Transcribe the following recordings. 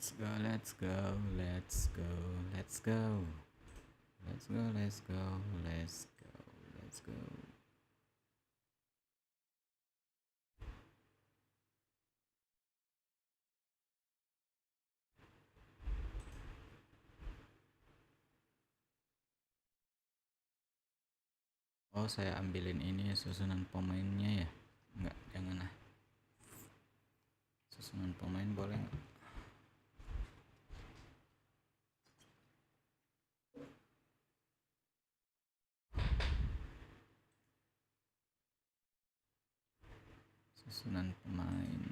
Let's go, let's go, let's go, let's go. Let's go, let's go, let's go, let's go. Oh, saya ambilin ini susunan pemainnya ya? Enggak, jangan lah. Susunan pemain boleh nggak? Susunan pemain.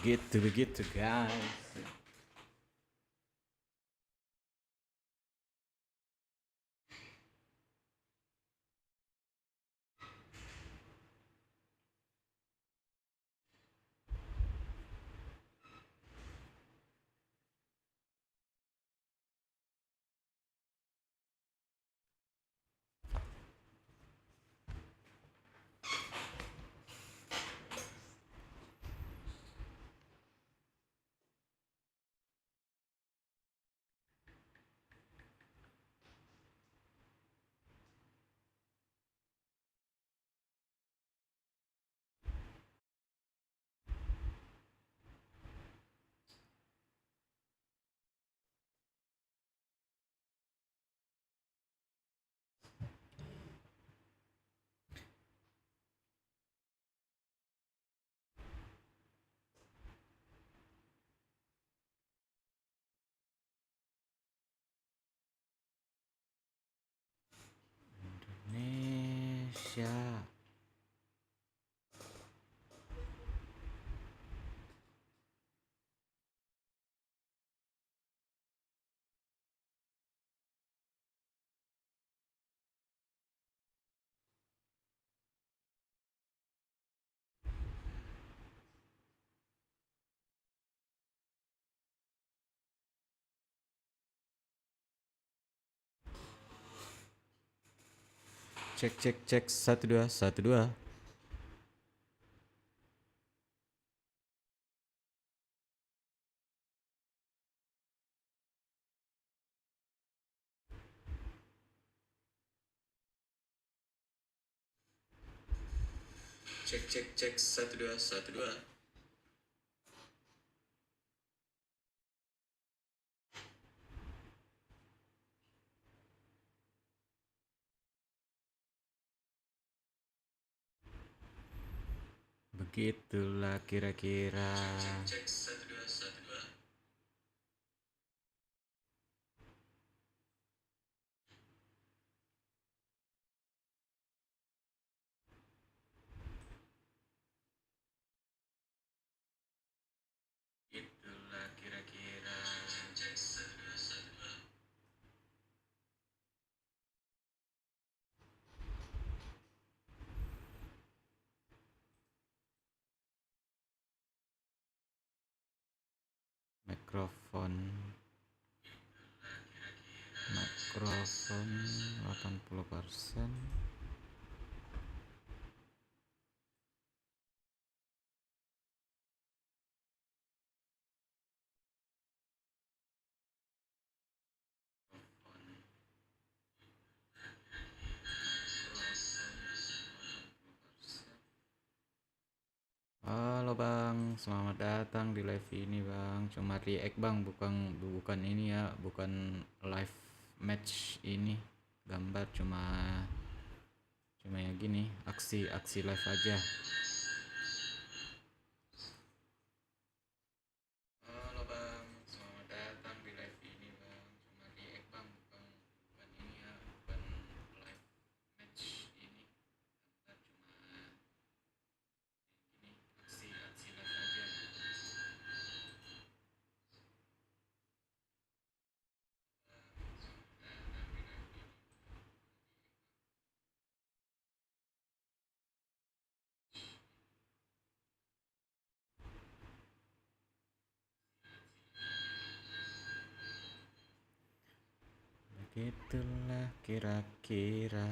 begitu guys. Indonesia. Cek 1212. Cek 1212. Begitulah kira-kira. Cek 1212. Itulah kira-kira. Cek 1212. Mikrofon 80%. Halo bang, selamat datang di live ini bang. Cuma react bang, bukan ini ya, bukan live match ini. Gambar cuma ya gini, aksi live aja. Halo bang, selamat datang di live ini bang. Cuma react bang, bukan ini ya, bukan live match ini. Gambar cuma gini, aksi live aja. Begitulah kira-kira.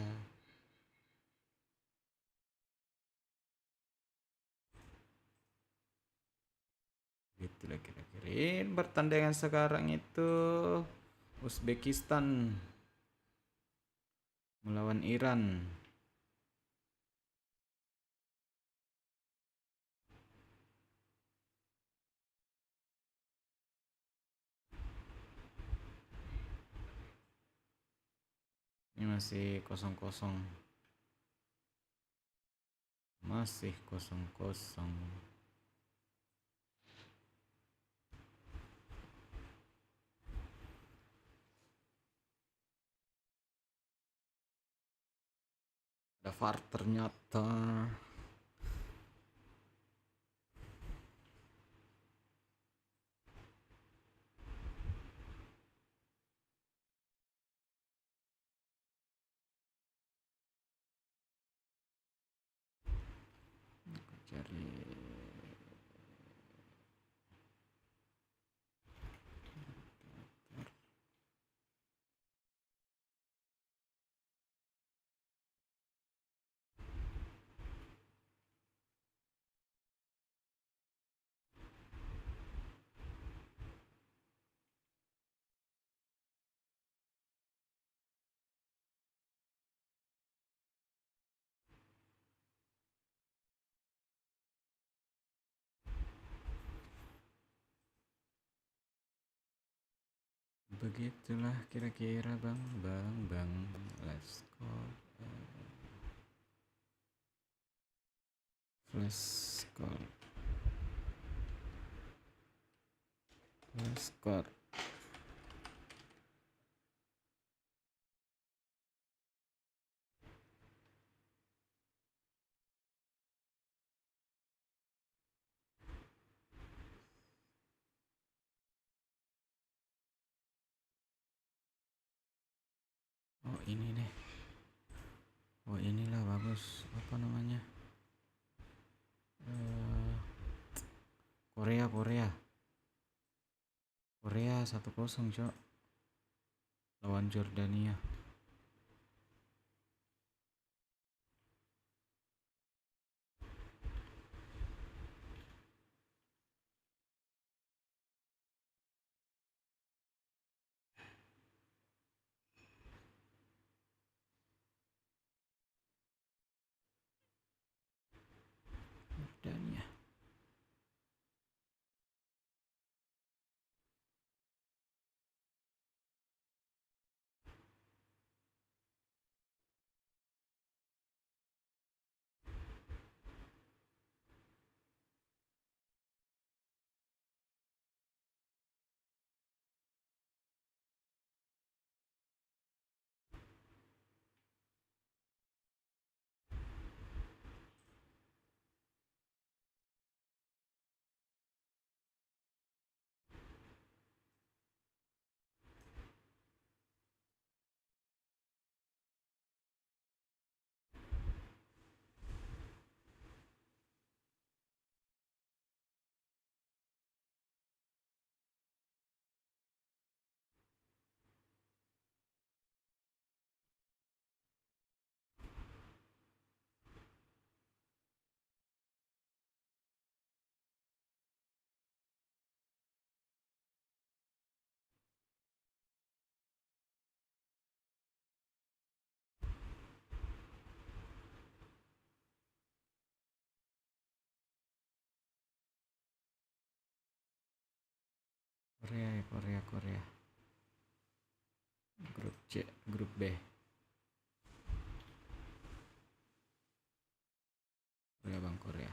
Begitulah kira-kira. Ini pertandingan sekarang itu Uzbekistan melawan Iran. Ini masih 0-0. Masih 0-0. Ada VAR ternyata. begitulah kira-kira bang. Let's go. Flash score. Oh ini deh. Oh inilah bagus. Apa namanya? Korea 1-0 cok lawan Jordania. Korea. Grup C, grup B. Korea.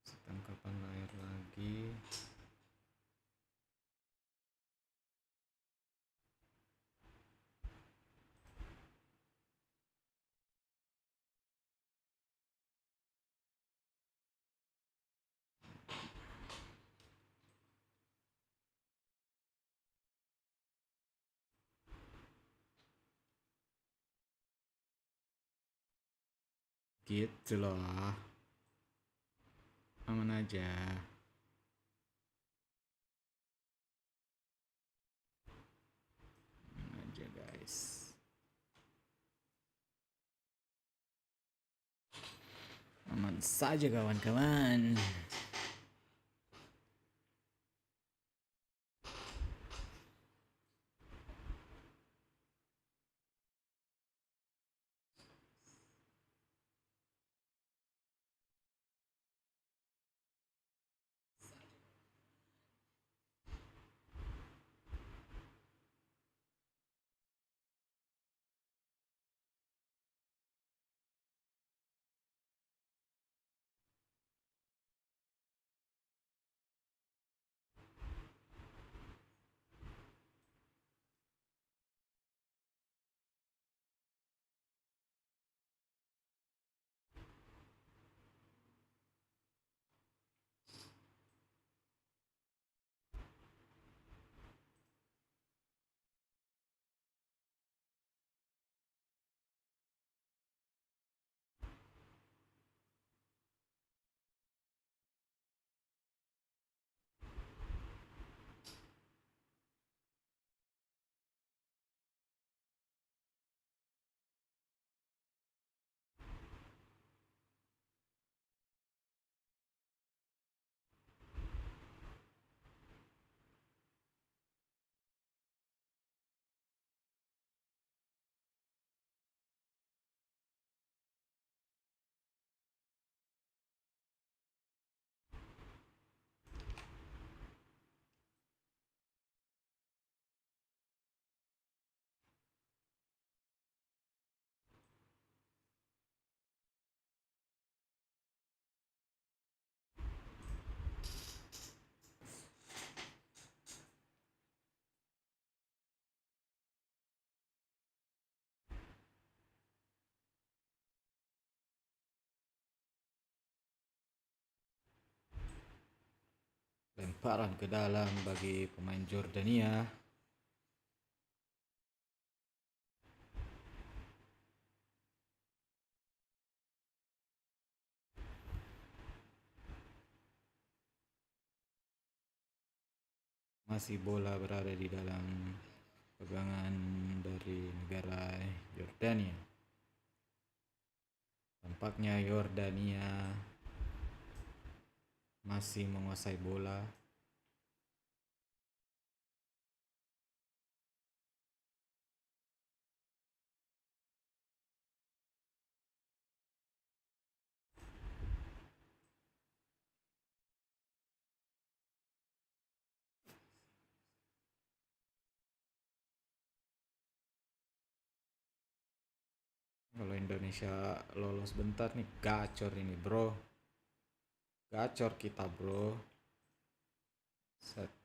Sedang kapan lahir lagi? Gitu loh. Aman aja. Guys. Aman saja kawan-kawan. lemparan ke dalam bagi pemain Jordania. Masih bola berada di dalam pegangan dari negara Yordania. Tampaknya Yordania masih menguasai bola. Kalau Indonesia lolos bentar nih, gacor ini bro. Gacor kita bro. Set.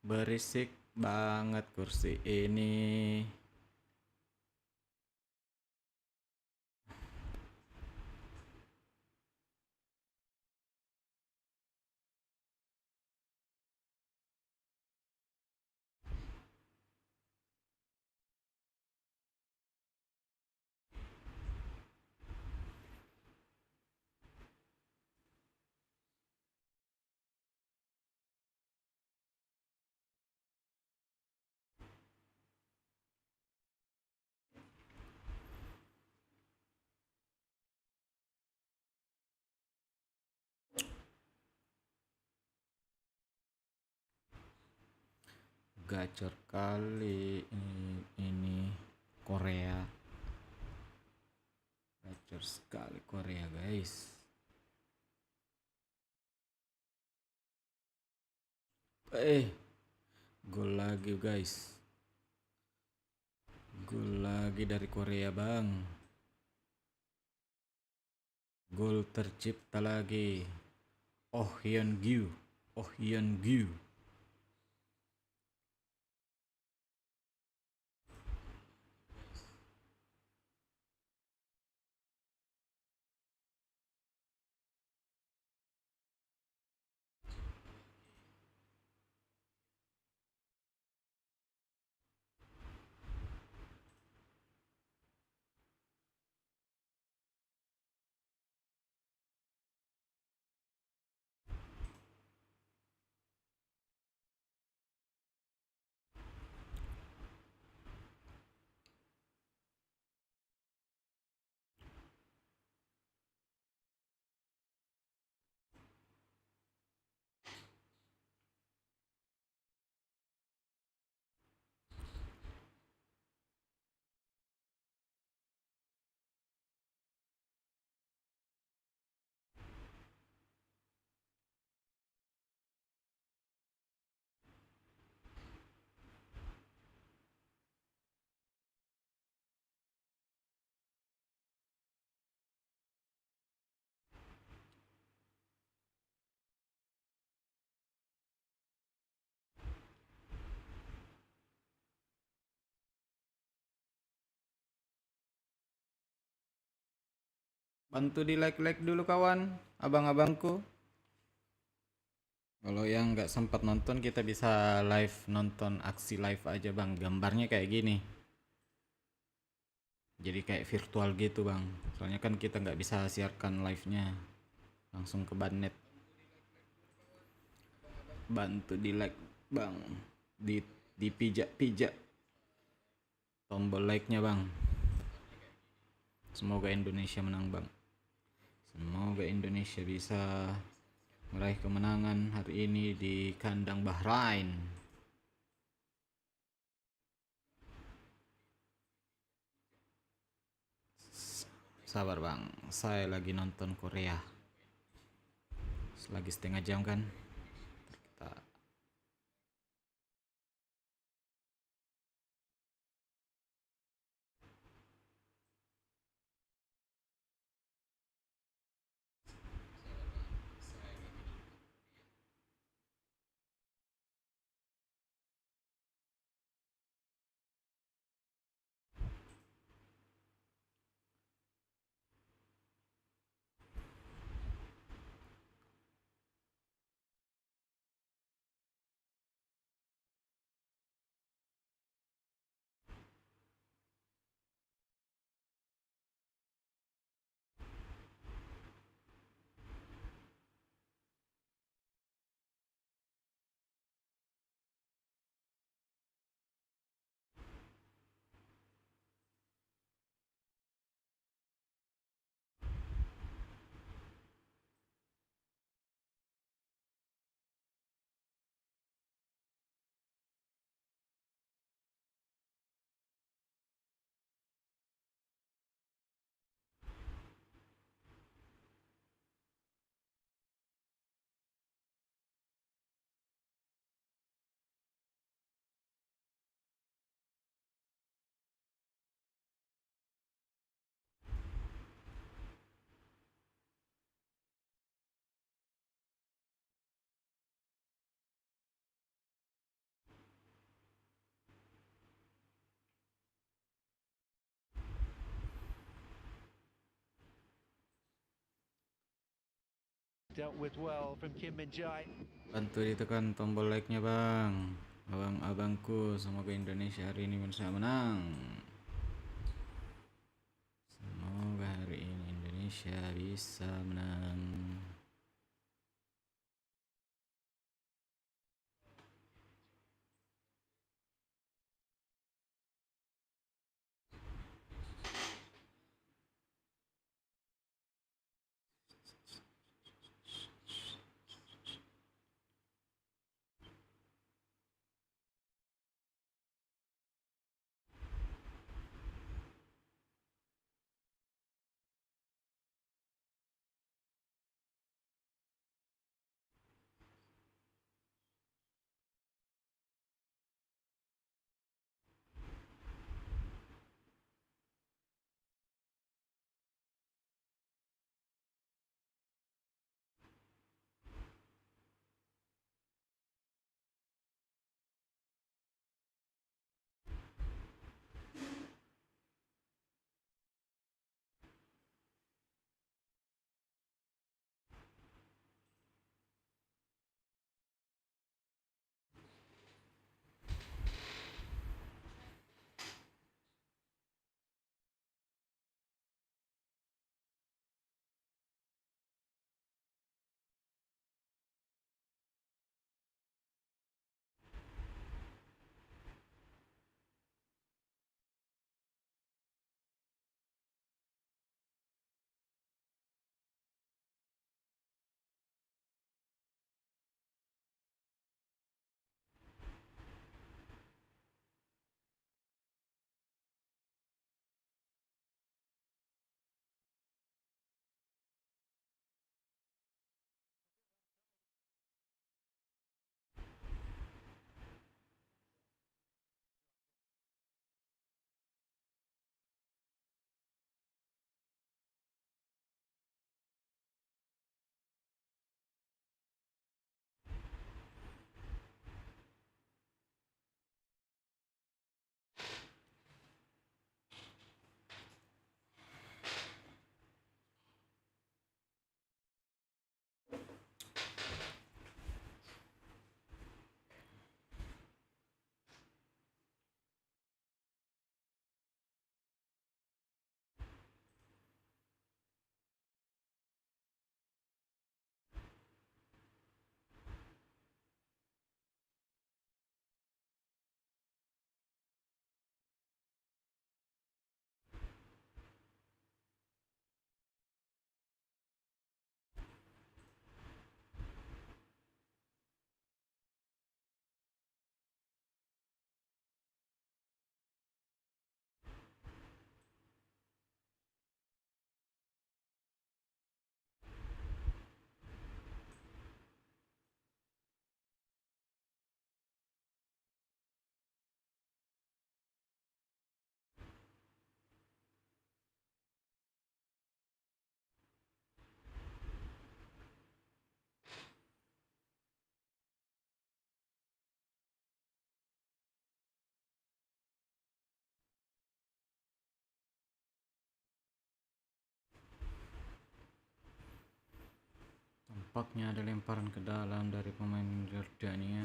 Berisik banget kursi ini. Gacor kali ini Korea. Gacor sekali Korea, guys. Gol lagi, guys. Gol lagi dari Korea, Bang. Gol tercipta lagi. Oh Hyun Gyu. Oh Hyun Gyu. Bantu di like dulu kawan, abang-abangku. Kalau yang nggak sempat nonton, kita bisa live, nonton aksi live aja bang. Gambarnya kayak gini, jadi kayak virtual gitu bang. Soalnya kan kita nggak bisa siarkan live-nya langsung ke bandnet. Bantu di like bang, dipijak-pijak tombol like-nya bang. Semoga Indonesia menang bang. Semoga Indonesia bisa meraih kemenangan hari ini di kandang Bahrain. Sabar bang, saya lagi nonton Korea. Lagi setengah jam kan. Kita Dealt with well from Kim Min-jae. Bantu ditekan tombol like-nya bang. Abang-abangku, semoga Indonesia hari ini bisa menang. Semoga hari ini Indonesia bisa menang. Tampaknya ada lemparan ke dalam dari pemain Jordania.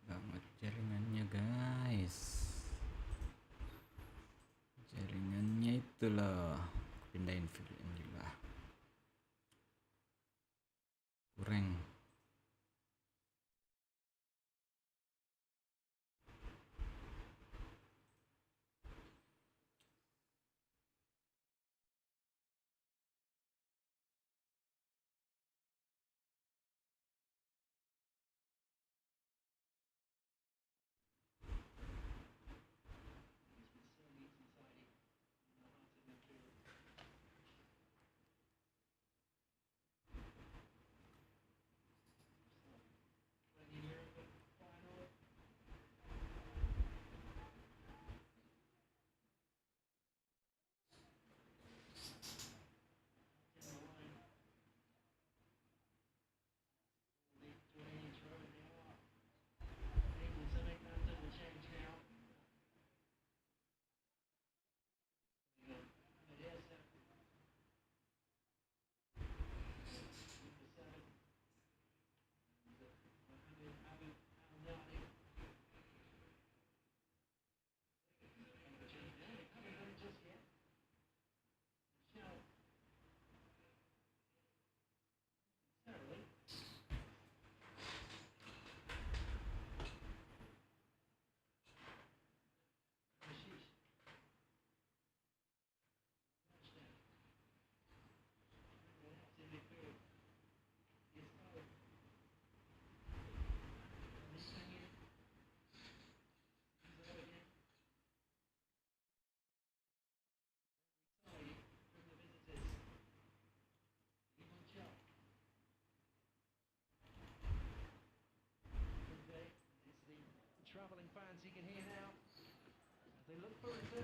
Banget jaringannya guys. Jaringannya itu loh. Pindahin video ini lah. Kurang.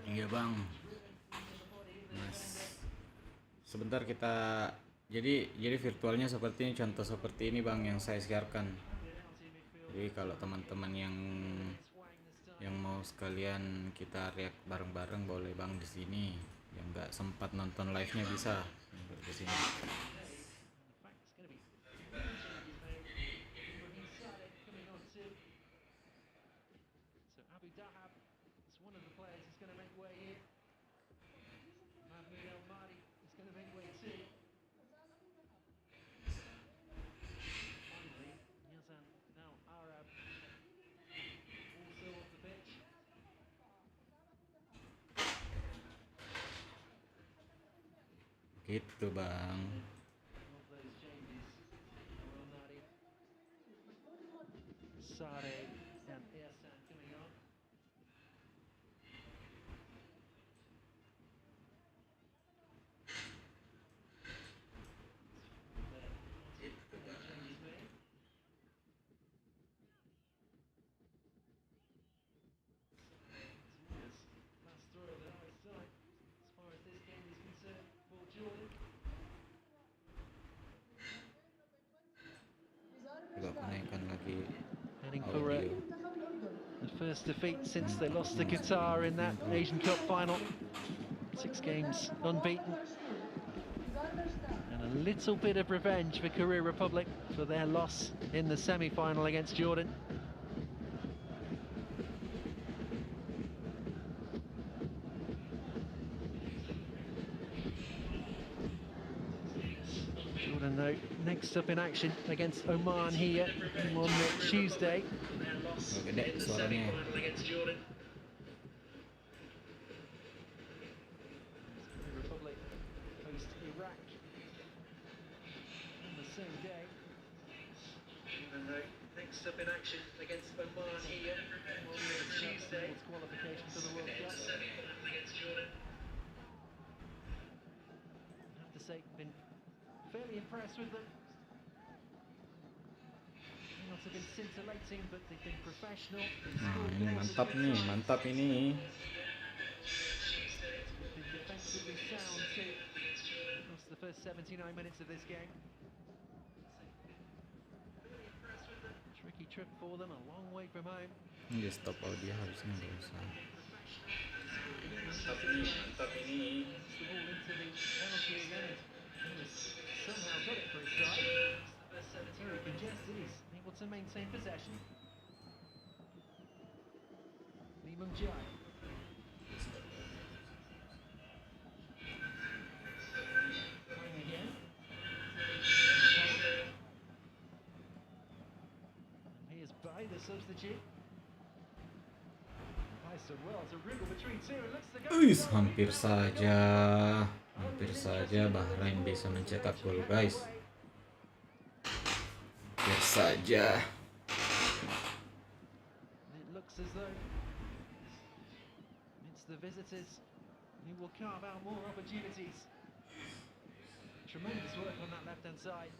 Iya bang, mas. Sebentar kita jadi virtualnya seperti ini, contoh seperti ini bang yang saya siarkan. Jadi kalau teman-teman yang mau sekalian kita react bareng-bareng boleh bang di sini. Yang nggak sempat nonton live-nya bisa di sini. Gitu bang. Coba naikkan lagi Heading for audio. the first defeat since they lost to Qatar in that Asian Cup final. 6 games unbeaten. And a little bit of revenge for Korea Republic for their loss in the semi-final against Jordan. Jordan, though, next up in action against Oman here on Tuesday. Gede suaranya. Republic host Iraq on the same day. Jordan, though, next up in action against Oman here on Tuesday. Qualification for the World Cup. I have to say, been fairly impressed with them. May not have been scintillating, but they've been professional. Ini mantap nih, mantap ini. Been defensively sound too. Across the first 79 minutes of this game. Tricky trip for them, a long way from home. Ini stop audio harusnya nggak usah. Mantap nih, mantap ini. The ball into the penalty again. He was somehow got it for his side. Very congested, he's able to maintain possession. Lee Mung-jae. Playing again. And here's Bai, the substitute. Nice and well to wriggle between two and looks to go. Hampir saja Bahrain bisa mencetak gol guys. Hampir saja. It looks as though it's the visitors who will carve out more opportunities. Tremendous work on that left-hand side.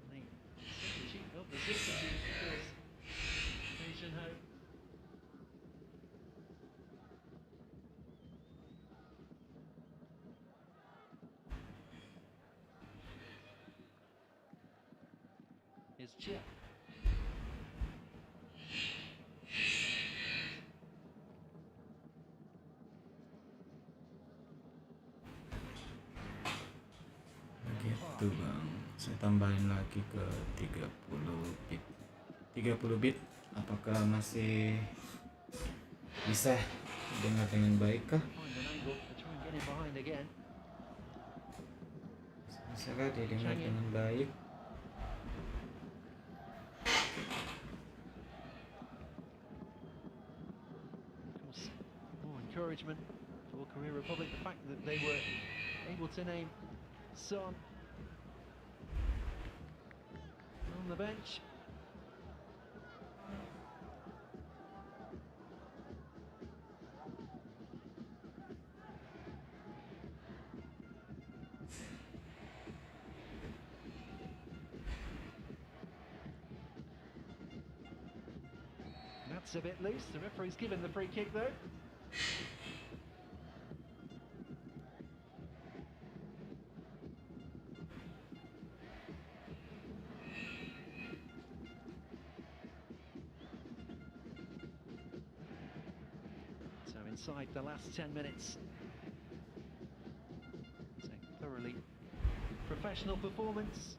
The substitute of the substitute, of course. Asian hope. Here's Chia. Gitu bang. Saya tambahin lagi ke 30 bit. 30 bit. Apakah masih bisa dengar dengan baik kah? Find an angle to try and get him behind again. Bisakah didengar dengan baik? Of course, more encouragement for Korea Republic. The fact that they were able to name Son on the bench. That's a bit loose. The referee's given the free kick though. So inside the last 10 minutes. It's a thoroughly professional performance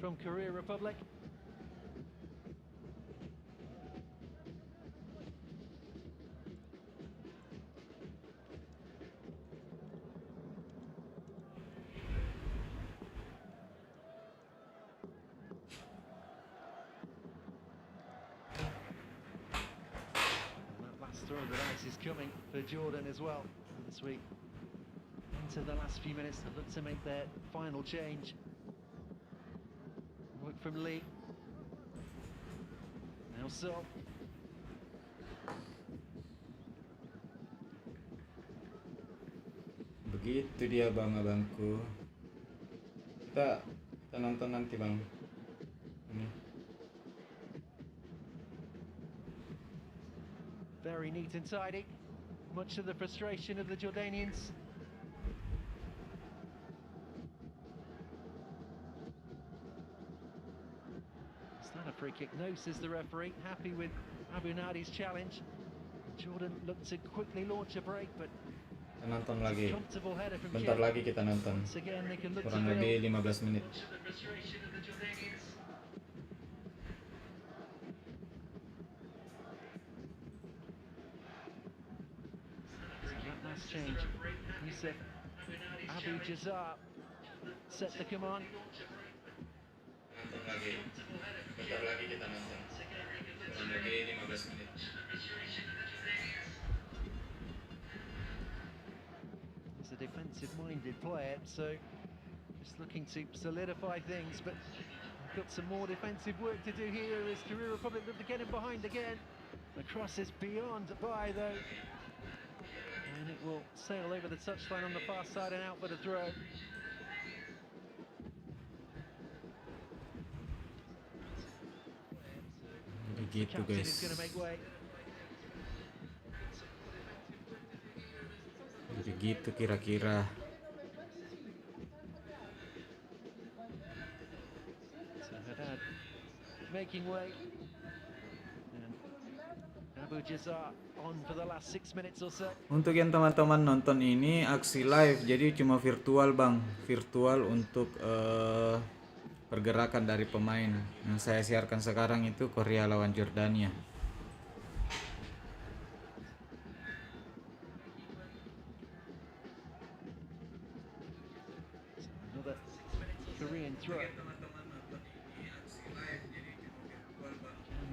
from Korea Republic. Throw of the dice is coming for Jordan as well this week. Into the last few minutes, they look to make their final change. Work from Lee. Now so. Begitu dia abang-abangku. Kita nonton nanti bang. Ini. Very neat and tidy, much to the frustration of the Jordanians. Is that a free kick? No, says the referee. Happy with Abu Nadi's challenge. Jordan looked to quickly launch a break, but Kita nonton lagi. comfortable header from Bentar Kane. lagi kita nonton. Once again, they can look Kurang to lebih build. 15 menit. Much to the frustration of the Jordanians. That last change, Yusuf Abu Jazar set the command. Nonton lagi. Bentar lagi kita nonton. Kurang lebih 15 menit. He's a defensive-minded player, so just looking to solidify things, but got some more defensive work to do here as Korea Republic look to get him behind again. The cross is beyond by though, and it will sail over the touchline on the far side and out for the throw. The Begitu captain guys. is going to make way. Jadi gitu kira-kira. So Haddad making way, and Abu Jazar on for the last 6 minutes or so. Untuk yang teman-teman nonton ini aksi live, jadi cuma virtual bang, virtual untuk pergerakan dari pemain. Yang saya siarkan sekarang itu Korea lawan Jordania. Another Korean throw. And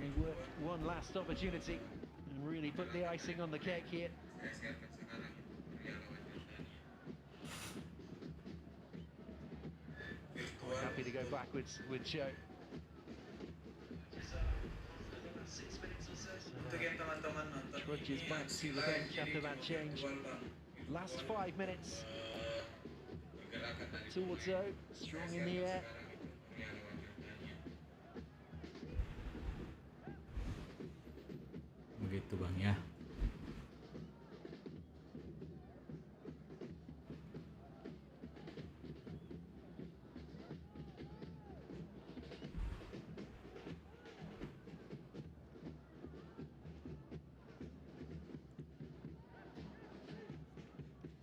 they work one last opportunity and really put the icing on the cake here. Happy to go backwards with Joe. Untuk yang teman-teman nonton Trudges back to the bench after that change. Last 5 minutes. Towards Joe, strong in the air. begitu bang ya.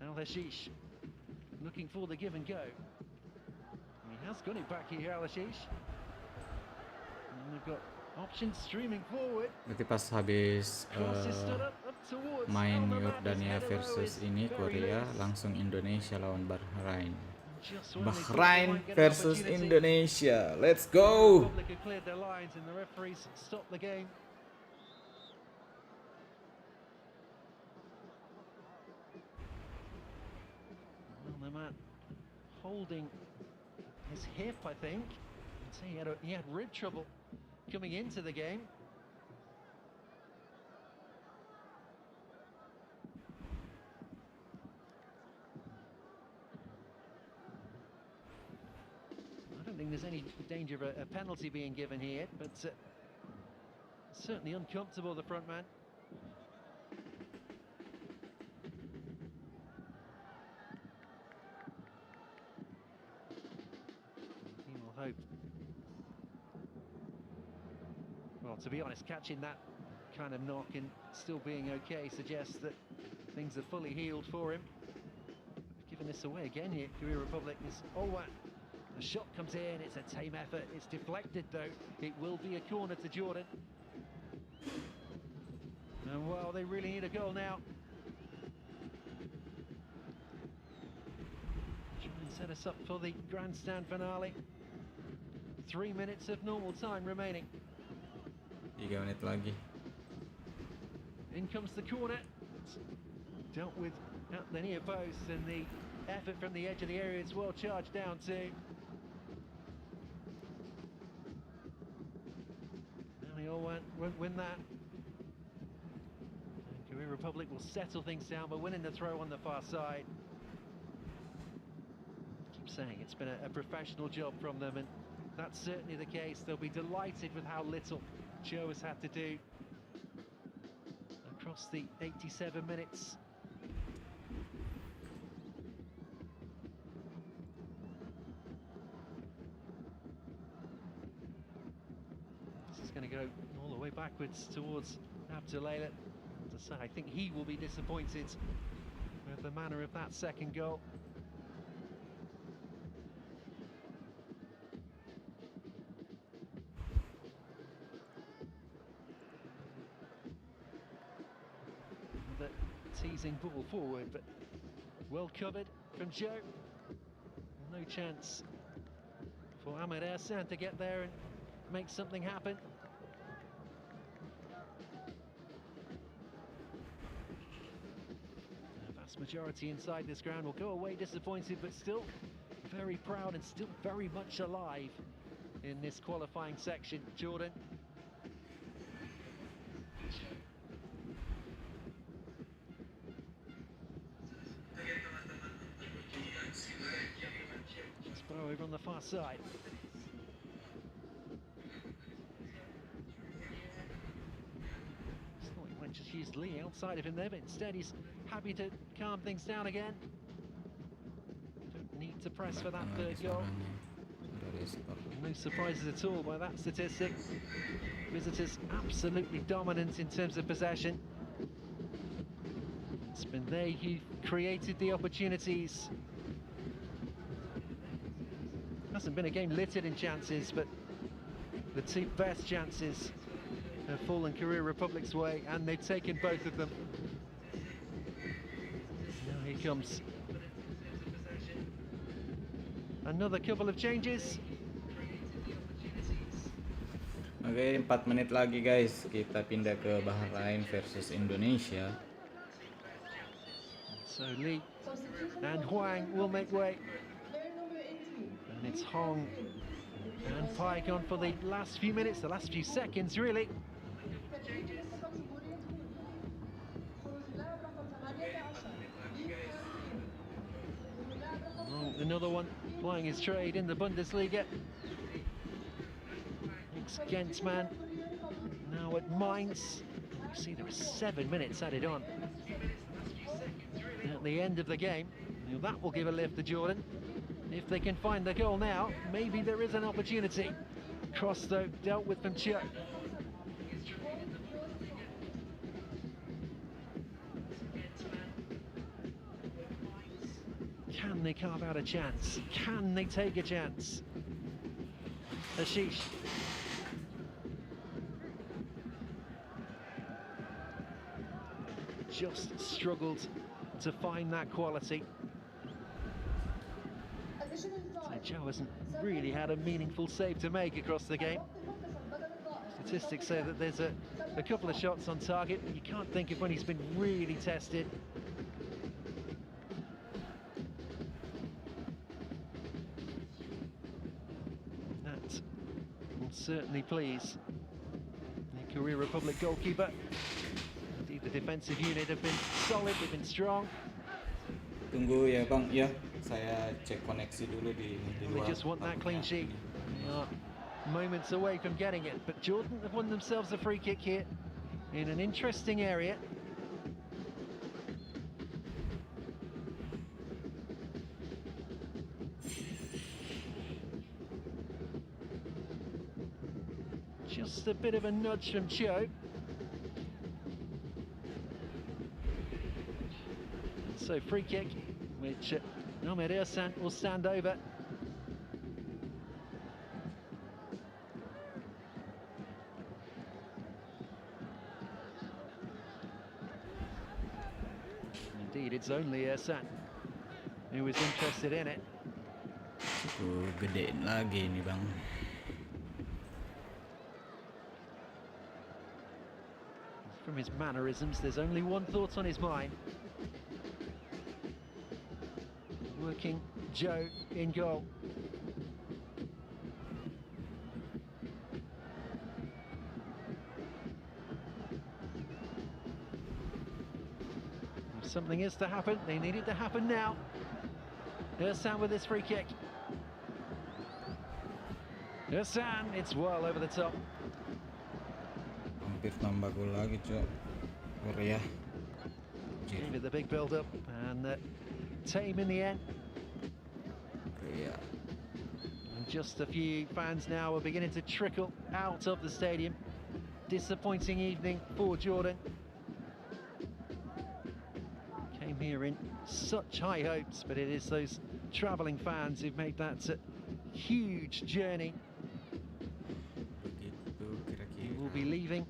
Al-Hashish looking for the give and go. He has got it back here, Al-Hashish. And they've got options streaming forward. Berarti pas habis Crosses stood up towards main Al-Mamad. Yordania His header versus though is ini very Korea, loose. langsung Indonesia lawan Bahrain. Just when they thought they Bahrain might get an versus opportunity, Indonesia. Let's the go. Republic had cleared their lines and the referees stopped the game. Well, the man holding his hip, I think. I'd say he had rib trouble coming into the game. I don't think there's any danger of a penalty being given here, but Certainly uncomfortable, the front man. He will hope. Well, to be honest, catching that kind of knock and still being okay suggests that things are fully healed for him. Giving this away again here, Korea Republic is Olwan. The shot comes in, it's a tame effort, it's deflected though. It will be a corner to Jordan. And well, they really need a goal now. Try and set us up for the grandstand finale. 3 minutes of normal time remaining. 3 menit lagi. In comes the corner. It's dealt with at the near post, and the effort from the edge of the area is well charged down too. Now they all won't win that. And Korea Republic will settle things down by winning the throw on the far side. I keep saying it's been a professional job from them, and that's certainly the case. They'll be delighted with how little Joe has had to do across the 87 minutes. This is going to go all the way backwards towards Abdulaila. As I say, I think he will be disappointed with the manner of that second goal. The teasing ball forward, but well covered from Joe. No chance for Ahmed Hassan to get there and make something happen. The vast majority inside this ground will go away disappointed, but still very proud and still very much alive in this qualifying section. Jordan. Over on the far side. Just thought he might just use Lee outside of him there, but instead he's happy to calm things down again. Don't need to press for that third goal. No surprises at all by that statistic. Visitors absolutely dominant in terms of possession. It's been they who created the opportunities. Hasn't been a game littered in chances, but the two best chances have fallen Korea Republic's way, and they've taken both of them. Now here comes another couple of changes. Oke, 4 menit lagi guys, kita pindah ke Bahrain versus Indonesia. So Lee and Huang will make way. And it's Hong and Pike on for the last few minutes, the last few seconds really. Another one plying his trade in the Bundesliga. Ex-Gentman, now at Mainz. You see there are 7 minutes added on at the end of the game. Now that will give a lift to Jordan. If they can find the goal now, maybe there is an opportunity. Cross though, dealt with from Chuck. Can they carve out a chance? Can they take a chance? Ashish. Just struggled to find that quality. So Joe hasn't really had a meaningful save to make across the game. Statistics say that there's a couple of shots on target, but you can't think of when he's been really tested. That will certainly please the Korea Republic goalkeeper. Indeed, the defensive unit have been solid, they've been strong. Tunggu ya Bang, ya. Saya cek koneksi dulu di They luar. just want that clean sheet. moments away from getting it, but Jordan have won themselves a free kick here in an interesting area. Just a bit of a nudge from Cho. So free kick, which Ahmed Ersan will stand over. Indeed, it's only Ersan who was interested in it. Gedein lagi nih bang. From his mannerisms, there's only one thought on his mind. Working Joe in goal. If something is to happen, they need it to happen now. Ersan with his free kick. Ersan, it's well over the top. Hampir nambah gol lagi cok. Korea. Gave it the big build-up and tame in the end. Korea. And just a few fans now are beginning to trickle out of the stadium. Disappointing evening for Jordan. Came here in such high hopes, but it is those travelling fans who've made that huge journey. He will be leaving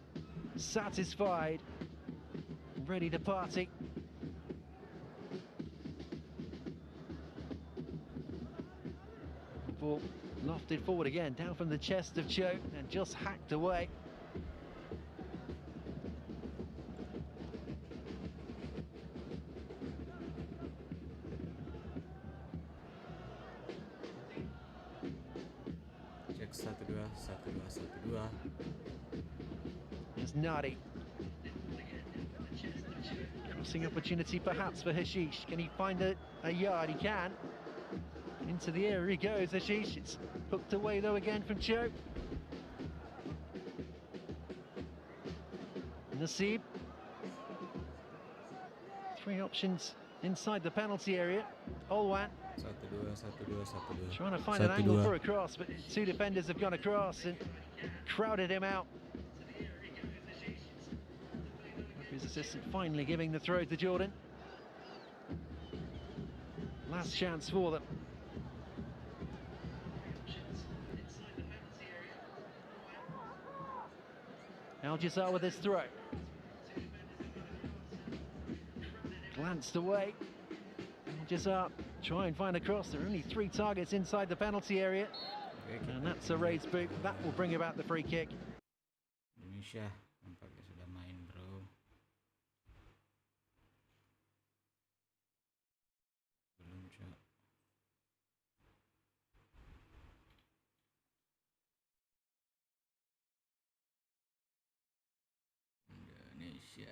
satisfied, ready to party. Ball lofted forward again, down from the chest of Cho and just hacked away. Cek 1-2, 1-2, 1-2. It's Nadi. Crossing opportunity perhaps for Hashish. Can he find a yard? He can. Into the area he goes, Hashish. It's hooked away though again from Cho. Nasib. Three options inside the penalty area. Olwan 1-2, 1-2, 1-2. trying to find an angle for a cross, but two defenders have gone across and crowded him out. His assistant finally giving the throw to Jordan. Last chance for them. Al Jazar with his throw. Glanced away. Al Jazar try and find a cross. There are only three targets inside the penalty area. And that's a raised boot. That will bring about the free kick. Indonesia nampaknya sudah main bro. Belum cok. Indonesia.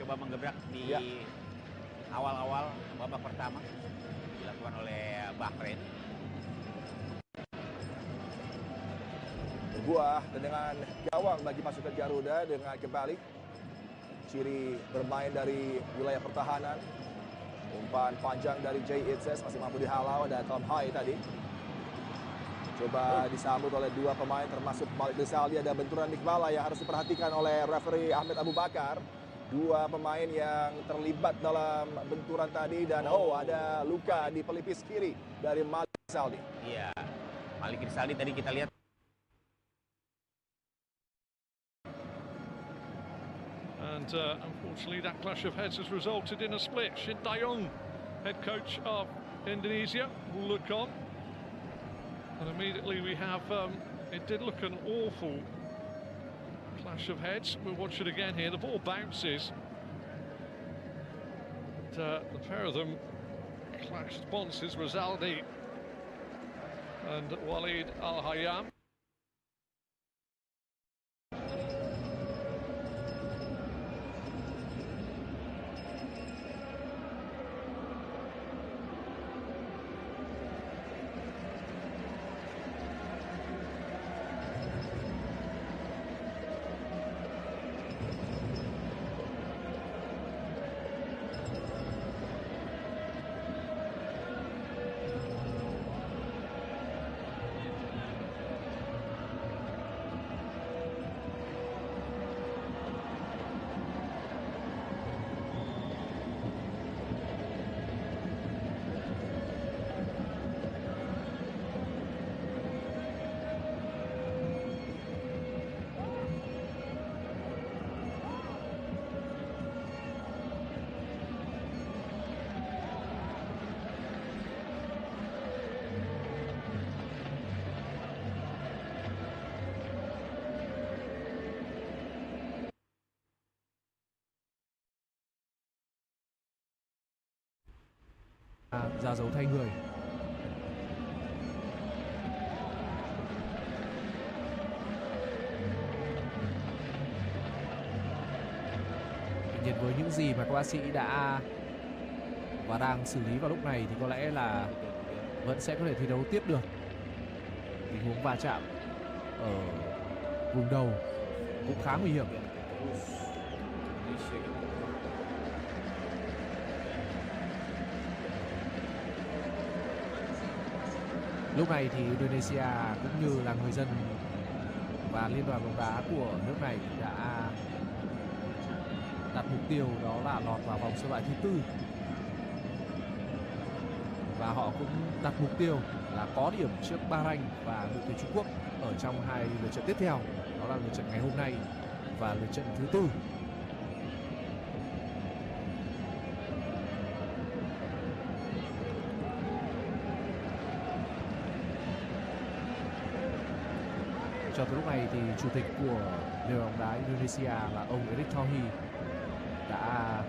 Coba menggebrak di awal-awal babak pertama dilakukan oleh Bahrain. Buah dengan gawang bagi pasukan Garuda dengan kembali ciri bermain dari wilayah pertahanan Umpan panjang dari Jay Itzes masih mampu dihalau, ada Tom Hai tadi. Coba disambut oleh dua pemain termasuk Malik Rizaldi. Ada benturan di kepala yang harus diperhatikan oleh referee Ahmed Abu Bakar. Dua pemain yang terlibat dalam benturan tadi dan ada luka di pelipis kiri dari Malik Rizaldi. Iya, Malik Rizaldi tadi kita lihat. And unfortunately that clash of heads has resulted in a split. Shin Tae-yong, head coach of Indonesia, will look on. And immediately we have, it did look an awful clash of heads. We'll watch it again here. The ball bounces. And, the pair of them clashed once. Rizaldi and Walid Al-Hayam. Ra dấu thay người. Tuy nhiên với những gì mà các bác sĩ đã và đang xử lý vào lúc này thì có lẽ là vẫn sẽ có thể thi đấu tiếp được. Tình huống va chạm ở vùng đầu cũng khá nguy hiểm. Lúc này thì Indonesia cũng như là người dân và liên đoàn bóng đá của nước này đã đặt mục tiêu đó là lọt vào vòng sơ loại thứ tư. Và họ cũng đặt mục tiêu là có điểm trước Bahrain và đội tuyển Trung Quốc ở trong hai lượt trận tiếp theo. Đó là lượt trận ngày hôm nay và lượt trận thứ tư. Cho tới lúc này thì chủ tịch của Liên đoàn bóng đá Indonesia là ông Erick Thohir đã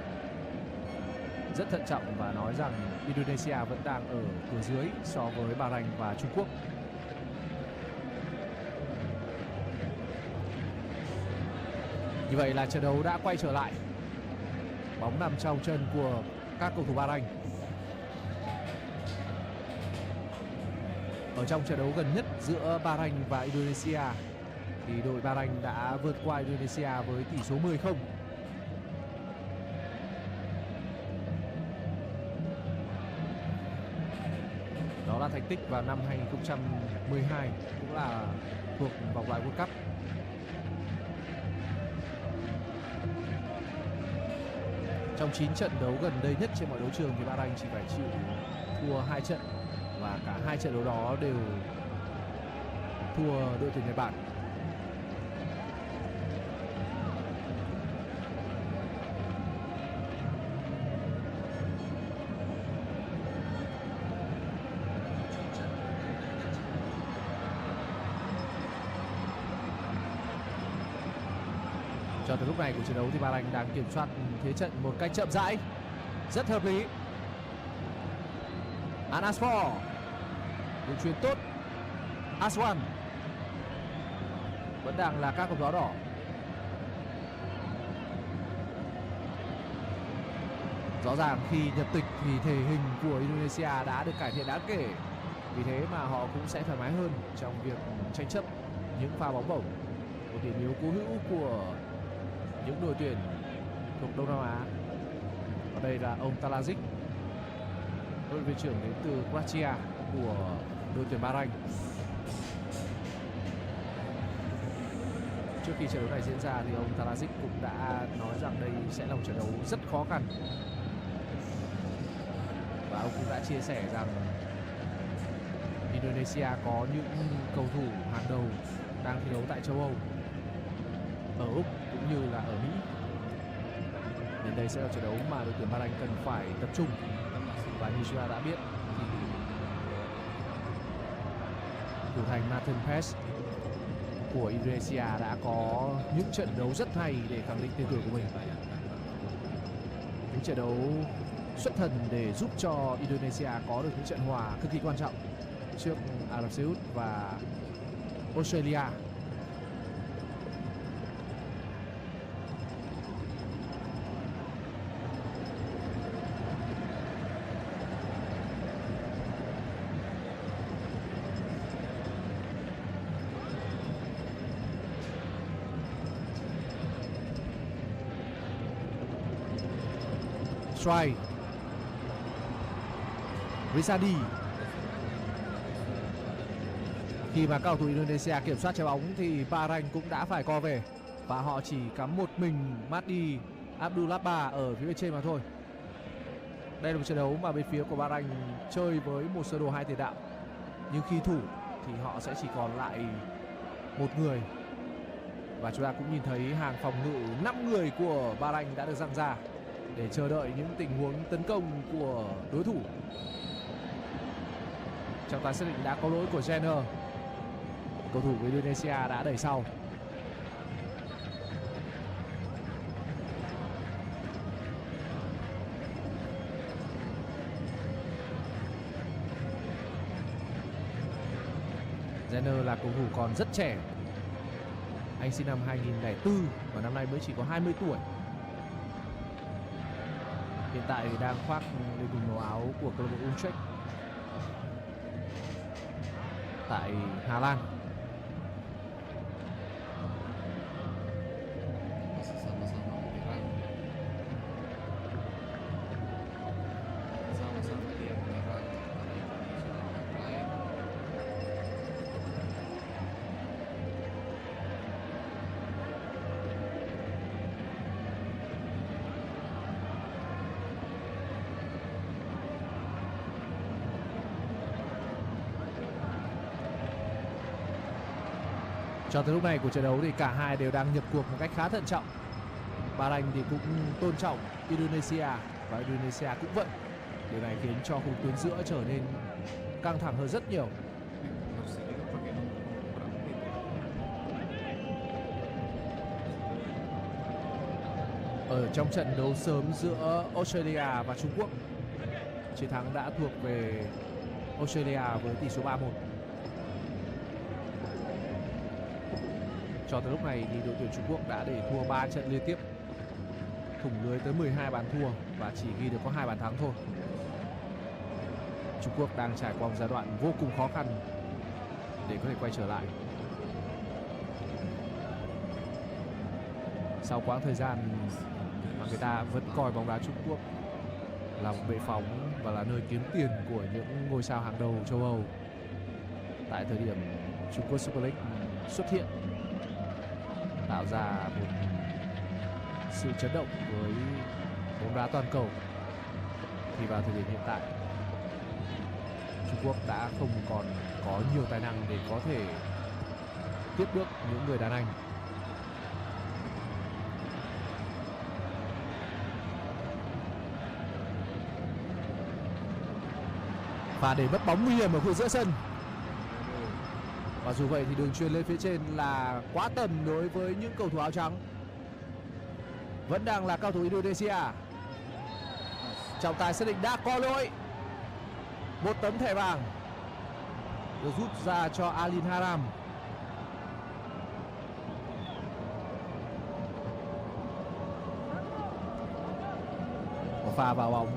rất thận trọng và nói rằng Indonesia vẫn đang ở cửa dưới so với Bahrain và Trung Quốc. Như vậy là trận đấu đã quay trở lại. Bóng nằm trong chân của các cầu thủ Bahrain. Ở trong trận đấu gần nhất giữa Bahrain và Indonesia thì đội Bahrain đã vượt qua Indonesia với tỷ số 10-0. Đó là thành tích vào năm 2012, cũng là thuộc vòng loại World Cup. Trong 9 trận đấu gần đây nhất trên mọi đấu trường thì Bahrain chỉ phải chịu thua 2 trận. Và cả hai trận đấu đó đều thua đội tuyển Nhật Bản. Cho tới lúc này của trận đấu thì Bahrain đang kiểm soát thế trận một cách chậm rãi, rất hợp lý. Anasfor đường chuyền tốt. Aswan vẫn đang là các cột áo đỏ. Rõ ràng khi nhập tịch thì thể hình của Indonesia đã được cải thiện đáng kể. Vì thế mà họ cũng sẽ thoải mái hơn trong việc tranh chấp những pha bóng bổng. Một điểm yếu cố hữu của những đội tuyển thuộc Đông Nam Á. Ở đây là ông Talazic. huấn luyện viên trưởng đến từ Croatia của đội tuyển Bahrain. Trước khi trận đấu này diễn ra thì ông Talazic cũng đã nói rằng đây sẽ là một trận đấu rất khó khăn. Và ông cũng đã chia sẻ rằng Indonesia có những cầu thủ hàng đầu đang thi đấu tại châu Âu, ở Úc cũng như là ở Mỹ. Nên đây sẽ là trận đấu mà đội tuyển Bahrain cần phải tập trung. Và như chúng ta đã biết thì thủ thành Nathan Pes của Indonesia đã có những trận đấu rất hay để khẳng định tên tuổi của mình. Những trận đấu xuất thần để giúp cho Indonesia có được những trận hòa cực kỳ quan trọng trước Ả Rập Xê Út và Australia. Strike Rizadi. Khi mà các cầu thủ Indonesia kiểm soát trái bóng thì Bahrain cũng đã phải co về và họ chỉ cắm một mình Mahdi Abdullah ở phía bên trên mà thôi. Đây là một trận đấu mà bên phía của Bahrain chơi với một sơ đồ hai tiền đạo, nhưng khi thủ thì họ sẽ chỉ còn lại một người. Và chúng ta cũng nhìn thấy hàng phòng ngự 5 người của Bahrain đã được dăng ra để chờ đợi những tình huống tấn công của đối thủ. Trọng tài xác định đã có lỗi của Jenner. Cầu thủ của Indonesia đã đẩy sau. Jenner là cầu thủ còn rất trẻ. Anh sinh năm 2004 và năm nay mới chỉ có 20 tuổi. Hiện tại thì đang khoác lên mình màu áo của câu lạc bộ Utrecht tại Hà Lan. Masih sama-sama menyerang. Sama-sama dia menyerang antara Indonesia dan Bahrain. Cho tới lúc này của trận đấu thì cả hai đều đang nhập cuộc một cách khá thận trọng. Bahrain thì cũng tôn trọng Indonesia và Indonesia cũng vậy. Điều này khiến cho khung tuyến giữa trở nên căng thẳng hơn rất nhiều. Ở trong trận đấu sớm giữa Australia và Trung Quốc, chiến thắng đã thuộc về Australia với tỷ số 3-1. Cho tới lúc này thì đội tuyển Trung Quốc đã để thua 3 trận liên tiếp, thủng lưới tới 12 bàn thua và chỉ ghi được có 2 bàn thắng thôi. Trung Quốc đang trải qua một giai đoạn vô cùng khó khăn để có thể quay trở lại. Sau quãng thời gian mà người ta vẫn coi bóng đá Trung Quốc là một bệ phóng và là nơi kiếm tiền của những ngôi sao hàng đầu châu Âu, tại thời điểm Trung Quốc Super League xuất hiện, tạo ra một sự chấn động với bóng đá toàn cầu, thì vào thời điểm hiện tại Trung Quốc đã không còn có nhiều tài năng để có thể tiếp bước những người đàn anh. Và để mất bóng nguy hiểm ở khu giữa sân. Và dù vậy thì đường chuyền lên phía trên là quá tầm đối với những cầu thủ áo trắng. Vẫn đang là cao thủ Indonesia. Trọng tài xác định đã có lỗi. Một tấm thẻ vàng được rút ra cho Alin Haram. Một pha vào bóng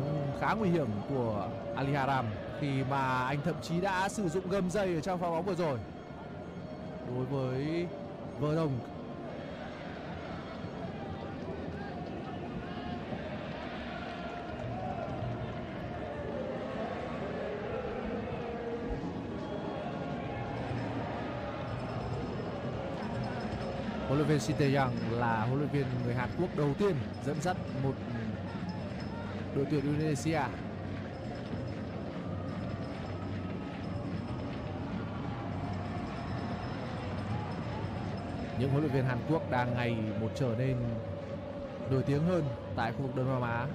khá nguy hiểm của Ali Haram khi mà anh thậm chí đã sử dụng gầm dây ở trong pha bóng vừa rồi đối với Vợ Đồng. Huấn luyện viên Shin Tae-young là huấn luyện viên người Hàn Quốc đầu tiên dẫn dắt một đội tuyển Indonesia. Những huấn luyện viên Hàn Quốc đang ngày một trở nên nổi tiếng hơn tại khu vực Đông Nam Á.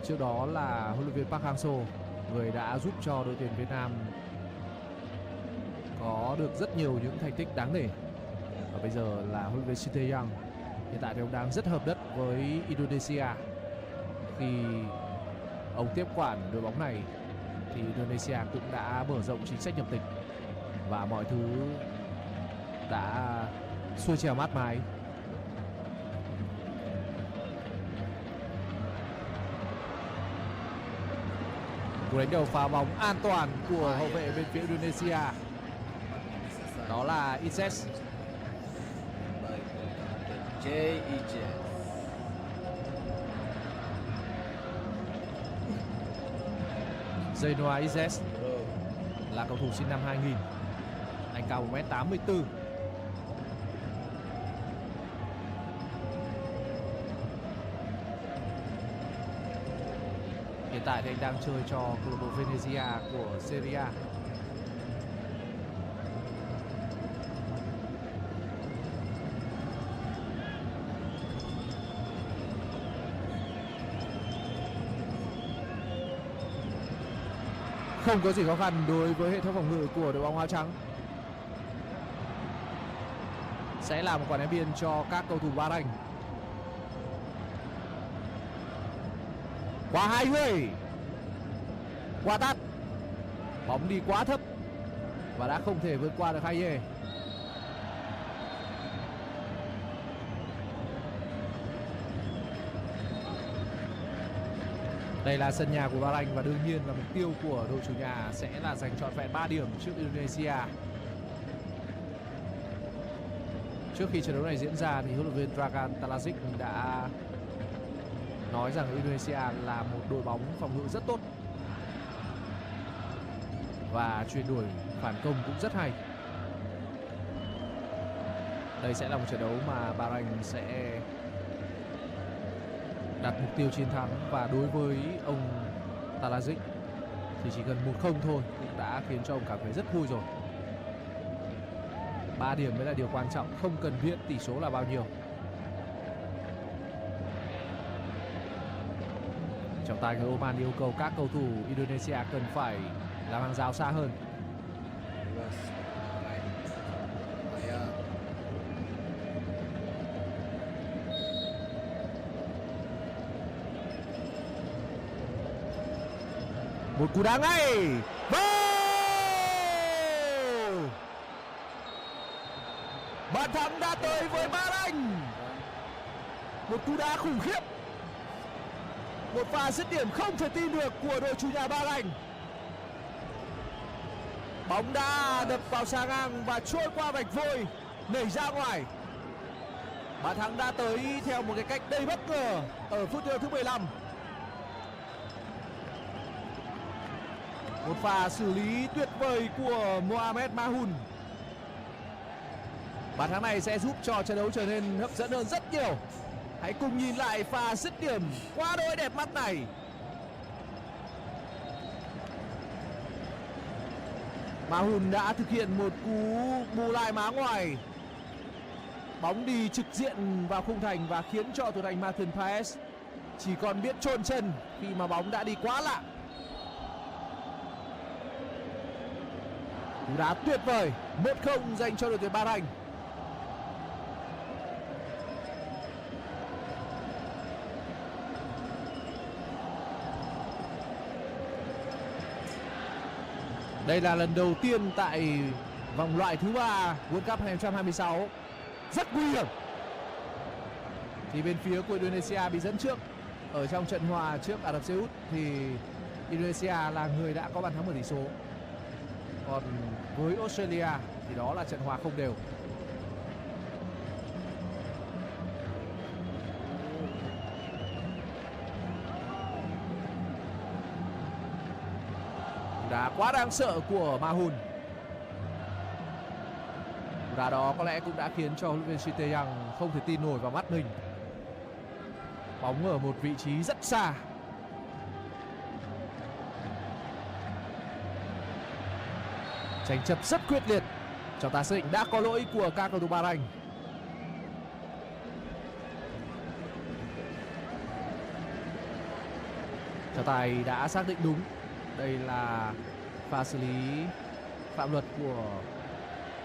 Trước đó là huấn luyện viên Park Hang-seo, người đã giúp cho đội tuyển Việt Nam có được rất nhiều những thành tích đáng nể. Và bây giờ là huấn luyện viên Shin Tae-young. Hiện tại thì ông đang rất hợp đất với Indonesia. Khi ông tiếp quản đội bóng này thì Indonesia cũng đã mở rộng chính sách nhập tịch và mọi thứ đã xuôi chèo mát mái. Cú đánh đầu phá bóng an toàn của hậu vệ bên phía Indonesia, đó là Izes. Zenoa Izes là cầu thủ sinh năm 2000. Anh cao 1m84. Hiện tại thì anh đang chơi cho câu lạc bộ Venezia của Serie A. Không có gì khó khăn đối với hệ thống phòng ngự của đội bóng áo trắng. Sẽ là một quả ném biên cho các cầu thủ Bahrain. Qua hai người, qua tát, bóng đi quá thấp và đã không thể vượt qua được Haye. Đây là sân nhà của Bahrain và đương nhiên là mục tiêu của đội chủ nhà sẽ là giành trọn vẹn 3 điểm trước Indonesia. Trước khi trận đấu này diễn ra thì huấn luyện viên Dragan Talazic đã nói rằng Indonesia là một đội bóng phòng ngự rất tốt và chuyển đuổi phản công cũng rất hay. Đây sẽ là một trận đấu mà Bahrain sẽ đặt mục tiêu chiến thắng, và đối với ông Talazic thì chỉ cần 1-0 thôi cũng đã khiến cho ông cảm thấy rất vui rồi. 3 điểm mới là điều quan trọng, không cần biết tỷ số là bao nhiêu. Trọng tài người Oman yêu cầu các cầu thủ Indonesia cần phải làm hàng rào xa hơn. Một cú đá ngay. Bàn thắng đã tới với Bahrain. Một cú đá khủng khiếp. Một pha dứt điểm không thể tin được của đội chủ nhà Bahrain. Bóng đã đập vào xà ngang và trôi qua vạch vôi, nảy ra ngoài. Bàn thắng đã tới theo một cái cách đầy bất ngờ ở phút thứ 15. Một pha xử lý tuyệt vời của Mohamed Mahun. Bàn thắng này sẽ giúp cho trận đấu trở nên hấp dẫn hơn rất nhiều. Hãy cùng nhìn lại pha dứt điểm quá đỗi đẹp mắt này. Mahun đã thực hiện một cú bù lại má ngoài. Bóng đi trực diện vào khung thành và khiến cho thủ thành Martin Paes chỉ còn biết chôn chân khi mà bóng đã đi quá lạ. Cú đá tuyệt vời, 1-0 dành cho đội tuyển Bahrain. Đây là lần đầu tiên tại vòng loại thứ 3 World Cup 2026. Rất nguy hiểm. Thì bên phía của Indonesia bị dẫn trước ở trong trận hòa trước Ả Rập Xê Út thì Indonesia là người đã có bàn thắng mở tỷ số. Còn với Australia thì đó là trận hòa không đều. Đá quá đáng sợ của Mahun. Cú đá đó có lẽ cũng đã khiến cho huấn luyện viên Shin không thể tin nổi vào mắt mình. Bóng ở một vị trí rất xa. Tranh chấp rất quyết liệt. Trọng tài xác định đã có lỗi của các cầu thủ Bahrain. Trọng tài đã xác định đúng. Đây là pha xử lý phạm luật của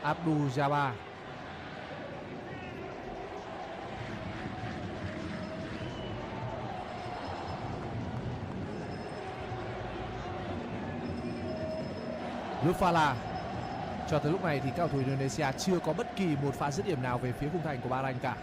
Abdul Jabbar. Lufala. Cho tới lúc này thì các cầu thủ Indonesia chưa có bất kỳ một pha dứt điểm nào về phía khung thành của Bahrain cả.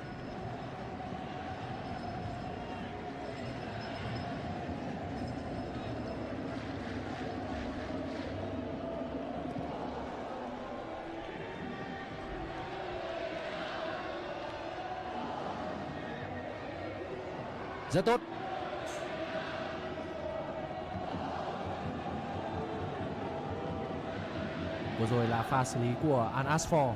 Rất tốt. Vừa rồi là pha xử lý của Al Asfor.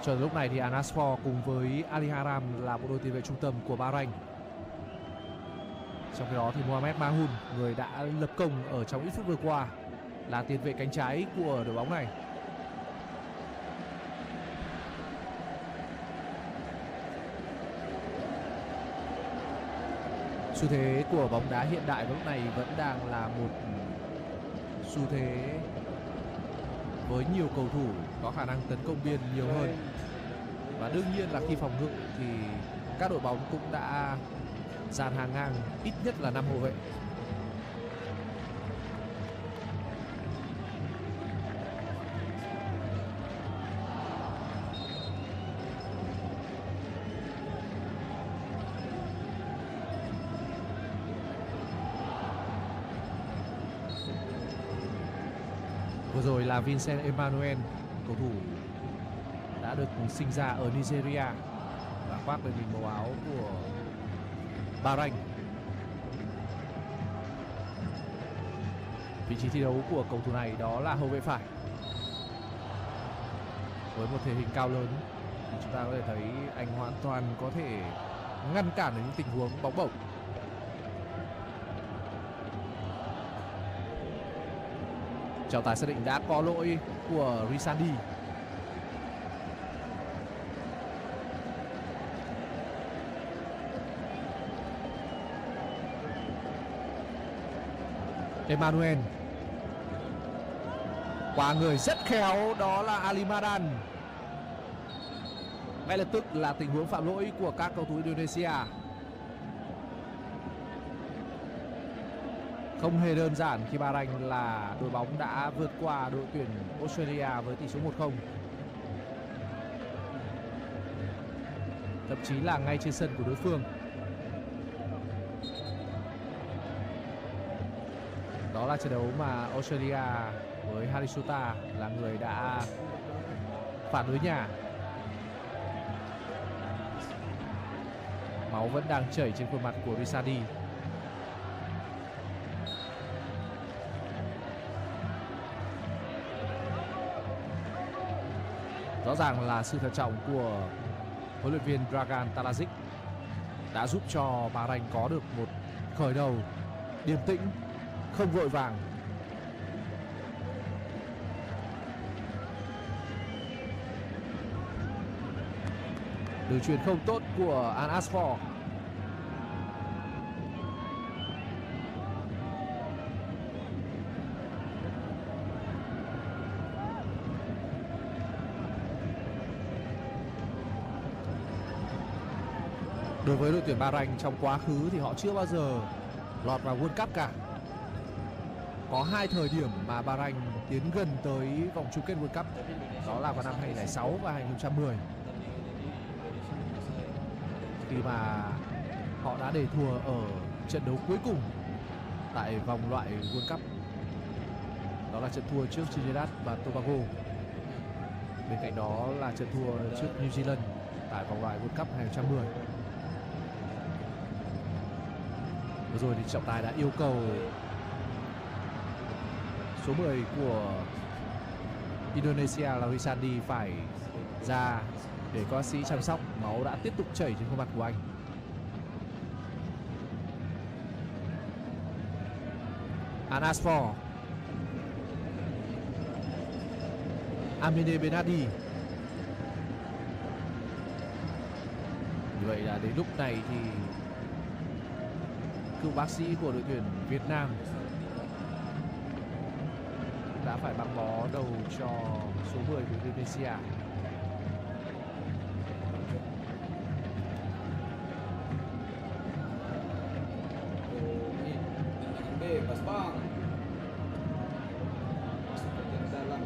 Cho đến lúc này thì Al Asfor cùng với Ali Haram là bộ đôi tiền vệ trung tâm của Bahrain. Trong khi đó thì Mohamed Mahun, người đã lập công ở trong ít phút vừa qua, là tiền vệ cánh trái của đội bóng này. Xu thế của bóng đá hiện đại lúc này vẫn đang là một xu thế với nhiều cầu thủ có khả năng tấn công biên nhiều hơn. Và đương nhiên là khi phòng ngự thì các đội bóng cũng đã dàn hàng ngang ít nhất là 5 hậu vệ. Vừa rồi là Vincent Emmanuel, cầu thủ đã được sinh ra ở Nigeria và khoác lên mình màu áo của Bahrain. Vị trí thi đấu của cầu thủ này đó là hậu vệ phải. Với một thể hình cao lớn thì chúng ta có thể thấy anh hoàn toàn có thể ngăn cản được những tình huống bóng bổng. Trọng tài xác định đã có lỗi của Risandi. Emmanuel qua người rất khéo, đó là Ali Madan. Ngay lập tức là tình huống phạm lỗi của các cầu thủ Indonesia. Không hề đơn giản khi Bahrain là đội bóng đã vượt qua đội tuyển Australia với tỷ số 1-0. Thậm chí là ngay trên sân của đối phương. Đó là trận đấu mà Australia với Harisuta là người đã phản đối nhà. Máu vẫn đang chảy trên khuôn mặt của Risadi. Rõ ràng là sự thận trọng của huấn luyện viên Dragan Talazic đã giúp cho Bahrain có được một khởi đầu điềm tĩnh, không vội vàng. Đường chuyền không tốt của Al Asfor. Đối với đội tuyển Bahrain trong quá khứ thì họ chưa bao giờ lọt vào World Cup cả. Có 2 thời điểm mà Bahrain tiến gần tới vòng chung kết World Cup. Đó là vào năm 2006 và 2010. Khi mà họ đã để thua ở trận đấu cuối cùng tại vòng loại World Cup. Đó là trận thua trước Trinidad và Tobago. Bên cạnh đó là trận thua trước New Zealand tại vòng loại World Cup 2010. Vừa rồi thì trọng tài đã yêu cầu số 10 của Indonesia là Risandi phải ra để có bác sĩ chăm sóc. Máu đã tiếp tục chảy trên khuôn mặt của anh. Anaspor, Amine Benadi. Như vậy là đến lúc này thì cựu bác sĩ của đội tuyển Việt Nam đã phải băng bó đầu cho số 10 của Indonesia. Bebas bang. Masuk ke dalam.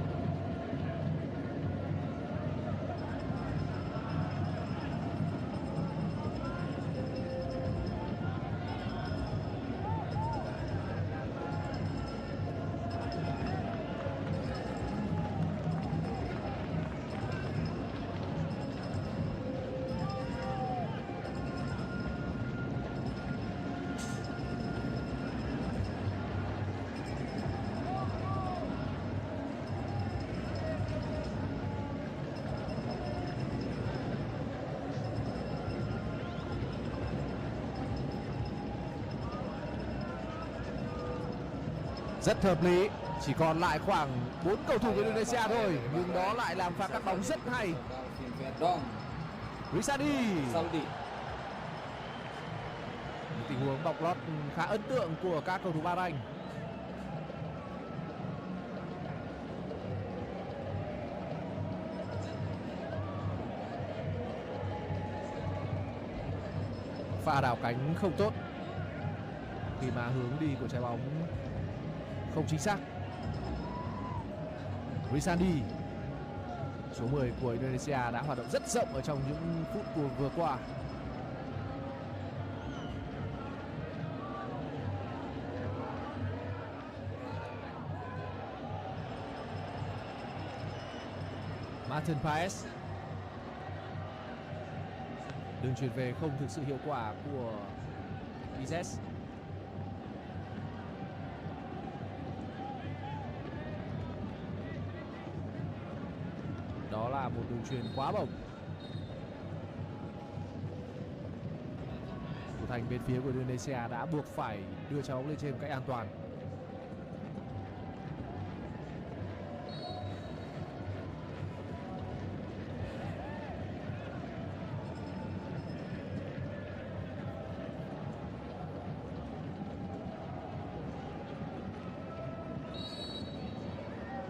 Rất hợp lý. Chỉ còn lại khoảng 4 cầu thủ của Indonesia thôi, nhưng đó lại làm pha cắt bóng rất hay. Risandi. Một tình huống bọc lót khá ấn tượng của các cầu thủ Bahrain. Pha đảo cánh không tốt khi mà hướng đi của trái bóng không chính xác. Risandi, số 10 của Indonesia, đã hoạt động rất rộng ở trong những phút vừa qua. Martin Paes. Đường chuyền về không thực sự hiệu quả của Izes. Đó là một đường chuyền quá bổng. Thủ thành bên phía của Indonesia đã buộc phải đưa trái bóng lên trên một cách an toàn.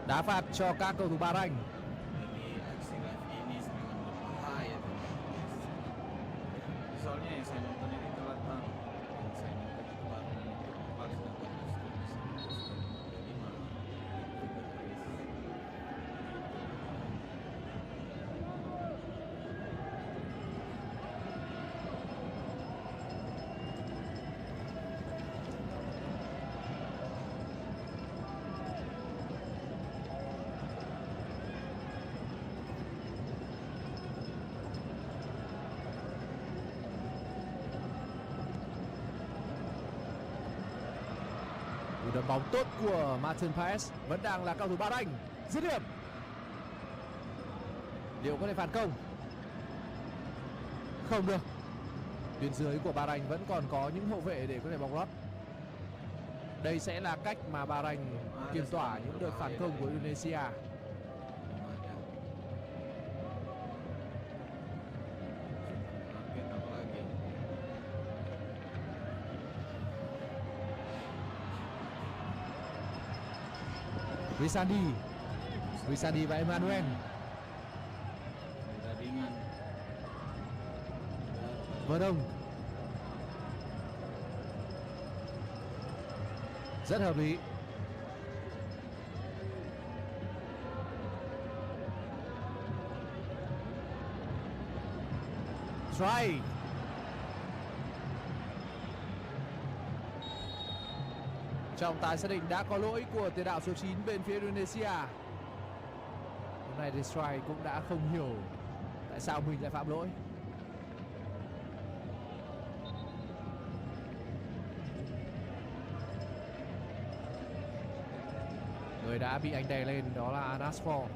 Đá phạt cho các cầu thủ Bahrain. Soalnya yang saya nonton ini telat bang, yang saya nonton itu baru pas dapat jadi malah Đá bóng tốt của Martin Paes, vẫn đang là cầu thủ Bahrain. Dứt điểm. Liệu có thể phản công? Không được. Tuyến dưới của Bahrain vẫn còn có những hậu vệ để có thể bóng lót. Đây sẽ là cách mà Bahrain kiềm tỏa những đợt phản công của Indonesia. Risandi và Emmanuel. Vợ Đông. Rất hợp lý. Strike. Trọng tài xác định đã có lỗi của tiền đạo số 9 bên phía Indonesia. Hôm nay Destroy cũng đã không hiểu tại sao mình lại phạm lỗi. Người đã bị anh đè lên đó là Anaspor.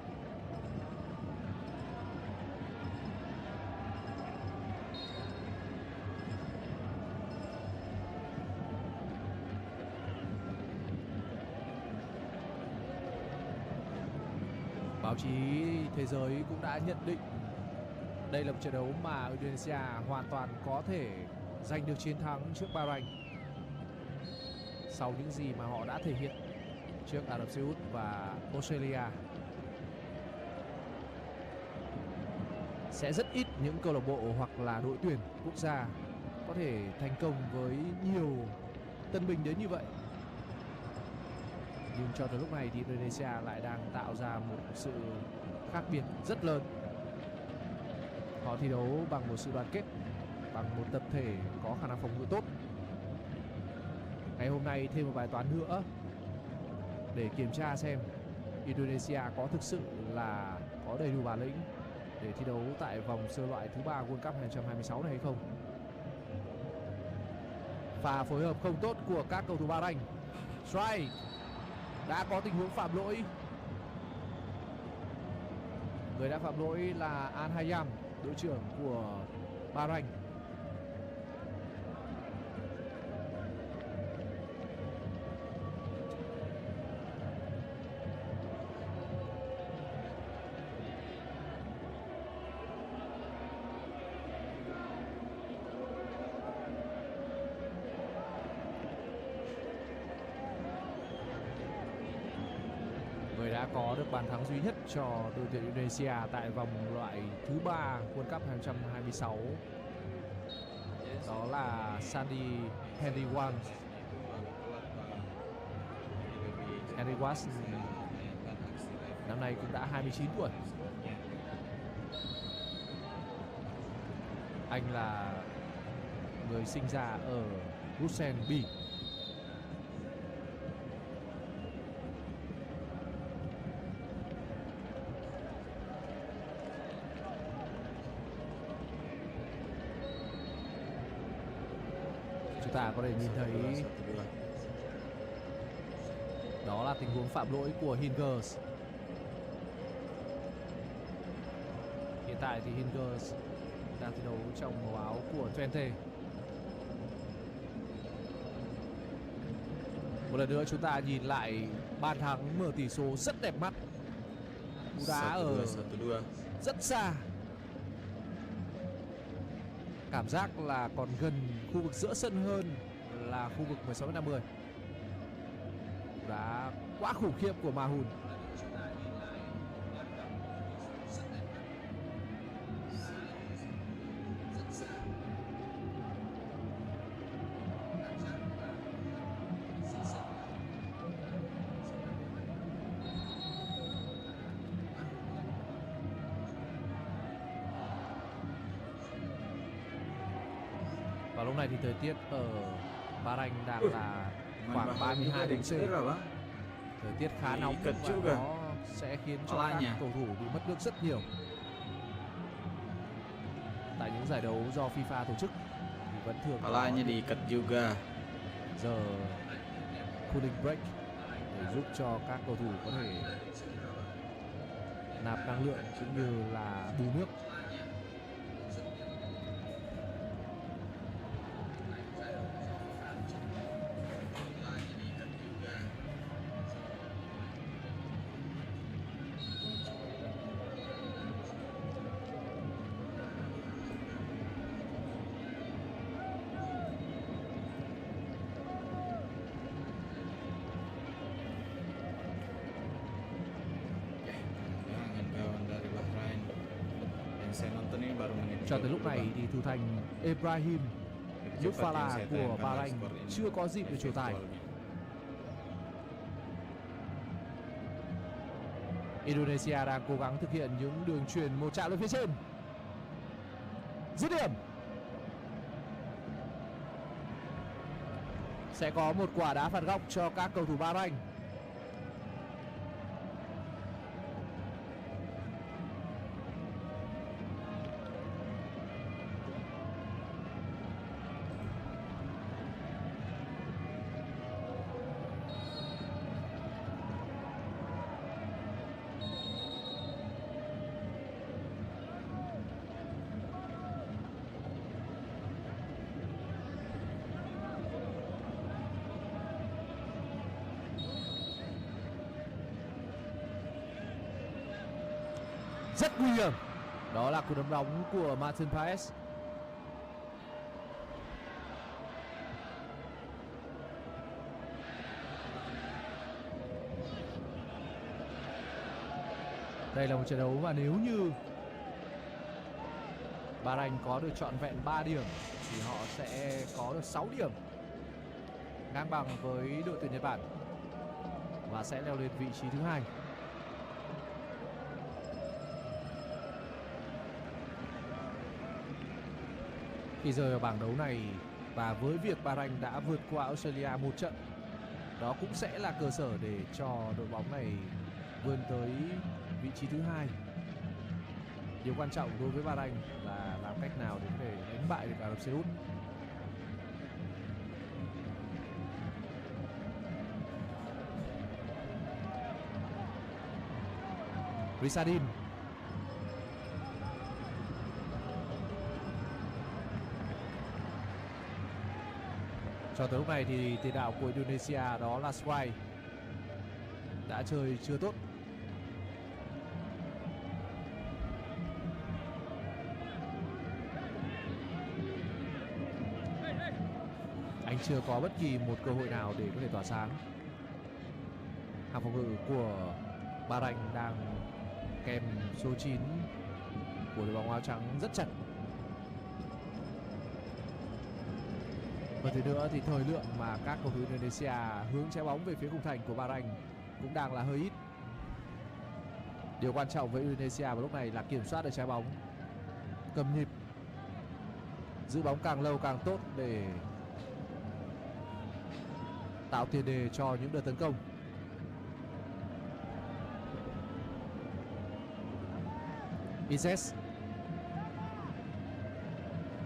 Báo chí thế giới cũng đã nhận định đây là một trận đấu mà Indonesia hoàn toàn có thể giành được chiến thắng trước Bahrain sau những gì mà họ đã thể hiện trước Ả Rập Xê Út và Australia. Sẽ rất ít những câu lạc bộ hoặc là đội tuyển quốc gia có thể thành công với nhiều tân binh đến như vậy. Nhưng cho tới lúc này thì Indonesia lại đang tạo ra một sự khác biệt rất lớn. Họ thi đấu bằng một sự đoàn kết, bằng một tập thể có khả năng phòng ngự tốt. Ngày hôm nay thêm một bài toán nữa để kiểm tra xem Indonesia có thực sự là có đầy đủ bản lĩnh để thi đấu tại vòng sơ loại thứ 3 World Cup 2026 này hay không. Pha phối hợp không tốt của các cầu thủ Bahrain. Strike. Đã có tình huống phạm lỗi. Người đã phạm lỗi là Al Hayam, đội trưởng của Bahrain. Người đã có được bàn thắng duy nhất cho đội tuyển Indonesia tại vòng loại thứ 3 World Cup 2026. Đó là Sandy Henry Wan. Henry Watts năm nay cũng đã 29 tuổi. Anh là người sinh ra ở Bruxelles, Bỉ. Chúng ta có thể nhìn thấy đó là tình huống phạm lỗi của Hingers. Hiện tại thì Hingers đang thi đấu trong màu áo của Twente. Một lần nữa chúng ta nhìn lại bàn thắng mở tỷ số rất đẹp mắt. Cú đá ở rất xa. Cảm giác là còn gần khu vực giữa sân hơn là khu vực 16m50. Đá quá khủng khiếp của Mahun. Và lúc này thì thời tiết ở Bahrain đang là khoảng 32 độ C. Thời tiết khá nóng và nó sẽ khiến cho các cầu thủ bị mất nước rất nhiều. Tại những giải đấu do FIFA tổ chức thì vẫn thường Palanya diikat juga. Giờ cooling break để giúp cho các cầu thủ có thể nạp năng lượng cũng như là bù nước. Cho tới lúc này thì thủ thành Ibrahim Lufala của Bahrain chưa có dịp để trổ tài. Indonesia đang cố gắng thực hiện những đường chuyền một chạm lên phía trên. Dứt điểm. Sẽ có một quả đá phạt góc cho các cầu thủ Bahrain. nguy hiểm. Đó là cú đấm bóng của Martin Paes. Đây là một trận đấu mà nếu như Bahrain có được trọn vẹn 3 điểm thì họ sẽ có được 6 điểm, ngang bằng với đội tuyển Nhật Bản và sẽ leo lên vị trí thứ 2. Khi rơi vào bảng đấu này và với việc Bahrain đã vượt qua Australia một trận, đó cũng sẽ là cơ sở để cho đội bóng này vươn tới vị trí thứ 2. Điều quan trọng đối với Bahrain là làm cách nào để có thể đánh bại được Ả Rập Xê Út. Risadin. Cho tới lúc này thì tiền đạo của Indonesia đó là Swai đã chơi chưa tốt. Anh chưa có bất kỳ một cơ hội nào để có thể tỏa sáng. Hàng phòng ngự của Bahrain đang kèm số 9 của đội bóng áo trắng rất chặt. Và thứ nữa thì thời lượng mà các cầu thủ Indonesia hướng trái bóng về phía khung thành của Bahrain cũng đang là hơi ít. Điều quan trọng với Indonesia vào lúc này là kiểm soát được trái bóng, cầm nhịp, giữ bóng càng lâu càng tốt để tạo tiền đề cho những đợt tấn công. Izes,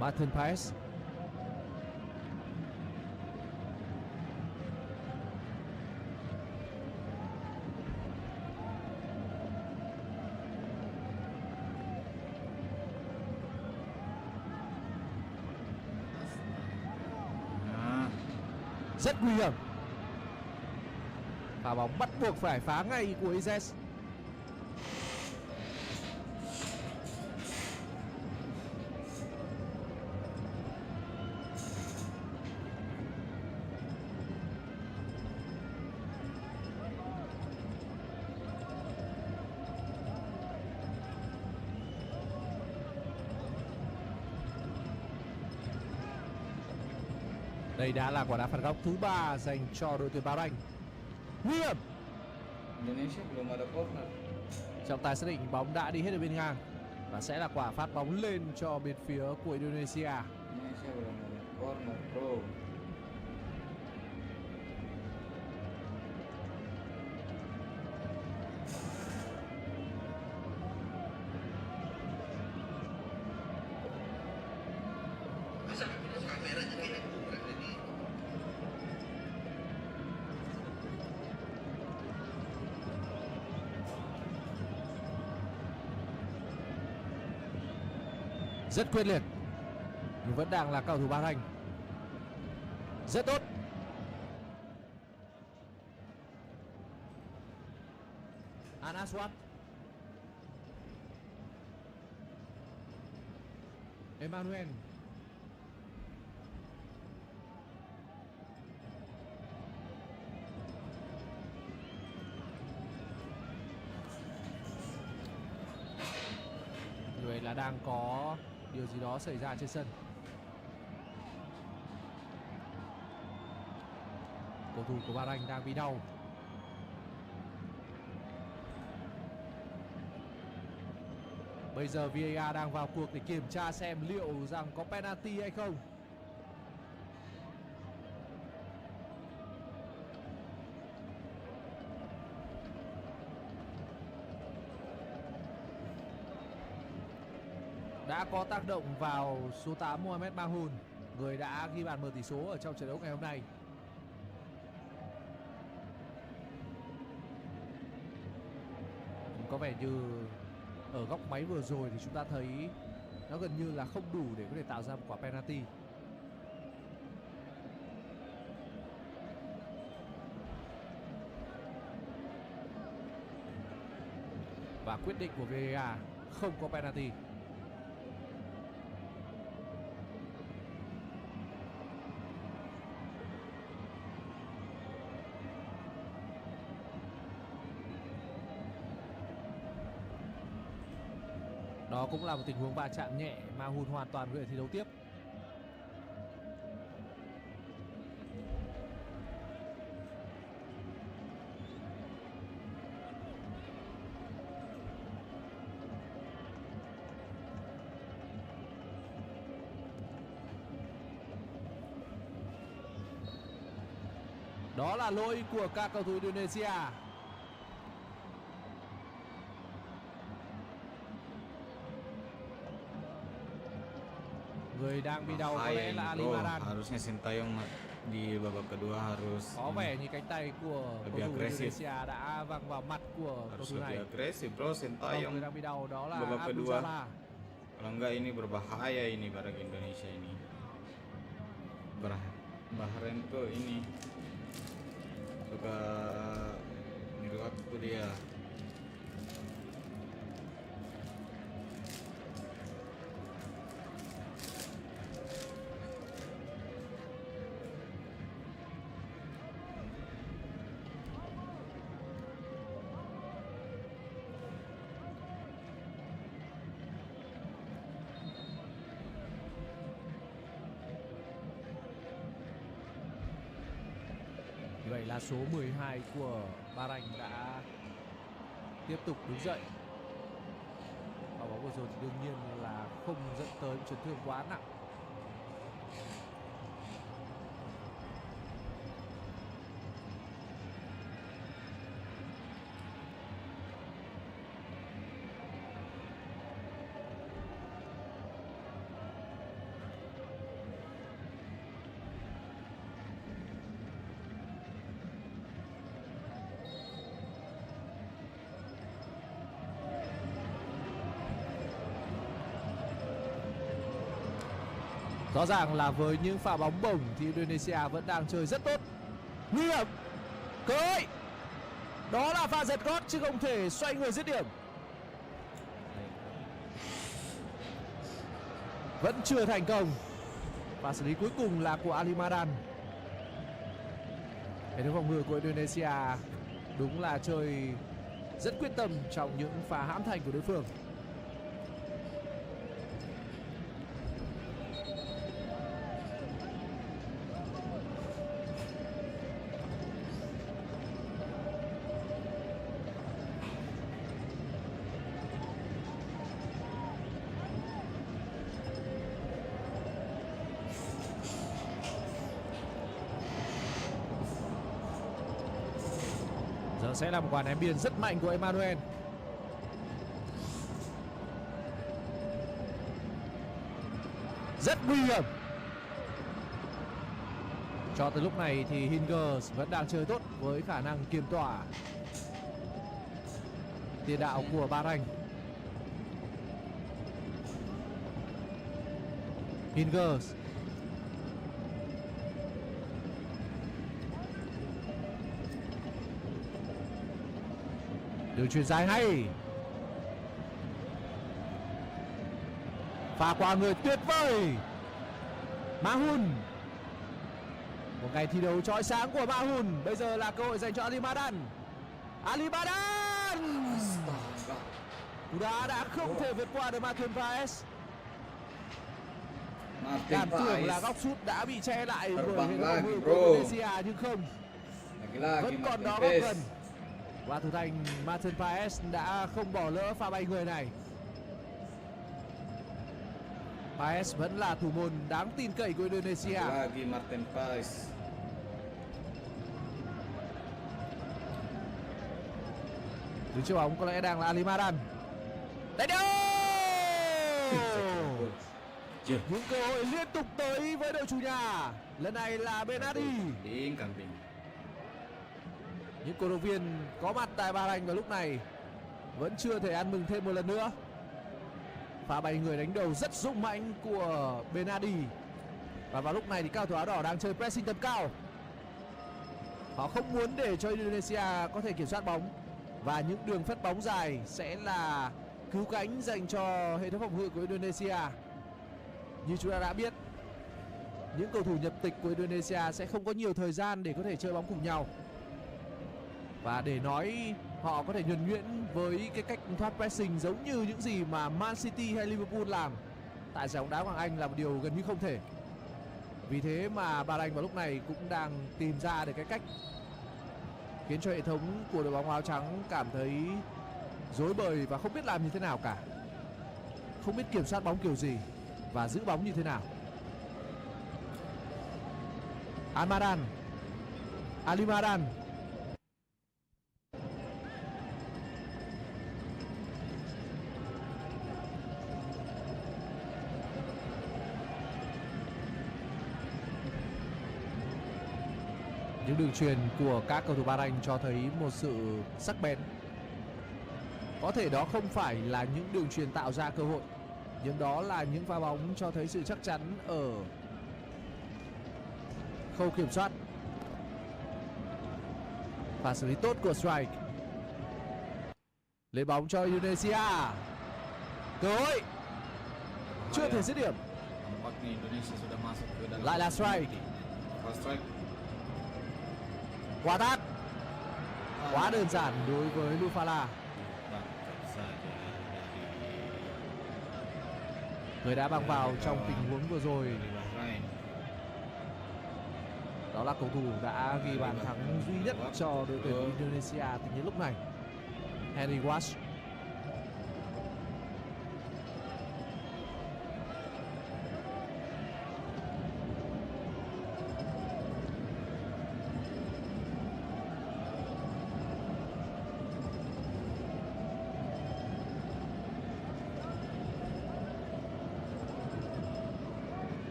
Martin Paes, rất nguy hiểm. Pha bóng bắt buộc phải phá ngay của Izes. Đây đã là quả đá phạt góc thứ 3 dành cho đội tuyển Bahrain. Nguy hiểm. Indonesia belum ada corner. Trọng tài xác định bóng đã đi hết ở bên ngang và sẽ là quả phát bóng lên cho bên phía của Indonesia. Indonesia belum ada corner, bro. Rất quyết liệt nhưng vẫn đang là cầu thủ Bahrain. Rất tốt. Anaswat, Emmanuel, người là đang có điều gì đó xảy ra trên sân. Cầu thủ của Bahrain đang bị đau. Bây giờ VAR đang vào cuộc để kiểm tra xem liệu rằng có penalty hay không. Đã có tác động vào số 8 Mohamed Mahmoud, người đã ghi bàn mở tỷ số ở trong trận đấu ngày hôm nay. Có vẻ như ở góc máy vừa rồi thì chúng ta thấy nó gần như là không đủ để có thể tạo ra một quả penalty. Và quyết định của VAR không có penalty. Đó cũng là một tình huống va chạm nhẹ, Mahun hoàn toàn có thể thi đấu tiếp. Đó là lỗi của các cầu thủ Indonesia. Người đang bị đau có Bahaya lẽ ini, là Ali bro. Maran. Harusnya Sintayong di babak kedua harus Có vẻ như cánh tay của cầu lebih thủ agresif. Indonesia đã văng vào mặt của cầu harus thủ lebih này. agresif, bro. Người Sintayong đang bị đau đó là babak Abdul kedua. Salah. Kalau enggak ini berbahaya ini bagi Indonesia ini. Bahrain tuh ini suka niru waktu dia. Như vậy là số 12 của Bahrain đã tiếp tục đứng dậy. Quả bóng vừa rồi thì đương nhiên là không dẫn tới một chấn thương quá nặng. Rõ ràng là với những pha bóng bổng thì Indonesia vẫn đang chơi rất tốt. Nguy hiểm, cơ hội. Đó là pha giật gót chứ không thể xoay người dứt điểm. Vẫn chưa thành công. Và xử lý cuối cùng là của Ali Maran. Hệ thống phòng ngự của Indonesia đúng là chơi rất quyết tâm trong những pha hãm thành của đối phương. Giờ sẽ là một quả ném biên rất mạnh của Emmanuel. Rất nguy hiểm. Cho tới lúc này thì Hingers vẫn đang chơi tốt với khả năng kiềm tỏa tiền đạo của Bahrain. Hingers. Đường chuyền dài hay. Pha qua người tuyệt vời. Mahun. Một ngày thi đấu chói sáng của Mahun. Bây giờ là cơ hội dành cho Ali Maran. Ali Maran. Cú đá đã không thể vượt qua được Martin Paes. Cảm tưởng là góc sút đã bị che lại bởi hệ thống phòng ngự của Indonesia nhưng không. Vẫn còn đó góc gần. Và thủ thành Martin Paes đã không bỏ lỡ pha bay người này. Paes vẫn là thủ môn đáng tin cậy của Indonesia. Lagi Martin Paes. Đứng trước bóng có lẽ đang là Ali Maran. Đánh đâu! Những cơ hội liên tục tới với đội chủ nhà. Lần này là Benadi. Những cổ động viên có mặt tại Bahrain vào lúc này vẫn chưa thể ăn mừng thêm một lần nữa. Pha bay người đánh đầu rất dũng mãnh của Benadi. Và vào lúc này thì cao thủ áo đỏ đang chơi pressing tầm cao. Họ không muốn để cho Indonesia có thể kiểm soát bóng. Và những đường phất bóng dài sẽ là cứu cánh dành cho hệ thống phòng ngự của Indonesia. Như chúng ta đã biết, những cầu thủ nhập tịch của Indonesia sẽ không có nhiều thời gian để có thể chơi bóng cùng nhau. Và để nói họ có thể nhuần nhuyễn với cái cách thoát pressing giống như những gì mà Man City hay Liverpool làm tại giải bóng đá Hoàng Anh là một điều gần như không thể. Vì thế mà Bahrain vào lúc này cũng đang tìm ra được cái cách khiến cho hệ thống của đội bóng áo trắng cảm thấy rối bời và không biết làm như thế nào cả. Không biết kiểm soát bóng kiểu gì và giữ bóng như thế nào. Almadan, Alimadan. Những đường truyền của các cầu thủ Bahrain cho thấy một sự sắc bén. Có thể đó không phải là những đường truyền tạo ra cơ hội, nhưng đó là những pha bóng cho thấy sự chắc chắn ở khâu kiểm soát. Và xử lý tốt của Strike. Lên bóng cho Indonesia. Cơ hội chưa thể dứt điểm. Nampaknya Indonesia sudah masuk ke dalam. Lại là Strike. Strike. Quả tát. Quá đơn giản đối với Lufala. Bangkit saja dari Người đã băng vào trong tình huống vừa rồi. Bahrain. Đó là cầu thủ đã ghi bàn thắng duy nhất cho đội tuyển Indonesia tính đến lúc này, Henry Wash.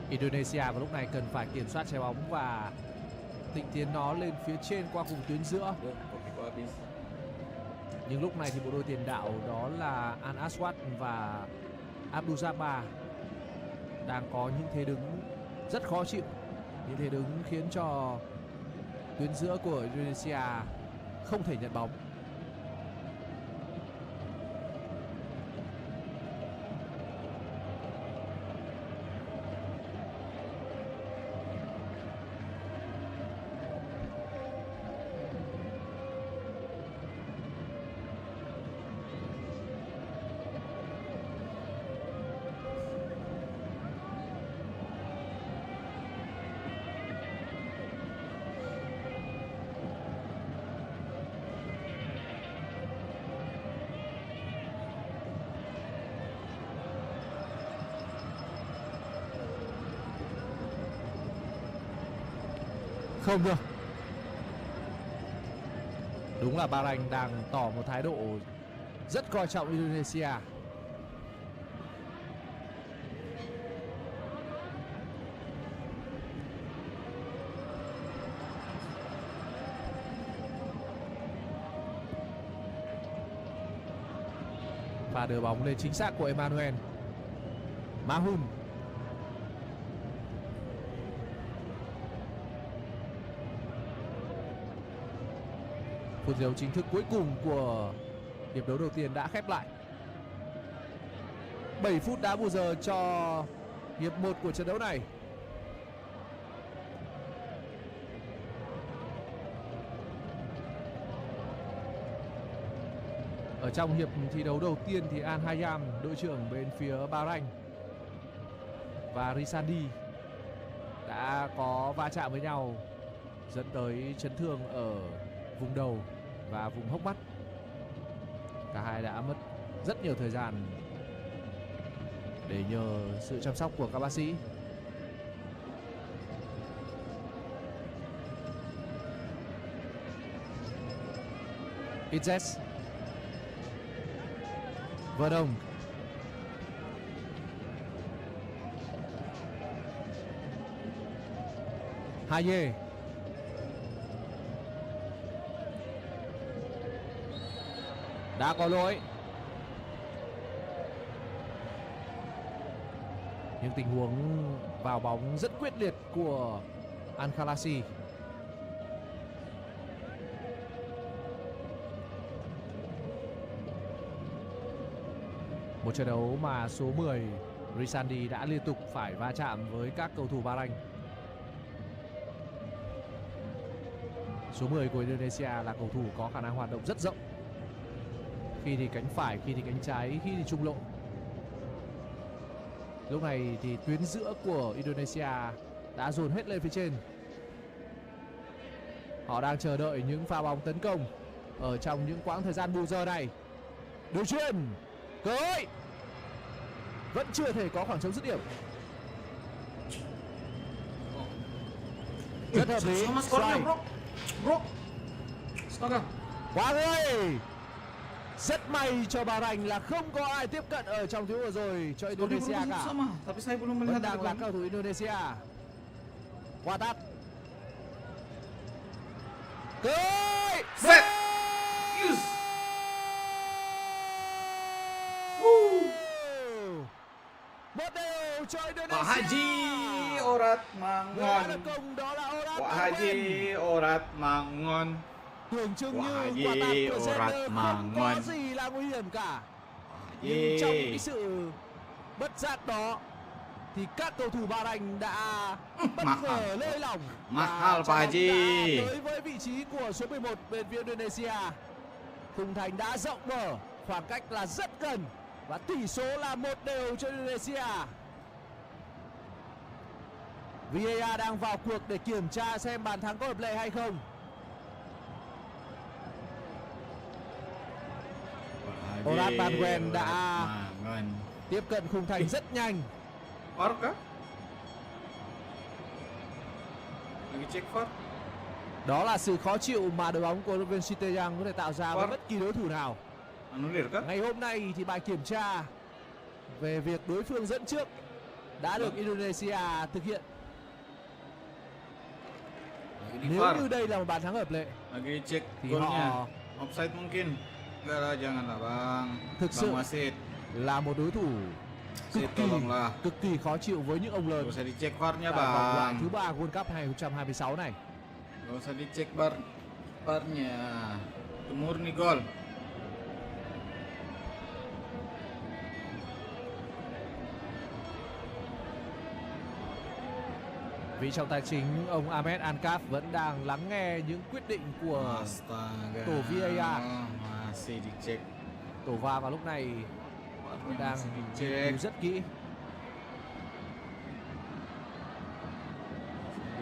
Indonesia vào lúc này cần phải kiểm soát trái bóng và thịnh tiến nó lên phía trên qua vùng tuyến giữa. Nhưng lúc này thì bộ đôi tiền đạo đó là Al Aswad và Abdul Jabbar đang có những thế đứng rất khó chịu. Những thế đứng khiến cho tuyến giữa của Indonesia không thể nhận bóng. Không được. Đúng là Bahrain đang tỏ một thái độ rất coi trọng Indonesia. Và đưa bóng lên chính xác của Emmanuel Mahun. Phút thi đấu chính thức cuối cùng của hiệp đấu đầu tiên đã khép lại. 7 phút đá bù giờ cho hiệp 1 của trận đấu này. Ở trong hiệp thi đấu đầu tiên thì Al Hayam, đội trưởng bên phía Bahrain, và Risandi đã có va chạm với nhau dẫn tới chấn thương ở vùng đầu và vùng hốc mắt. Cả hai đã mất rất nhiều thời gian để nhờ sự chăm sóc của các bác sĩ. Itzes, Verdong, Haye, đã có lỗi. Những tình huống vào bóng rất quyết liệt của Al Khalasi. Một trận đấu mà số 10 Risandi đã liên tục phải va chạm với các cầu thủ Bahrain. Số 10 của Indonesia là cầu thủ có khả năng hoạt động rất rộng. Khi thì cánh phải, khi thì cánh trái, khi thì trung lộ. Lúc này thì tuyến giữa của Indonesia đã dồn hết lên phía trên. Họ đang chờ đợi những pha bóng tấn công ở trong những quãng thời gian bù giờ này. Đường chuyền, cơ hội, vẫn chưa thể có khoảng trống dứt điểm. Rất hợp lý. Sama skornya, bro. Bro. Astaga. Quá người. Rất may cho Bahrain là không có ai tiếp cận ở trong tiếng vừa rồi cho Indonesia cả. Sama, tapi saya belum Vẫn melihat đang itu, là Bang. cầu thủ Indonesia. Qua tát. Cơ hội. Set. Yes. Một đều cho Indonesia. Pak Haji Orat Người đã Mangon. lập công đó là Orat Pak Mangon. Haji Orat Mangon. Tưởng chừng Wah, như quả tát của Orat Zender không Mangon. có gì là nguy hiểm cả. Nhưng Haji. trong cái sự bất giác đó thì các cầu thủ Bahrain đã bất Mahal. ngờ lơi lỏng. Mahal, Và Pak trái bóng Haji. đã tới với vị trí của số 11 bên phía Indonesia. Khung thành đã rộng mở, khoảng cách là rất gần và tỷ số là 1 đều cho Indonesia. VAR đang vào cuộc để kiểm tra xem bàn thắng có hợp lệ hay không. Orat Mangon đã Mangon. tiếp cận khung thành rất nhanh. VAR kah? Lagi cek VAR. Đó là sự khó chịu mà đội bóng của huấn luyện viên Sinteyang có thể tạo ra với Vâng. bất kỳ đối thủ nào. Anulir kah? Ngày hôm nay thì bài kiểm tra về việc đối phương dẫn trước đã được Indonesia thực hiện. Lagi di Nếu VAR. như đây là một bàn thắng hợp lệ Lagi cek thì golnya. họ Offside mungkin. Enggak lah, janganlah Bang. Thực sự Bang Wasit. là một đối thủ Wasit tolonglah. cực kỳ khó chịu với những ông lớn Gak usah dicek VAR-nya, tại vòng loại Bang. thứ 3 World Cup 2026 này. Gak usah dicek VAR-nya. Itu murni gol. Vị trọng tài chính ông Ahmed Ankaf vẫn đang lắng nghe những quyết định của Astaga. tổ VAR. Masih dicek. tổ VAR vào lúc này VAR-nya đang masih nghiên dicek. cứu rất kỹ.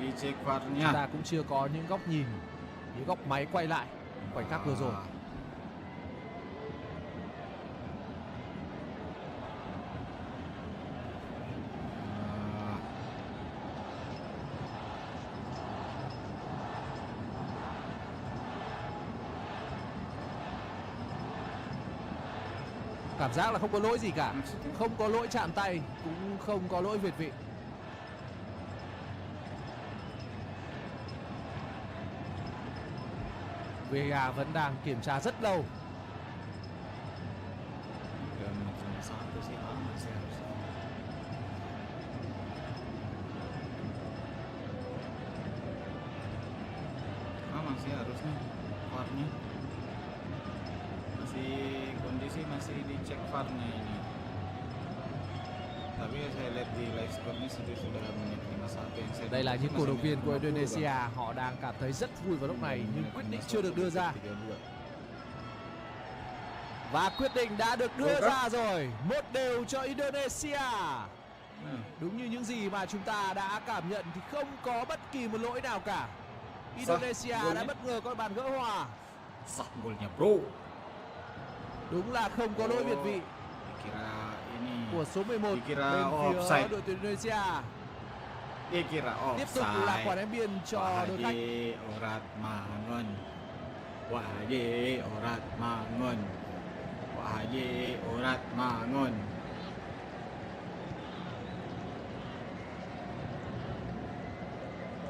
Dicek Chúng VAR-nya. ta cũng chưa có những góc nhìn, những góc máy quay lại khoảnh khắc vừa rồi. Cảm giác là không có lỗi gì cả, không có lỗi chạm tay, cũng không có lỗi việt vị. VAR vẫn đang kiểm tra rất lâu. Dan cuma satu sih, masih harusnya. Masih harusnya VAR-nya. Masih kondisi masih dicek VAR-nya ini. Tapi saya lihat di live score-nya sudah menit 51 yang saya. Đây là những masih cổ động viên menit của 50, Indonesia, Bang. họ đang cảm thấy rất vui vào lúc này nhưng quyết định chưa được đưa ra. Và quyết định đã được đưa ra rồi, 1 đều cho Indonesia. Đúng như những gì mà chúng ta đã cảm nhận thì không có bất kỳ một lỗi nào cả. Indonesia đã bất ngờ có bàn gỡ hòa. Sah golnya, bro. Đúng là không có lỗi việt vị Dikira ini. của số 11 Dikira bên phía offside. đội tuyển Indonesia. Dikira offside. Tiếp tục là quả ném biên cho đội khách. Haji Orat Mangon. Haji Orat Mangon. Haji Orat Mangon.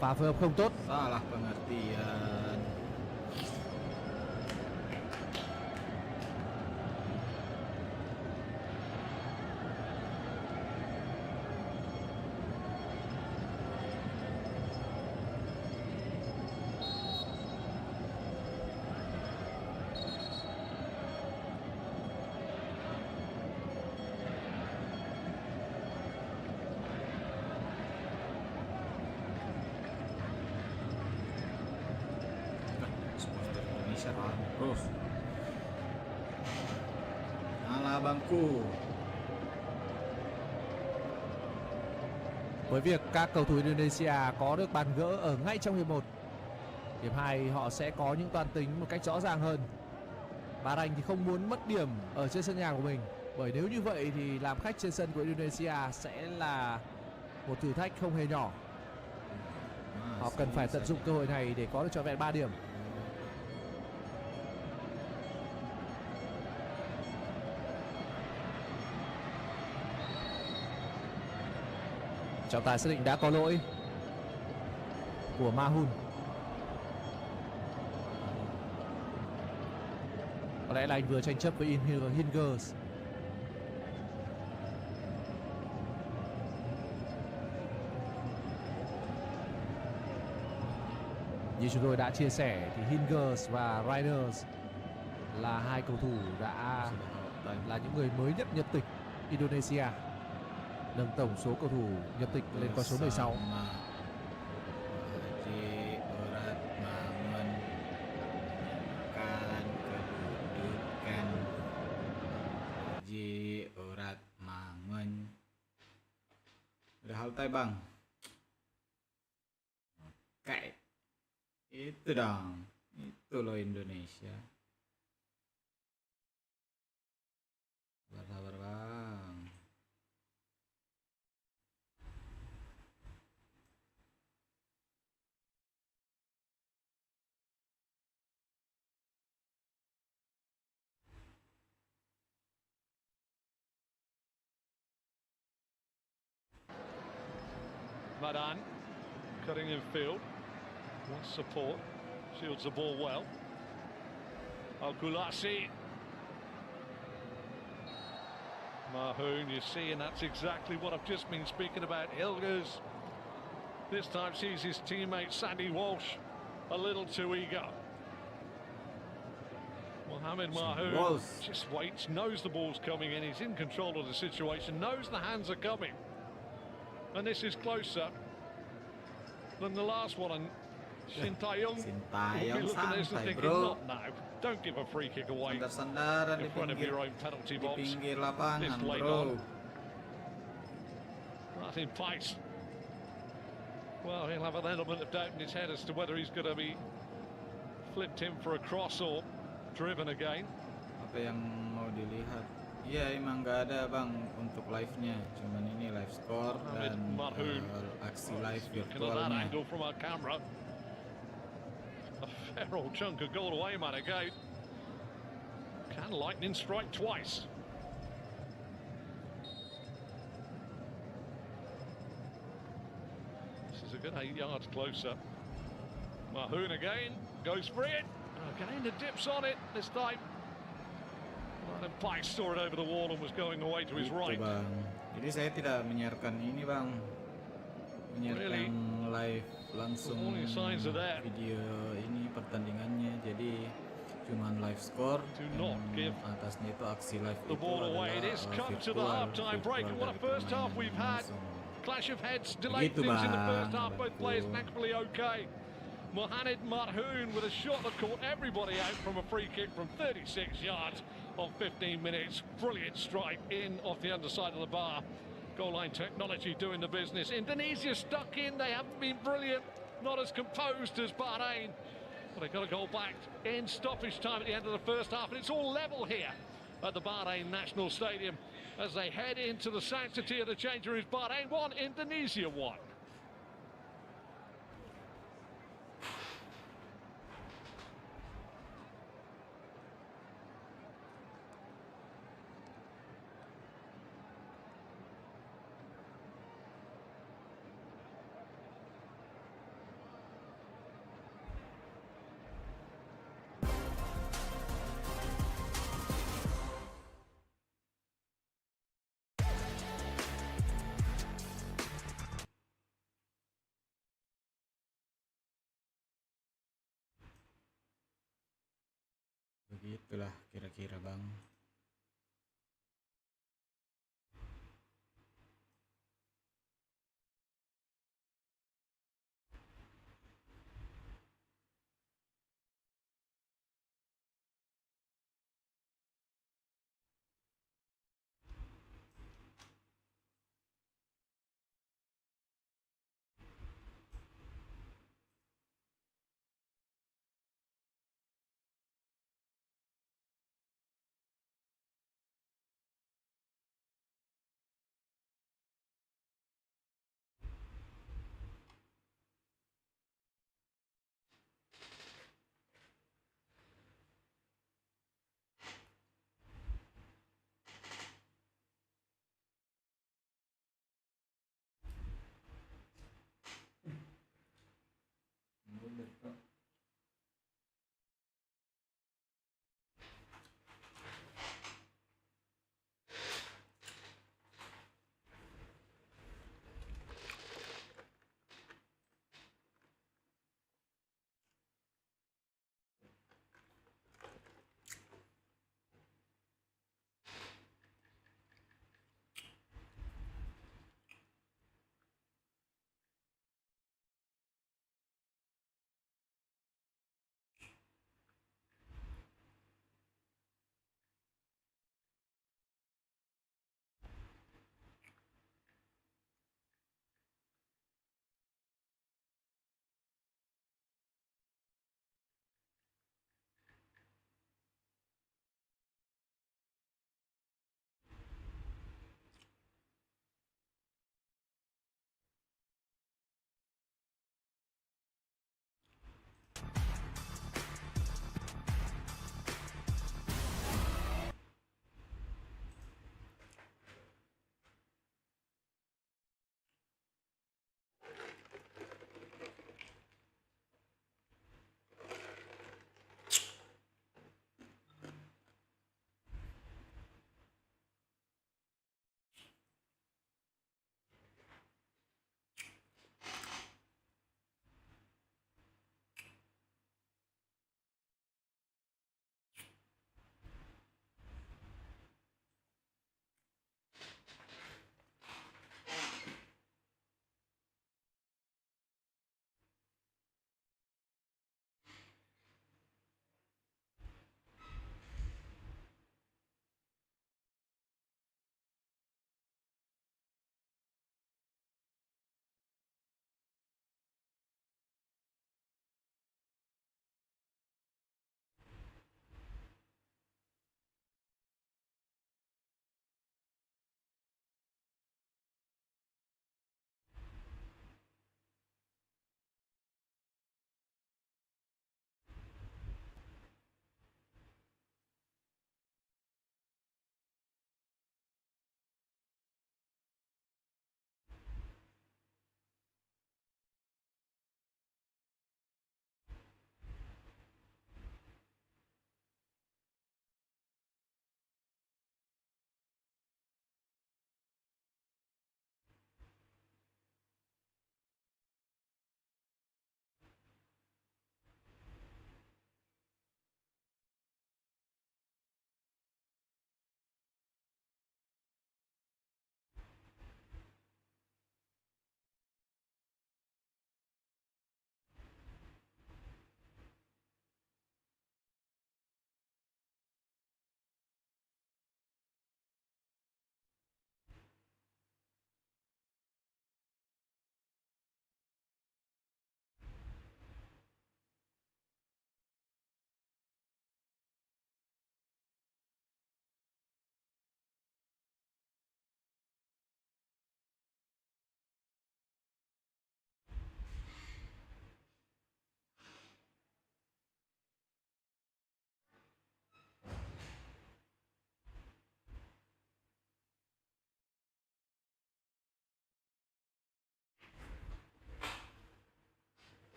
Pha phối hợp không tốt. Salah pengertian. bangku. Với việc các cầu thủ Indonesia có được bàn gỡ ở ngay trong hiệp 1, hiệp 2 họ sẽ có những toan tính một cách rõ ràng hơn. Bahrain thì không muốn mất điểm ở trên sân nhà của mình, bởi nếu như vậy thì làm khách trên sân của Indonesia sẽ là một thử thách không hề nhỏ. Họ cần phải tận dụng cơ hội này để có được trọn vẹn 3 điểm. Trọng tài xác định đã có lỗi của Mahun. Có lẽ là anh vừa tranh chấp với Hingers. Như chúng tôi đã chia sẻ thì Hingers và Riders là hai cầu thủ đã là những người mới nhất nhập tịch Indonesia, nâng tổng số cầu thủ nhập tịch lên con số 16. Udah haltai bang. Kayak itu dong, itu loh Indonesia. Sabar bang. Madan cutting in field, wants support, shields the ball well. Al-Gulasi. Mahoon, you see, and that's exactly what I've just been speaking about. Hilgers this time sees his teammate Sandy Walsh a little too eager. Mohamed Mahoon just waits, knows the ball's coming in, he's in control of the situation, knows the hands are coming. And this is closer than the last one. And Sintayong will be looking at this and thinking, not now. Don't give a free kick away in front of your own penalty box this late on. Martin Pais. Well, he'll have an element of doubt in his head as to whether he's going to be flipped in for a cross or driven again. Apa yang mau dilihat? Iya, emang nggak ada bang untuk live-nya, cuman ini live score dan aksi live virtualnya. A fair old chunk of goal away, man, again. Can lightning strike twice? This is a good 8 yards closer. Mahoon again, goes for it. Again, the dips on it this time. And Pike saw it over the wall and was going away to his right. Bang. Jadi saya tidak menyiarkan ini bang, menyiarkan live langsung video ini pertandingannya. Jadi cuman live score. Atasnya itu aksi live itu adalah virtual. Clash of heads delayed things in the first half. Both players thankfully okay. Mohamed Marhoun with a shot that caught everybody out from a free kick from 36 yards on 15 minutes. Brilliant strike in off the underside of the bar. Goal line technology doing the business. Indonesia stuck in. They haven't been brilliant. Not as composed as Bahrain. But they got a goal back in stoppage time at the end of the first half. And it's all level here at the Bahrain National Stadium as they head into the sanctity of the change rooms. Bahrain 1, Indonesia 1. Begitulah kira-kira bang.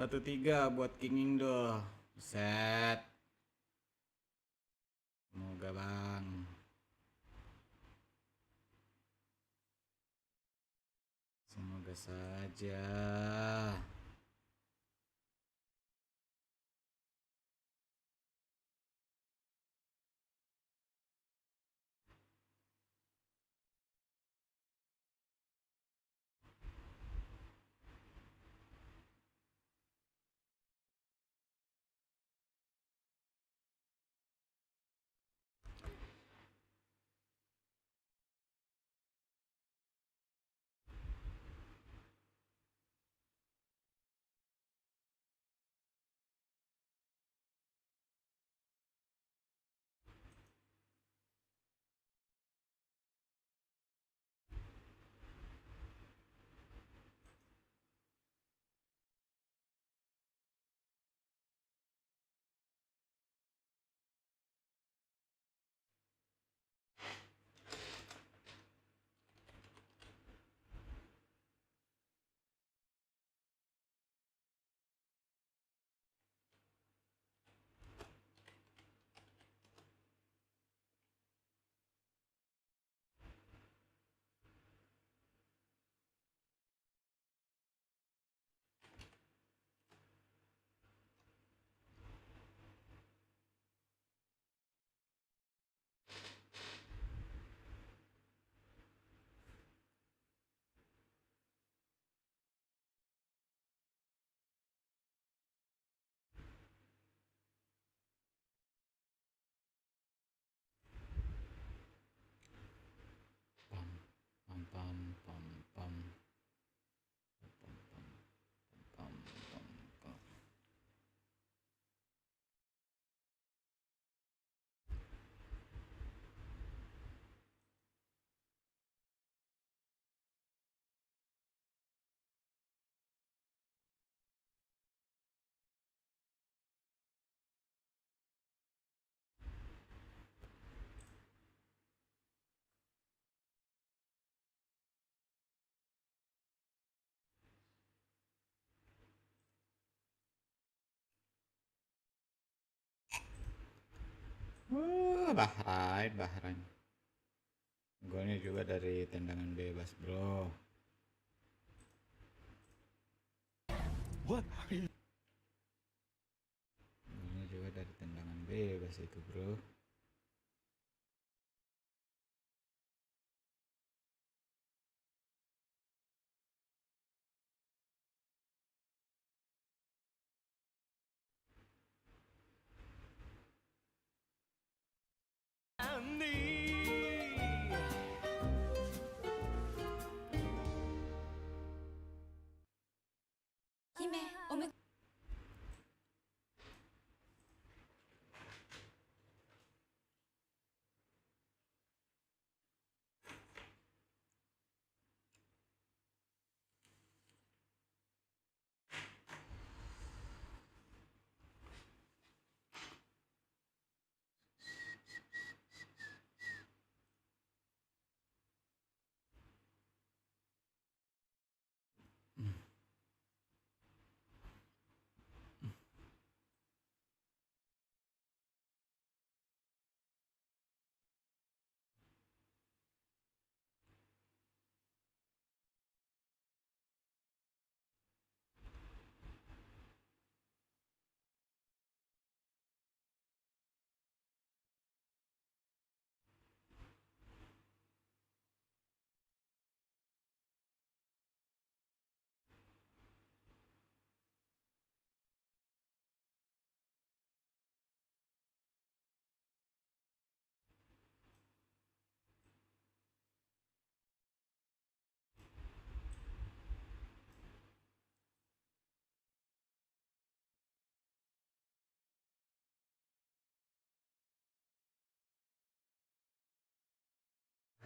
1-3 buat King Indo. Set. Semoga bang. Semoga saja. Pam pam pam pam pam pam pam pam pam pam. Bahrain. Golnya juga dari tendangan bebas, bro. Golnya juga dari tendangan bebas itu, bro.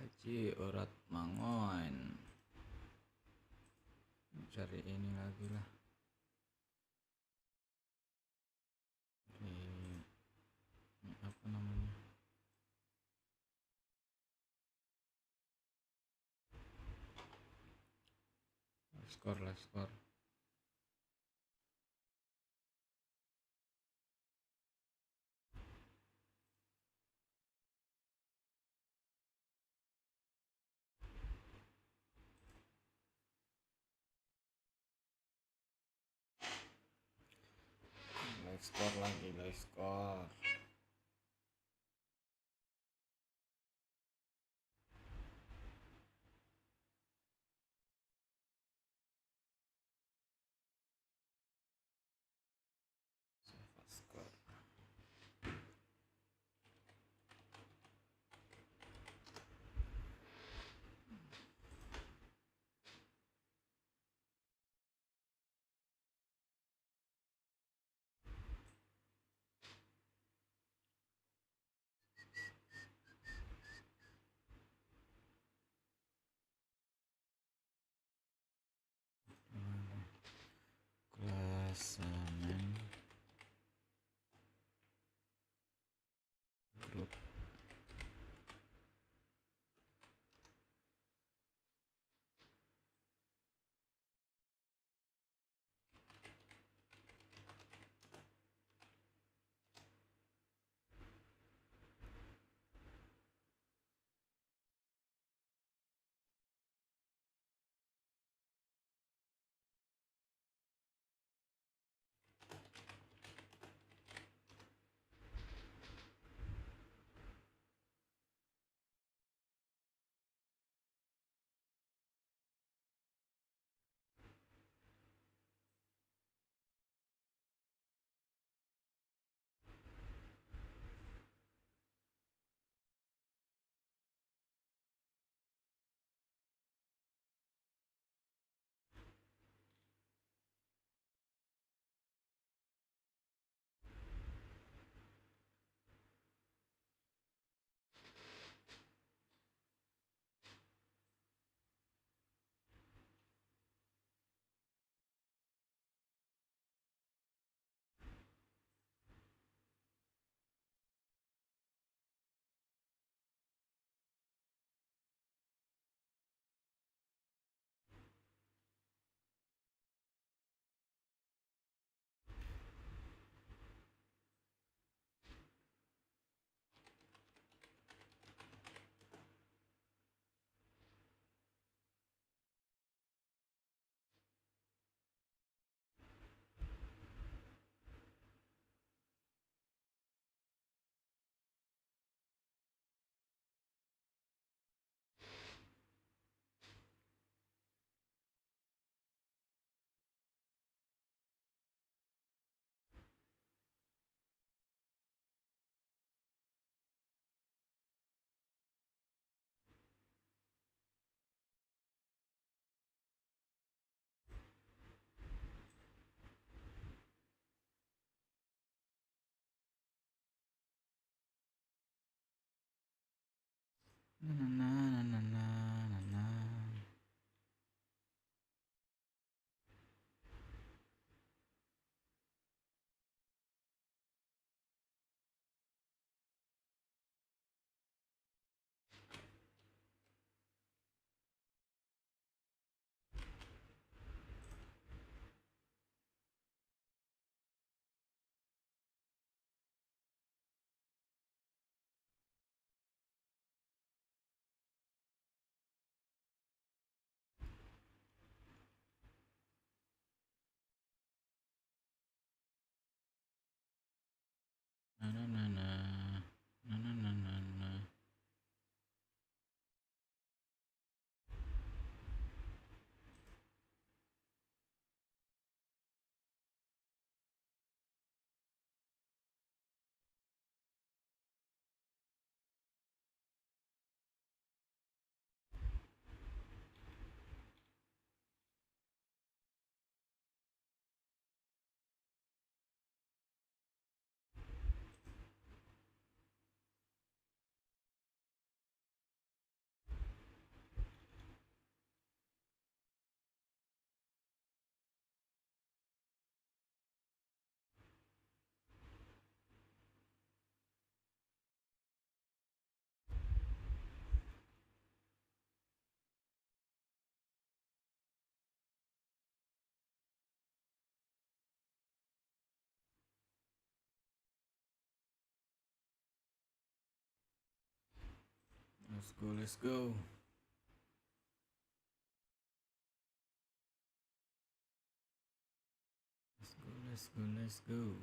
Haji urat mangon. Cari ini lagi lah. Ini apa namanya? Live skor. Live score lagi, live score. Score. Klasemen grup na na na na na na na. Na na na na na na na na na. Let's go, let's go. Let's go, let's go, let's go.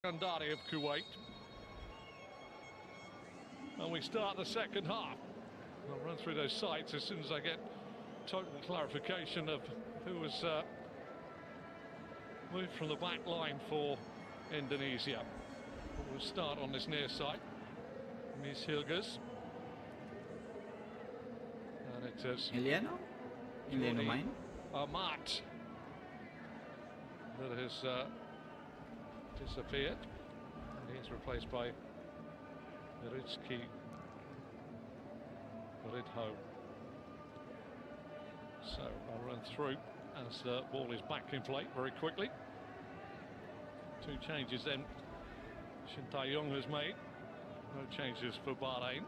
Kandari of Kuwait. And we start the second half. I'll run through those sites as soon as I get total clarification of who was moved from the back line for Indonesia. We'll start on this near side. Mies Hilgers. And it is Emiliano main. Amat that has disappeared. And he's replaced by Rizki Ridho. So I'll run through as the ball is back in play very quickly. Two changes then Shin Tae-yong has made. No changes for Bahrain.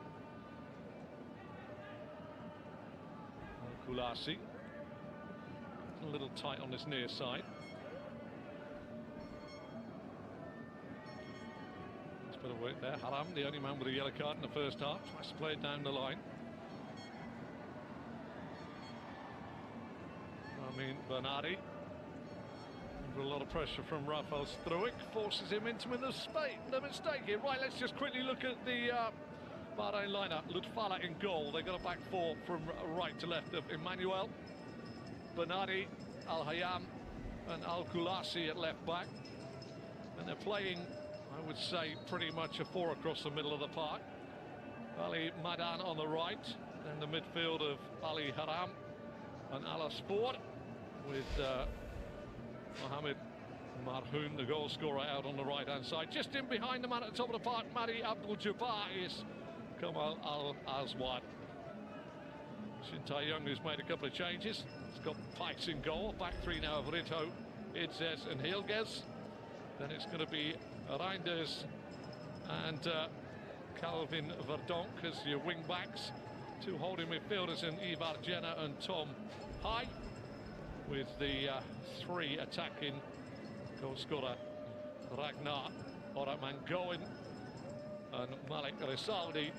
Kulasi. A little tight on this near side. There's a bit of work there. Haram, the only man with a yellow card in the first half, tries to play it down the line. I mean, Bernardi, under a lot of pressure from Rafael Struik, forces him into the mistake here. Right, let's just quickly look at the Bahrain lineup. Lutfala in goal. They got a back four from right to left of Emmanuel, Bernardi, Al Hayam, and Al Kulasi at left back. And they're playing, I would say, pretty much a four across the middle of the park. Ali Madan on the right, then the midfield of Ali Haram and Al Sport, with Mohamed Marhoun, the goal scorer, out on the right-hand side. Just in behind the man at the top of the park, Madi Abdul-Jabbar, is Kamal Al-Azwad. Shin Tae-yong has made a couple of changes. He's got Pikes in goal. Back three now of Ridho, Idzes and Hilgers. Then it's going to be Reinders and Calvin Verdonk as your wing-backs. Two holding midfielders in Ivar Jenner and Tom High, with the three attacking goal scorer Ragnar Oramangoen and Malik Risaldi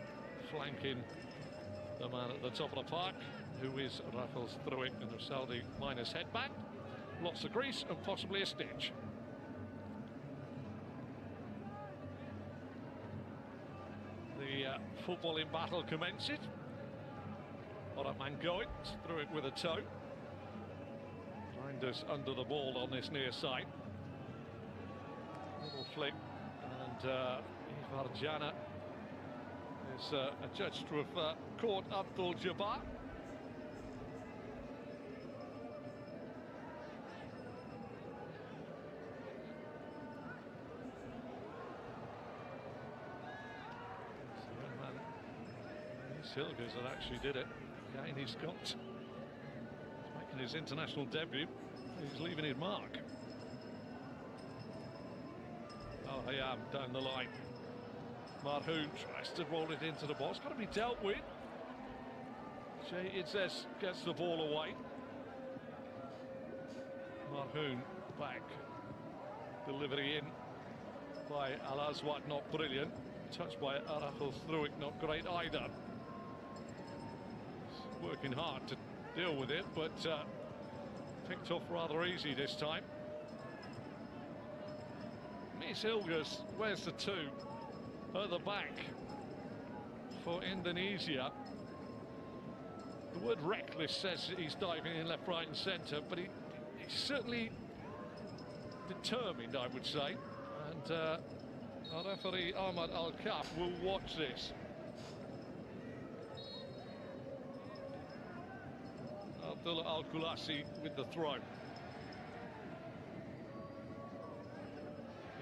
flanking the man at the top of the park, who is Rafael Struik, and Risaldi minus headband. Lots of grease and possibly a stitch. The footballing battle commences. Oramangoen, Struik with a toe. Reinders under the ball on this near side. Little flick, and Ivar Jana is adjudged to have caught Abdul-Jabbar. Hilgers that actually did it. Again, he's making his international debut. He's leaving his mark. Al Hayam down the line. Marhoun tries to roll it into the box. Got to be dealt with. Jay Idzes gets the ball away. Marhoun back. Delivery in by Al-Azwad, not brilliant. Touched by Rafael Struik, not great either. Working hard to deal with it, but picked off rather easy this time. Mies Hilgers, where's the two? At the back for Indonesia. The word reckless says that he's diving in left, right and centre, but he's certainly determined, I would say. And our referee Ahmad Al-Kaf will watch this. Abdullah Al-Kulasi with the throw.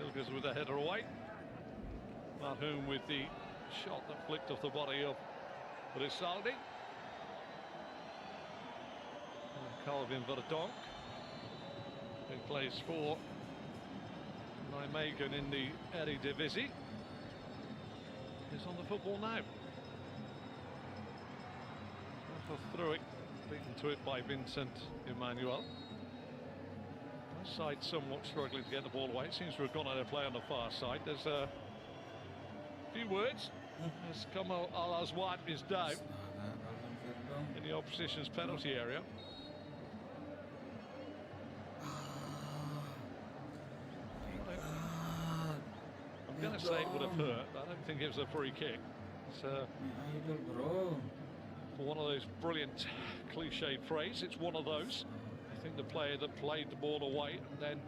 Hilgers with the header away. Marhoun with the shot that flicked off the body of Risaldi. Calvin Verdonk, who plays for Nijmegen in the Eredivisie, is on the football now. Through it. Beaten to it by Vincent Emmanuel. Both sides somewhat struggling to get the ball away. It seems to have gone out of play on the far side. There's a few words as Kamal Al-Azwad is down in the opposition's penalty area. going to say it would have hurt. I don't think it was a free kick. It's Idol, bro. for one of those brilliant cliched phrases, it's one of those. I think the player that played the ball away and then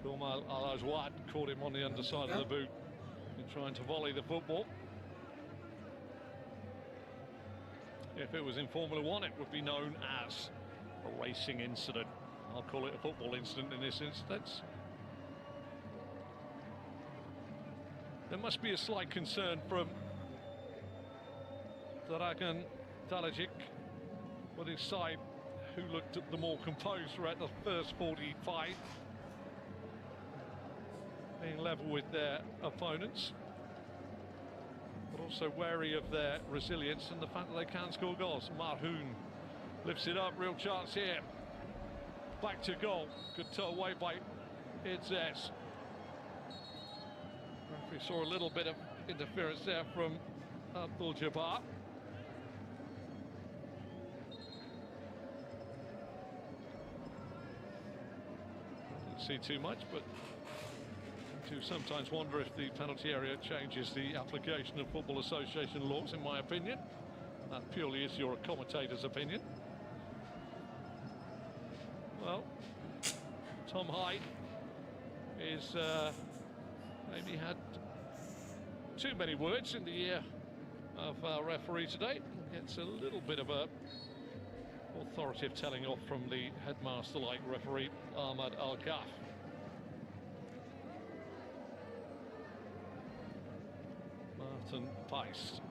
Kamal Al-Azwad caught him on the underside of the boot in trying to volley the football. If it was in Formula One, it would be known as a racing incident. I'll call it a football incident in this instance. There must be a slight concern from Dragan Dalic with his side, who looked at the more composed throughout the first 45, being level with their opponents, but also wary of their resilience and the fact that they can score goals. Marhoun lifts it up, real chance here. Back to goal, good toe away by Idzes. We saw a little bit of interference there from Abdul Jabbar. Didn't see too much, but I do sometimes wonder if the penalty area changes the application of Football Association laws, in my opinion. That purely is your commentator's opinion. Well, Tom Hyde is maybe had too many words in the ear of our referee today. Gets a little bit of a authoritative telling off from the headmaster-like referee, Ahmad Al-Ghaf. Martin Peist.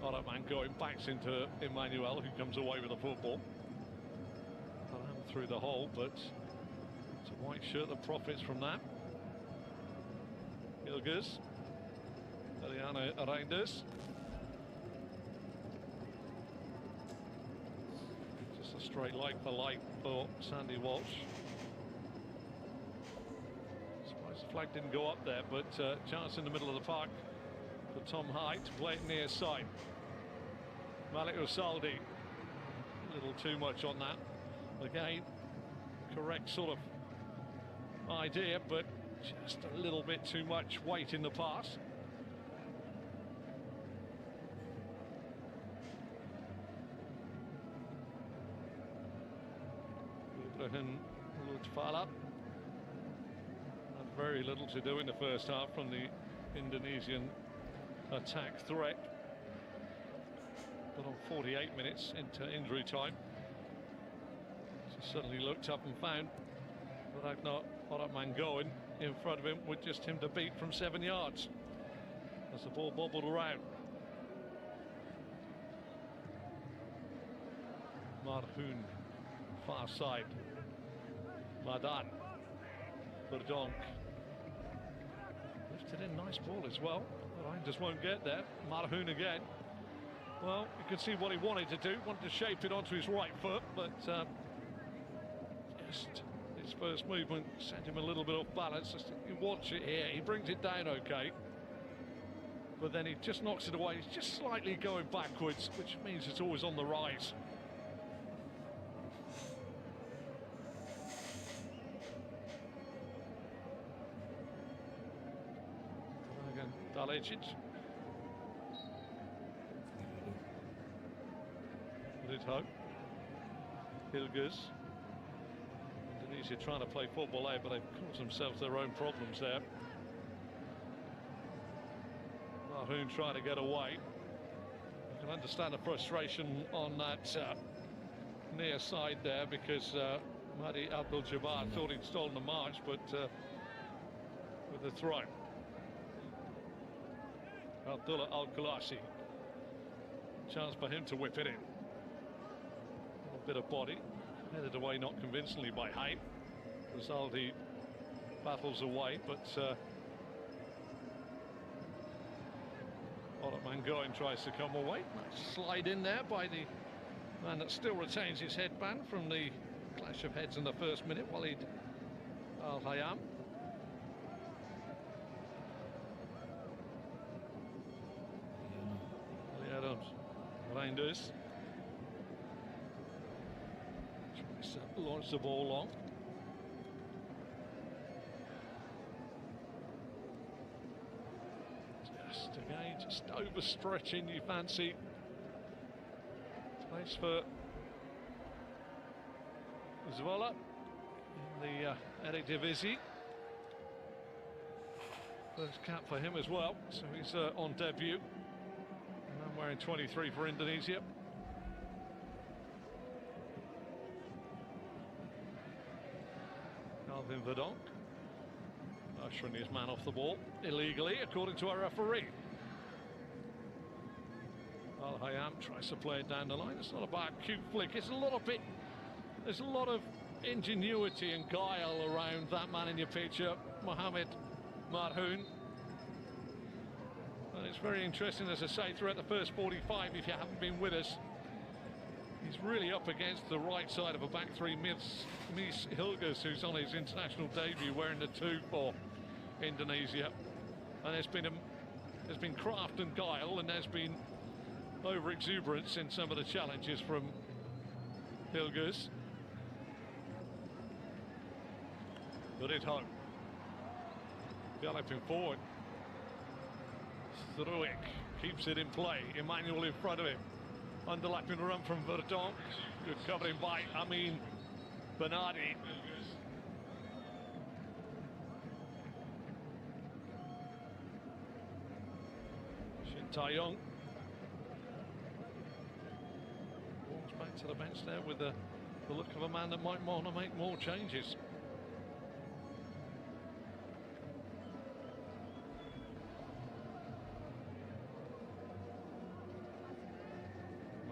Man going backs into Emmanuel, who comes away with the football. Through the hole, but it's a white shirt that profits from that. Ilgers, Eliana Reinders. Just a straight like for like for Sandy Walsh. Surprised the flag didn't go up there, but chance in the middle of the park for Tom Hyde to play it near side. Malik Usaldi, a little too much on that. Again, correct sort of idea, but just a little bit too much weight in the pass. Ibrahim Lutfala had very little to do in the first half from the Indonesian attack threat, but on 48 minutes into injury time, suddenly looked up and found Ragnar Mangoen in front of him with just him to beat from 7 yards as the ball bobbled around. Marhoun, far side. Madan, Verdonk. Lifted in, nice ball as well. Bahrain just won't get there. Marhoun again. Well, you can see what he wanted to do. Wanted to shape it onto his right foot, but his first movement sent him a little bit off balance. Just, you watch it here, he brings it down okay, but then he just knocks it away. He's just slightly going backwards, which means it's always on the rise. Again, Dalecic. Lidho. Hilgers. Indonesia trying to play football out, but they've caused themselves their own problems there. Marhoun trying to get away. You can understand the frustration on that near side there, because Mahdi Abdul Jabbar thought he'd stolen the march, but with the throw. Abdullah Al-Khalasi. Chance for him to whip it in. A bit of body. Headed away not convincingly by Hyde. Rizaldi battles away, but Mangoen tries to come away. Nice slide in there by the man that still retains his headband from the clash of heads in the first minute, Walid Al-Hayam. Adams, Reinders. Tries to launch the ball long. overstretching you fancy. Place for Zwolle in the Eredivisie. First cap for him as well, so he's on debut. And I'm wearing 23 for Indonesia. Calvin Verdonk ushering his man off the ball illegally, according to our referee. Al Hayam tries to play it down the line. It's not a bad cute flick. It's a little bit. There's a lot of ingenuity and guile around that man in your picture, Mohamed Marhoun. And it's very interesting, as I say, throughout the first 45, if you haven't been with us, he's really up against the right side of a back three. Mies Hilgers, who's on his international debut, wearing the 2 for Indonesia. And there's been craft and guile, and there's been over-exuberance in some of the challenges from Hilgers. Got it home. Galloping forward. Struik keeps it in play. Emmanuel in front of him. Underlapping run from Verdonk. Good covering by Amin Bernardi. Shin Tae-yong. Walks back to the bench there with the look of a man that might want to make more changes.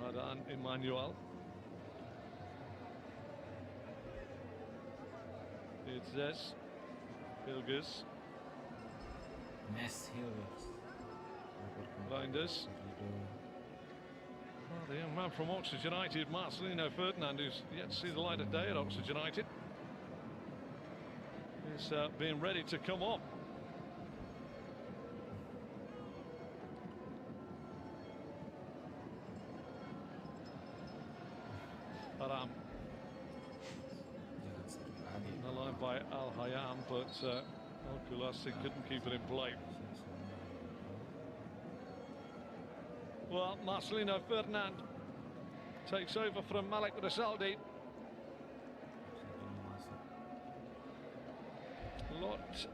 Madan Emmanuel. It's this. Hilgers. Mes Hilgers. Blinders. Well, the young man from Oxford United, Marcelino Ferdinand, who's yet to see the light of day at Oxford United, is being ready to come on. Haram. In the line by Al Hayam, but Al Kulasi couldn't keep it in play. Well, Marcelino Ferdinand takes over from Malik Rizaldi. A lot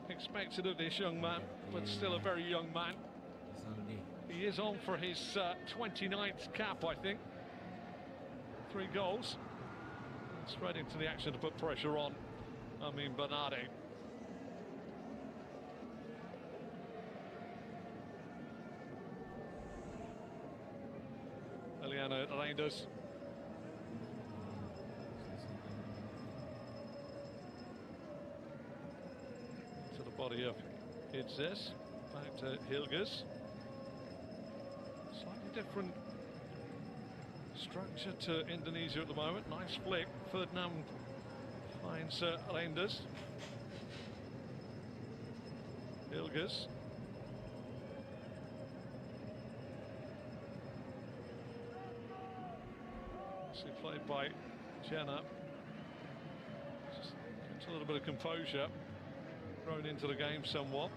expected of this young man, but still a very young man. He is on for his 29th cap, I think. 3 goals. Straight into the action to put pressure on. I mean, Bernardi. Eliana Reinders. To the body of Idzes. Back to Hilgers. Slightly different structure to Indonesia at the moment. Nice flick. Ferdinand finds Reinders. Hilgers. Nicely played by Jenna. Just gets a little bit of composure. Thrown into the game somewhat.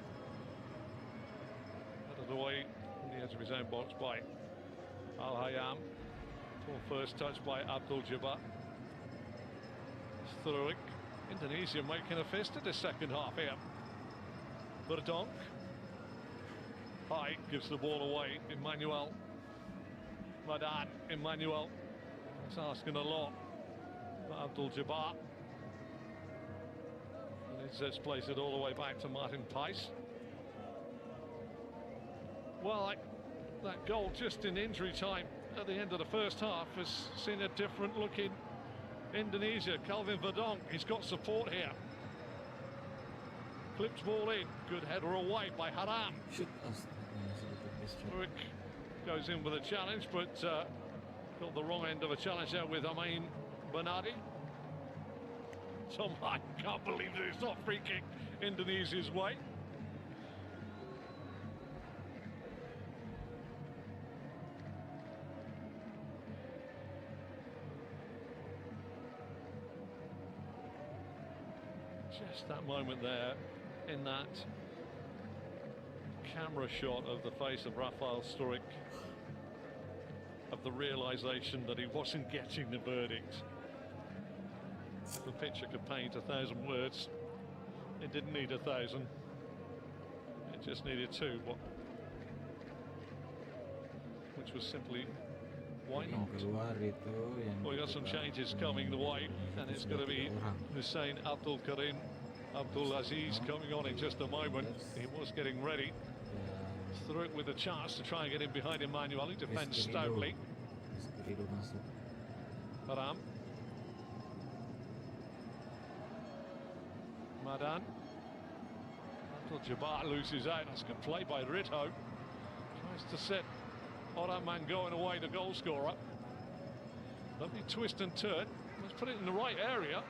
Out of the way on the edge of his own box by Al Hayam. First touch by Abdul Jabbar. Struik. Indonesia making a fist of the second half here. Verdonk. High gives the ball away. Emmanuel. Madan. Emmanuel. It's asking a lot. Abdul Jabbar. And it's plays it all the way back to Martin Pais. Well, that goal just in injury time at the end of the first half has seen a different looking Indonesia. Calvin Verdonk, he's got support here. Clips ball in, good header away by Haram. Struik goes in with a challenge, but got the wrong end of a challenge there with Amin Bernardi. Tom, I can't believe that it's not free kick Indonesia's way. Just that moment there in that camera shot of the face of Rafael Struik, of the realization that he wasn't getting the verdict. If a picture could paint 1,000 words, it didn't need 1,000. It just needed 2, which was simply, why Yang not? keluar itu yang Well, we got some changes coming the way, and it's going to be Hussein Abdul Karim Abdul Aziz coming on in just a moment. He was getting ready. Through it with a chance to try and get in behind Emmanuel, who defends stoutly. masuk. Haram. Madan. Abdul Jabbar loses out. That's good play by Rito. Tries to set Oraman going away, the goal scorer. Lovely twist and turn. Let's put it in the right area.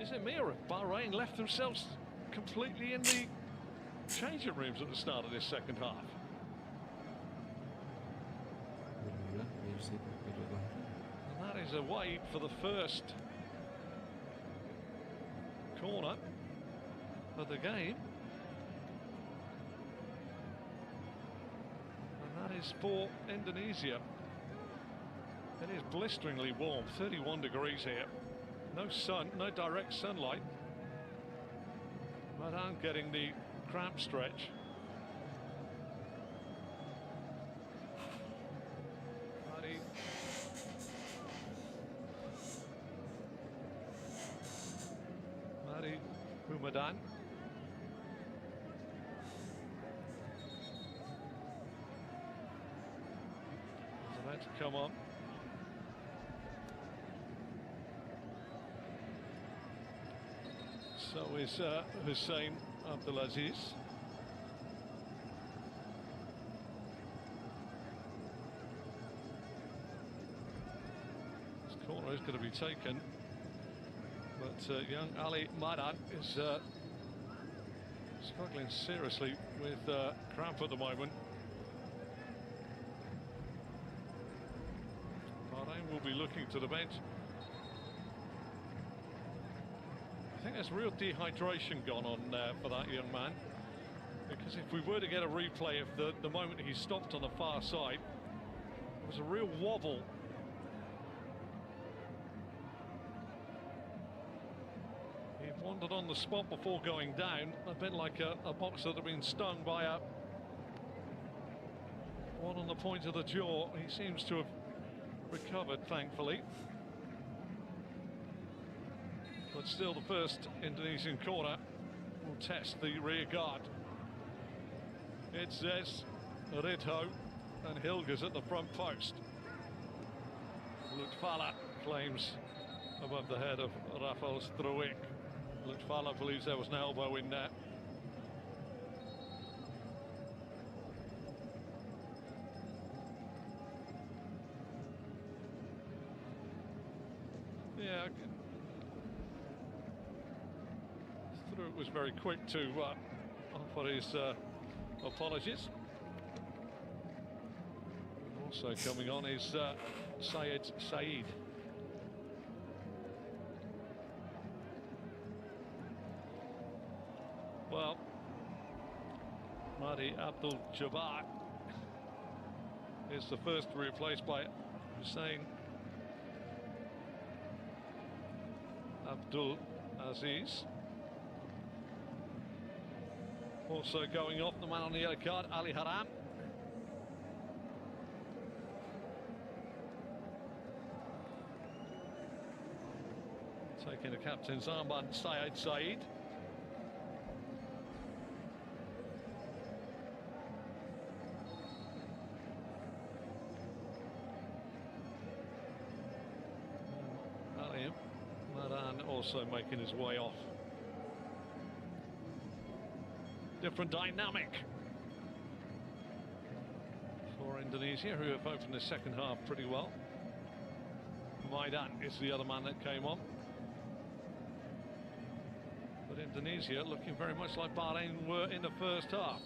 Is it me, or have Bahrain left themselves completely in the changing rooms at the start of this second half? And that is away for the first corner of the game. And that is for Indonesia. It is blisteringly warm, 31 degrees here. No sun, no direct sunlight. Madan getting the cramp stretch. Mari Humadan. Is about to come on. So is Hussein Abdulaziz. This corner is going to be taken, but young Ali Madan is struggling seriously with cramp at the moment. Bahrain will be looking to the bench. I think there's real dehydration gone on there for that young man, because if we were to get a replay of the moment he stopped on the far side, there was a real wobble. He wandered on the spot before going down, a bit like a boxer that had been stung by one on the point of the jaw. He seems to have recovered, thankfully. But still, the first Indonesian corner will test the rear guard. It's Zes, Ridho and Hilgers at the front post. Lutfala claims above the head of Rafael Struik. Lutfala believes there was an elbow in there. Yeah, Struik was very quick to offer his apologies. Also coming on is Syed Saeed. Well, Mahdi Abdul Jabbar is the first replaced by Hussein Abdul Aziz. Also going off, the man on the yellow card, Ali Haram. Taking the captain's armband, Syed Saeed. Ali Madan also making his way off. Different dynamic for Indonesia, who have opened the second half pretty well. Maidan is the other man that came on. But Indonesia looking very much like Bahrain were in the first half.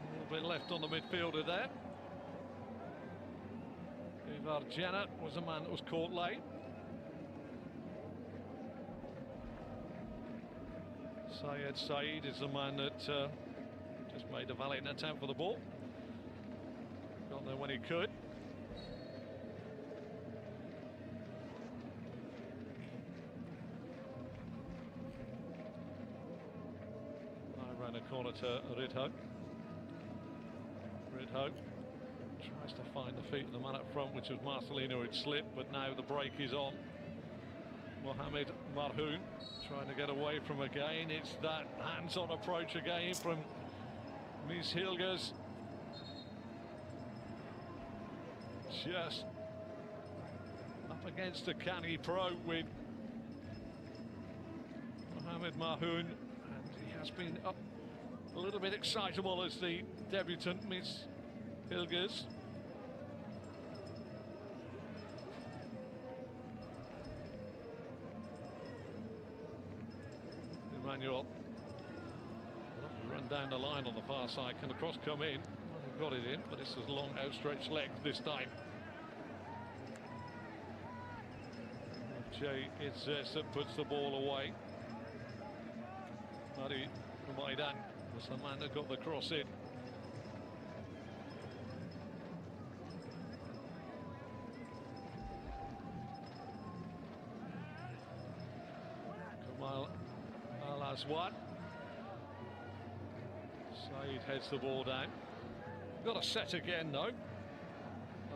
A little bit left on the midfielder there. Ivar Jenner was a man that was caught late. Sayed Saeed is the man that just made a valiant attempt for the ball. Got there when he could. I ran a corner to Ridho. Ridho tries to find the feet of the man up front, which was Marcelino, who'd slipped, but now the break is on. Mohamed Marhoun trying to get away from again. It's that hands-on approach again from Mies Hilgers. Just up against a canny pro with Mohamed Marhoun, and he has been up a little bit excitable as the debutant, Mies Hilgers. Emmanuel run down the line on the far side. Can the cross come in? Well, got it in, but it's a long outstretched leg this time. Jay Itzes that puts the ball away. Mari Maidan was the man that got the cross in. Kamal Al-Aswad. Saeed heads the ball down. Got a set again though.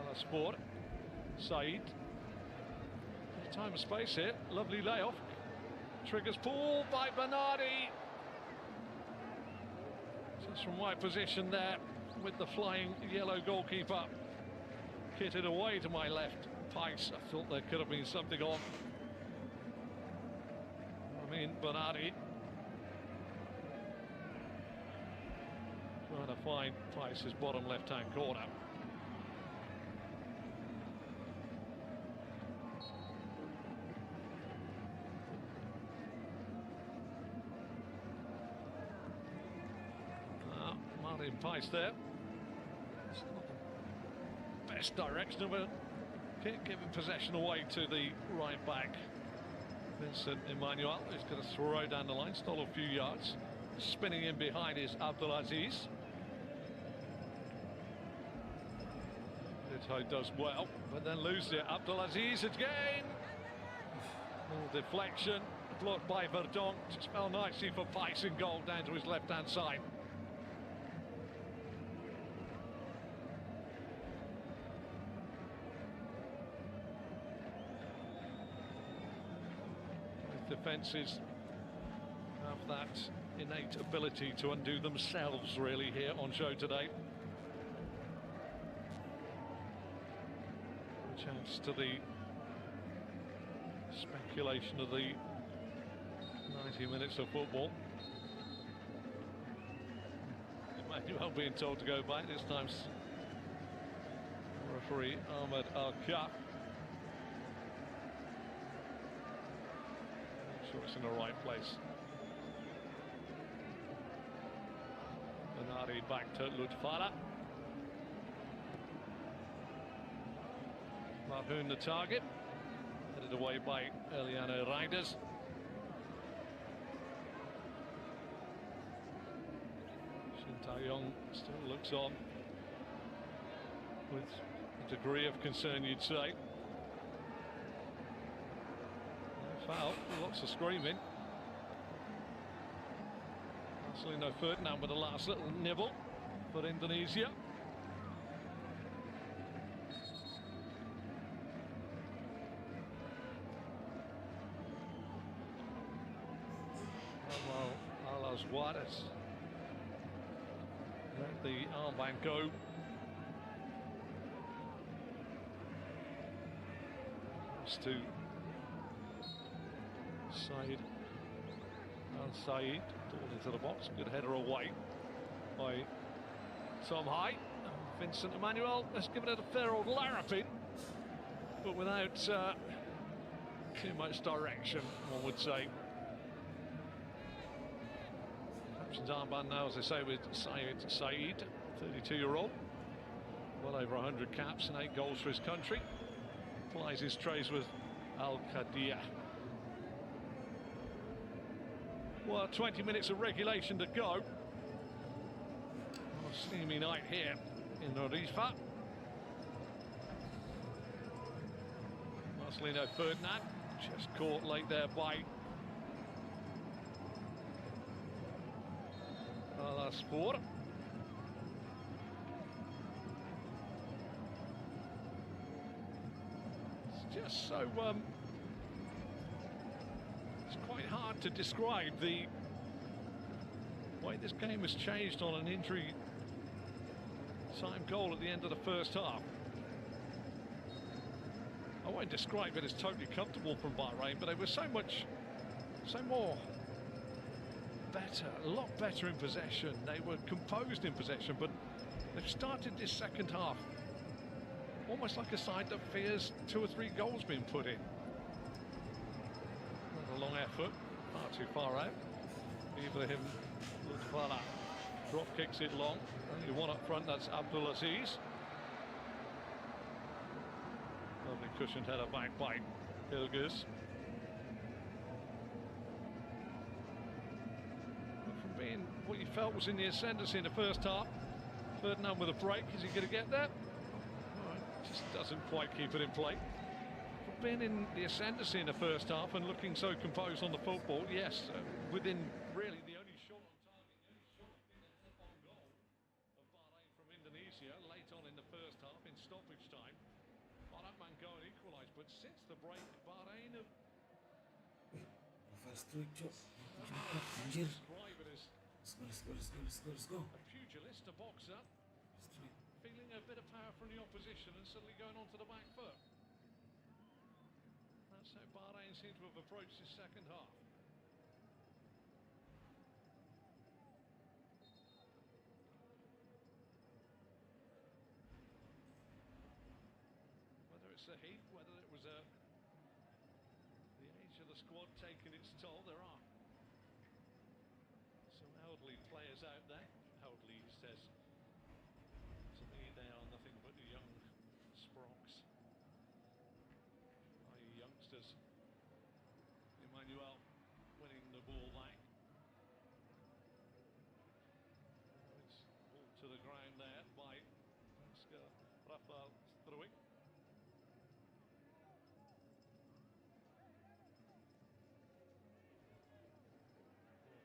Al-Aswad. Saeed. Time and space here. Lovely layoff. Triggers pull by Bernardi. Just from wide position there with the flying yellow goalkeeper. Kitted away to my left. Pice. I thought there could have been something on. I mean, Bernardi trying to find Pice's bottom left-hand corner. Martin Pice there. It's not the best direction, but giving possession away to the right back. Vincent Emmanuel is going to throw down the line, stole a few yards. Spinning in behind is Abdulaziz. Ridho does well, but then loses it. Abdulaziz again. Little deflection, blocked by Verdon. Just fell nicely for Pice in goal down to his left-hand side. Defences have that innate ability to undo themselves really here on show today. A chance to the speculation of the 90 minutes of football. Emmanuel being told to go back, this time referee Ahmed Al-Kaf. It's in the right place. Bernardi back to Lutfala. Marhoun the target. Headed away by Eliano Reinders. Shin Tae-yong still looks on with a degree of concern, you'd say. Foul, lots of screaming. Marcelino Ferdinand with the last little nibble for Indonesia. Al-Aswad has let the armband go. It's to Saeed Al-Saeed, into the box, good header away by Tom High. Vincent Emmanuel has given it a fair old larraping, but without too much direction, one would say. Captain's armband now, as I say, with Sayed Saeed, 32-year-old, well over 100 caps and 8 goals for his country. Plies his trays with Al-Qadiyah. Well, 20 minutes of regulation to go. A steamy night here in Rifa. Marcelino Ferdinand just caught late there by Sport. It's just so it's quite hard to describe the way this game has changed on an injury time goal at the end of the first half. I won't describe it as totally comfortable from Bahrain, but they were so more better, a lot better in possession. They were composed in possession, but they've started this second half almost like a side that fears 2 or 3 goals being put in. Not a long effort, far too far out. Ibrahim Lutfala drop kicks it long. Only one up front, that's Abdulaziz. Lovely cushioned header back by Ilgaz. From being what you felt was in the ascendancy in the first half, Ferdinand with a break, is he going to get there? Just doesn't quite keep it in play. From being in the ascendancy in the first half and looking so composed on the football, yes, within really the only shot on target, the only shot on goal of Bahrain from Indonesia late on in the first half in stoppage time. That man go and equalise, but since the break, Bahrain have describe it as a pugilist, a boxer, feeling a bit of power from the opposition and suddenly going onto the back foot. That's how Bahrain seem to have approached this second half. Whether it's the heat, whether it was the age of the squad taking its toll, there are some elderly players out there. Elderly, he says. To me, they are nothing but young sprogs, i.e. youngsters. Emmanuel winning the ball back. It's ball to the ground there by Rafael Struik.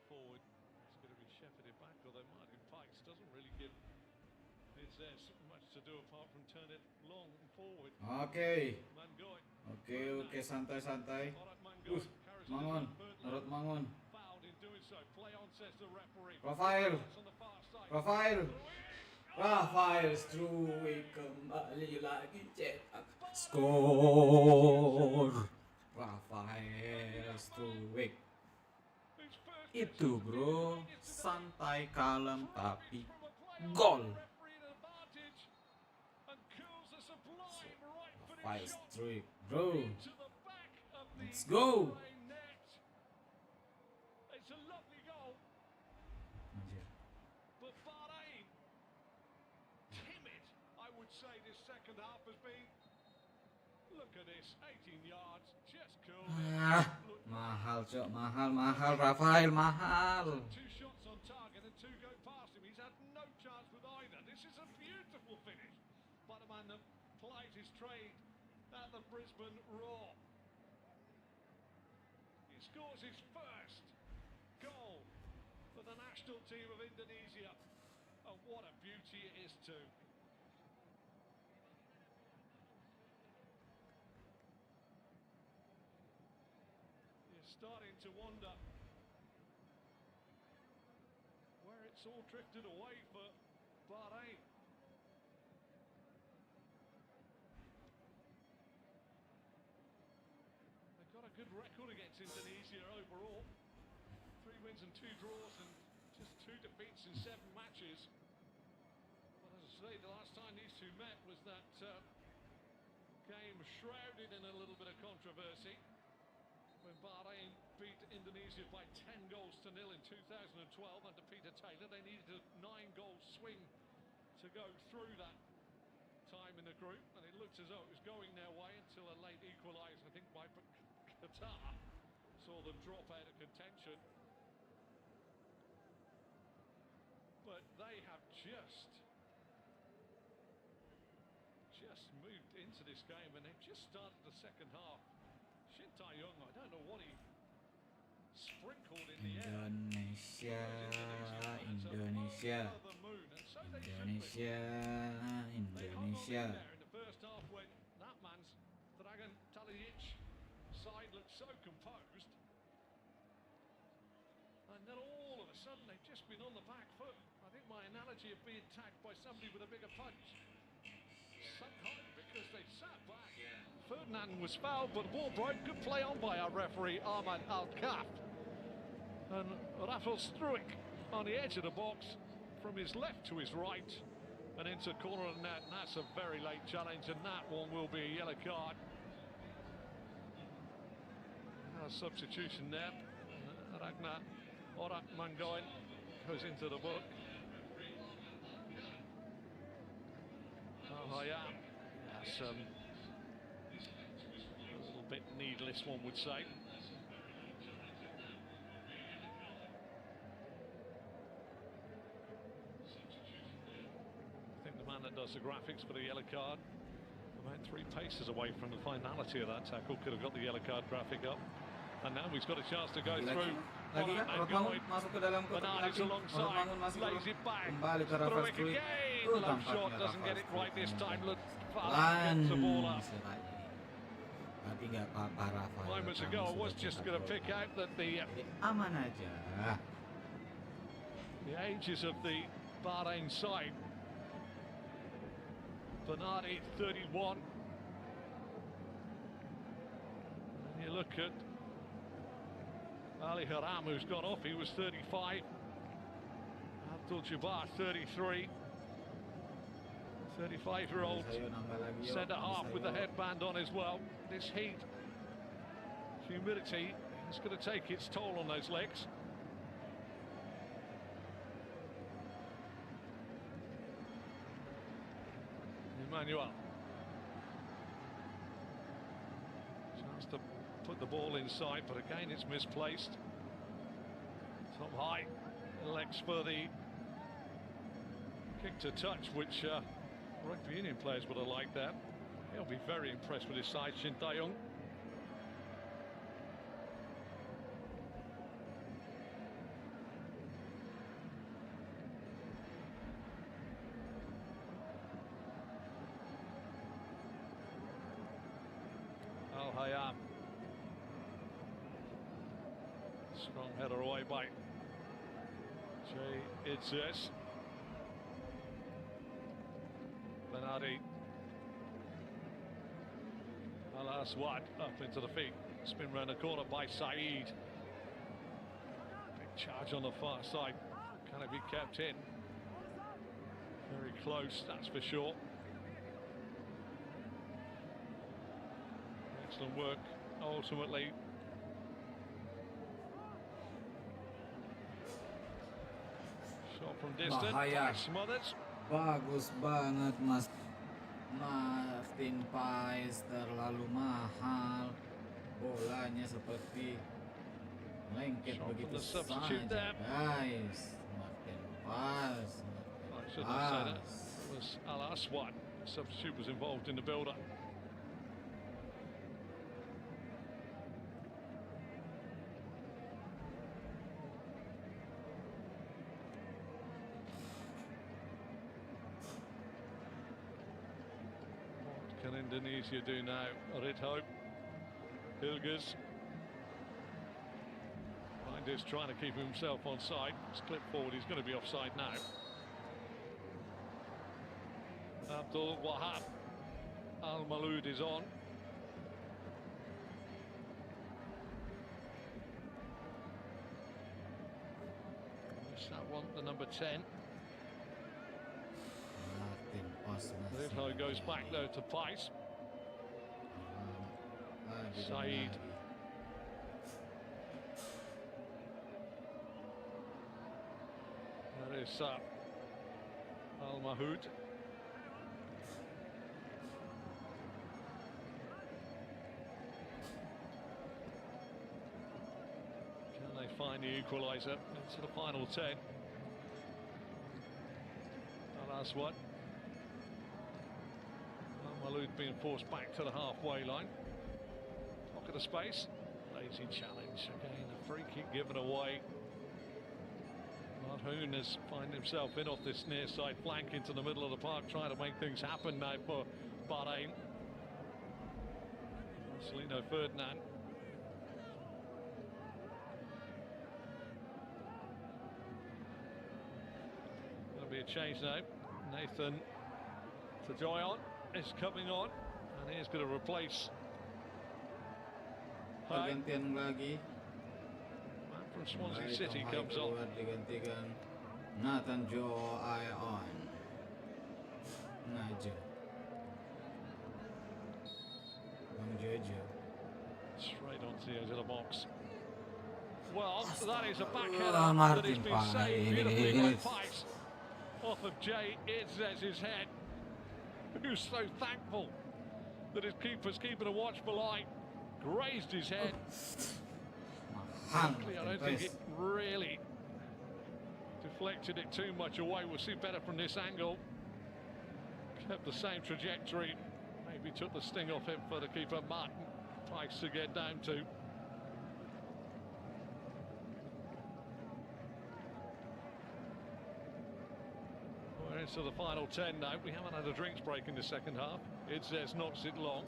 Forward, it's going to be shepherded back, although Martin Pikes doesn't really give there's much to do apart from turn it long and forward. Oke, santai-santai. Mangun, Narut Mangun. Rafael Struik kembali lagi cetak skor. Rafael Struik. Itu bro, santai kalem tapi gol. Rafael Struik, bro. Let's go. It's a lovely goal. But Bahrain, timid, I would say this second half has been. Look at this, 18 yards, just cool. Mahal cok, mahal Rafael, mahal. 2 shots on target and 2 go past him. He's had no chance with either. This is a beautiful finish by the man that plies his trade at the Brisbane Roar. He scores his first goal for the national team of Indonesia. And what a beauty it is too. You're starting to wonder where it's all drifted away for Bahrain. They've got a good record against Indonesia overall. 3 wins and 2 draws and just 2 defeats in 7 matches. But as I say, the last time these two met was that game shrouded in a little bit of controversy when Bahrain beat Indonesia by 10 goals to 0 in 2012 under Peter Taylor. They needed a 9-goal swing to go through that time in the group, and it looked as though it was going their way until a late equaliser, I think, by Qatar saw them drop out of contention. just moved into this game, and they've just started the second half. Shin Tae-yong, I don't know what he sprinkled in the air. Indonesia, Indonesia, Indonesia, Indonesia. In the first half, when that man's Dragan Talic side looked so composed, and then all of a sudden they've just been on the back foot. I think my analogy of being tagged by somebody with a bigger punch sunk home because they sat back. Ferdinand was fouled, but the ball broke. Good play on by our referee Ahmad Al-Kaf. And Rafael Struik on the edge of the box from his left to his right and into corner of the net, and that's a very late challenge, and that one will be a yellow card. A substitution there. Ragnar Orak Mangoen goes into the book. Oh yeah, that's a little bit needless, one would say. I think the man that does the graphics for the yellow card, about 3 paces away from the finality of that tackle, could have got the yellow card graphic up. And now he's got a chance to go through. Lagi kan Rotmangun masuk ke dalam kotak penalti. Rotmangun masih kembali ke Rafael Struik. Tampaknya Rafael Struik berarti nggak apa-apa Rafael. Moments ago I was just going to pick out that the aman aja. The ages of the Bahrain side. Bernardi 31. And you look at Ali Haram, who's gone off, he was 35. Abdul Jabbar, 33. 35-year-old centre-half with the headband on as well. This heat, humidity, is going to take its toll on those legs. Emmanuel. Chance to put the ball inside, but again it's misplaced. Top high, legs for the kick to touch, which rugby union players would have liked that. He'll be very impressed with his side, Shin Tae-yong. Al-Hayam. Strong header away by Jay Idzes. Bernardi. Al-Aswad up into the feet. Spin round the corner by Saeed. Big charge on the far side. Can it be kept in? Very close, that's for sure. Excellent work, ultimately. Shot from distance, smothered. Bagus banget Mas Martin Paes, terlalu mahal. Bolanya seperti lengket begitu saja, guys. Martin Paes. I shouldn't have said it. It was Al-Aswad. Substitute was involved in the build-up. Can Indonesia do now? Ridho, Hilgers. Reinders trying to keep himself on side. It's clipped forward, he's going to be offside now. Abdul Wahab Al Maloud is on. Missed that one, the number 10. Ridho goes back though to Pais. Saeed. There is Al Mahoud. Can they find the equaliser into the final 10? Al-Aswad. Al-Maloud being forced back to the halfway line. Pocket of space. Lazy challenge. Again, a free kick given away. Marhoun has found himself in off this near side flank into the middle of the park, trying to make things happen now for Bahrain. Marcelino Ferdinand. Going to be a change now. Nathan Tajoyon is coming on, and he's going to replace Pergantian lagi. Man from Swansea City comes on. Digantikan Nathan Joe Ion. Naja. Bang Jojo. Straight onto the edge of the box. Well, that is a backhand Ah, that has Martin been saved beautifully by Paes. Paes off of Jay Idzez's head, who's so thankful that his keeper's keeping a watchful eye. Grazed his head. Mahal I Martin don't think Paes. it really deflected it too much away. We'll see better from this angle. Kept the same trajectory. Maybe took the sting off him for the keeper, Martin Paes, to get down to. We're into the final 10 now. We haven't had a drinks break in the second half. Idzez knocks it long.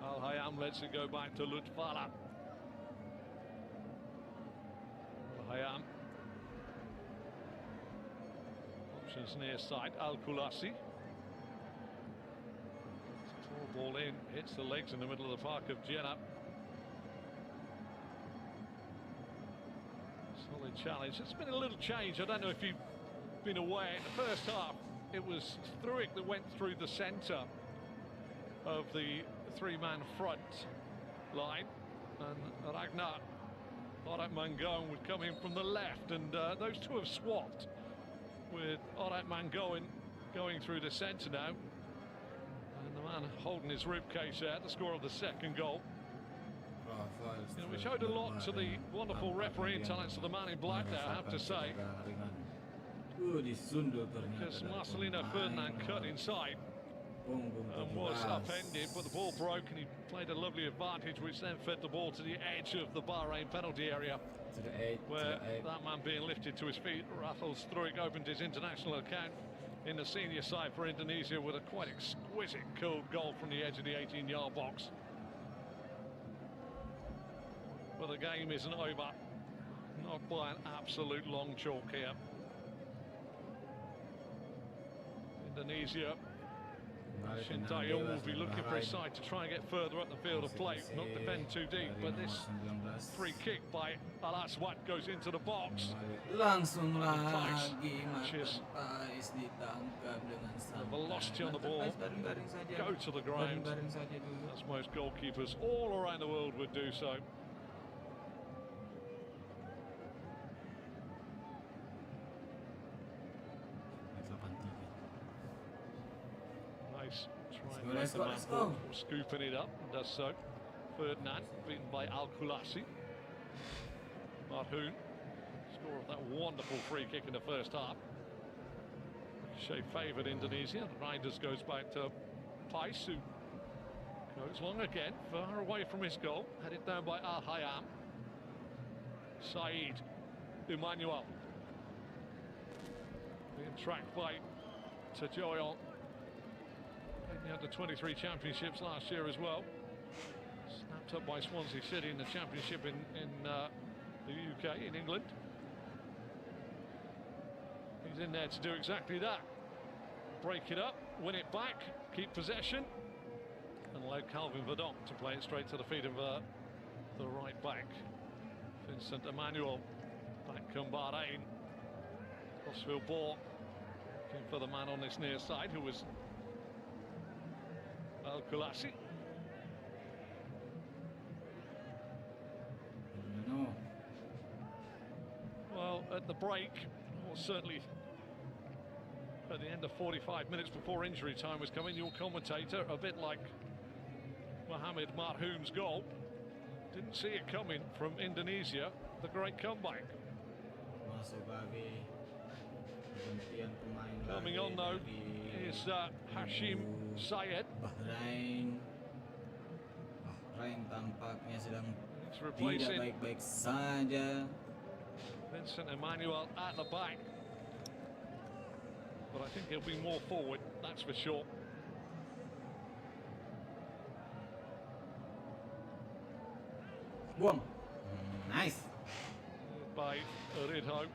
Al Hayam lets it go back to Lutfala. Al Hayam. Options near side. Al Kulasi. Tall ball in. Hits the legs in the middle of the park of Jenna. Solid challenge. It's been a little change. I don't know if you've been aware. In the first half, it was Struik that went through the centre of the three-man front line, and Ragnar Orat Mangoen would come in from the left, and those two have swapped, with Orat Mangoen going through the centre now, and the man holding his ribcage there, the score of the second goal. You know, we showed a lot to the wonderful refereeing talents of the man in black there, I have to say, because Marcelino Ferdinand cut inside and was upended, but the ball broke, and he played a lovely advantage, which then fed the ball to the edge of the Bahrain penalty area, where that man being lifted to his feet, Rafael Struik, opened his international account in the senior side for Indonesia with a quite exquisite cold goal from the edge of the 18-yard box. But the game isn't over, not by an absolute long chalk here. Indonesia, Shin Tae-yong will be looking for his side to try and get further up the field of play, not defend too deep, but this free kick by Al-Aswad goes into the box. Langsung Paes, lagi which is Martin Paes ditangkap dengan the velocity on the ball, Garing-garing saja. go to the ground, Garing-garing saja dulu. as most goalkeepers all around the world would do so. Nice try and Let's go. scooping it up, and does so. Ferdinand beaten by Al Kulasi. Marhoun, score of that wonderful free kick in the first half. Shea favoured Indonesia. The Reinders goes back to Paes, who goes long again, far away from his goal, headed down by Al Hayam. Saeed Emmanuel being tracked by Tajoyon. He had the 23 championships last year as well. Snapped up by Swansea City in the championship in the UK, in England. He's in there to do exactly that. Break it up, win it back, keep possession, and allow Calvin Verdonk to play it straight to the feet of the right back. Vincent Emmanuel, back come Bahrain. Crossfield ball, looking for the man on this near side, who was Al Kulasi. No. Well, at the break, or certainly at the end of 45 minutes before injury time was coming, your commentator, a bit like Mohamed Marhoum's goal, didn't see it coming from Indonesia, the great comeback. sebagai pergantian pemain Coming lagi on though dari is Hashim Syed. Bahrain tampaknya sedang He's tidak replacing baik-baik saja. Vincent Emmanuel at the back. But I think he'll be more forward, that's for sure. Buang. Nice. By Ridho.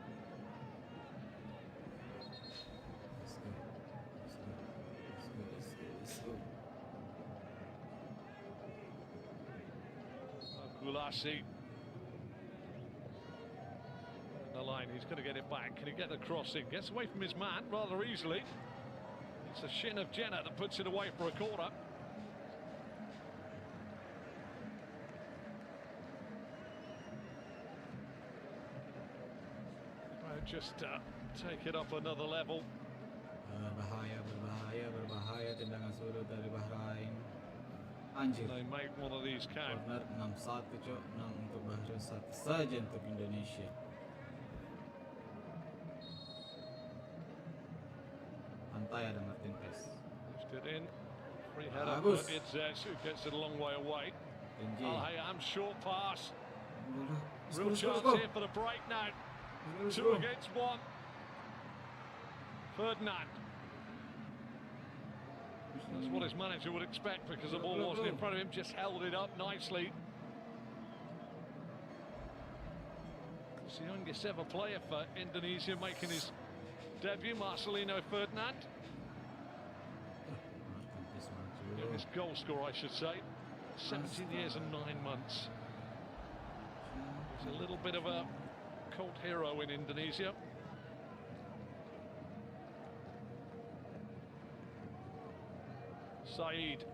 Let's go. Gulasi. The line, he's going to get it back. Can he get the crossing? Gets away from his man rather easily. It's a shin of Jenner that puts it away for a corner. Just take it up another level. Berbahaya tendangan sudut dari Bahrain. Anjir. They make one of these count. Corner 6-1 cok, 6 untuk Bahrain, 1 saja untuk Indonesia. Pantai ada Martin Paes. Lifted in. Free header Bagus. for Itzes, who gets it a long way away. Tenji. Al-Hayam short pass. Let's Real chance go. here for the break now. Let's 2 go. against 1. Ferdinand. That's what his manager would expect because the ball wasn't in front of him, just held it up nicely. It's the youngest ever player for Indonesia making his debut, Marcelino Ferdinand. Youngest goal scorer, I should say. 17 years and 9 months. He's a little bit of a cult hero in Indonesia. Saeed.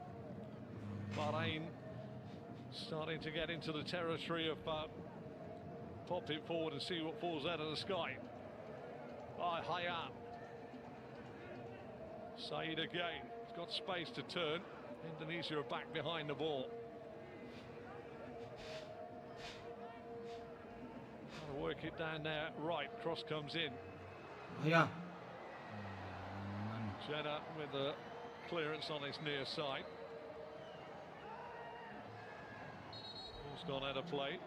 Bahrain starting to get into the territory of pop it forward and see what falls out of the sky. Hayam. Saeed again. He's got space to turn. Indonesia are back behind the ball. Trying to work it down there. Right, cross comes in. Yeah. Jenner with the clearance on his near side. Ball's gone out of play.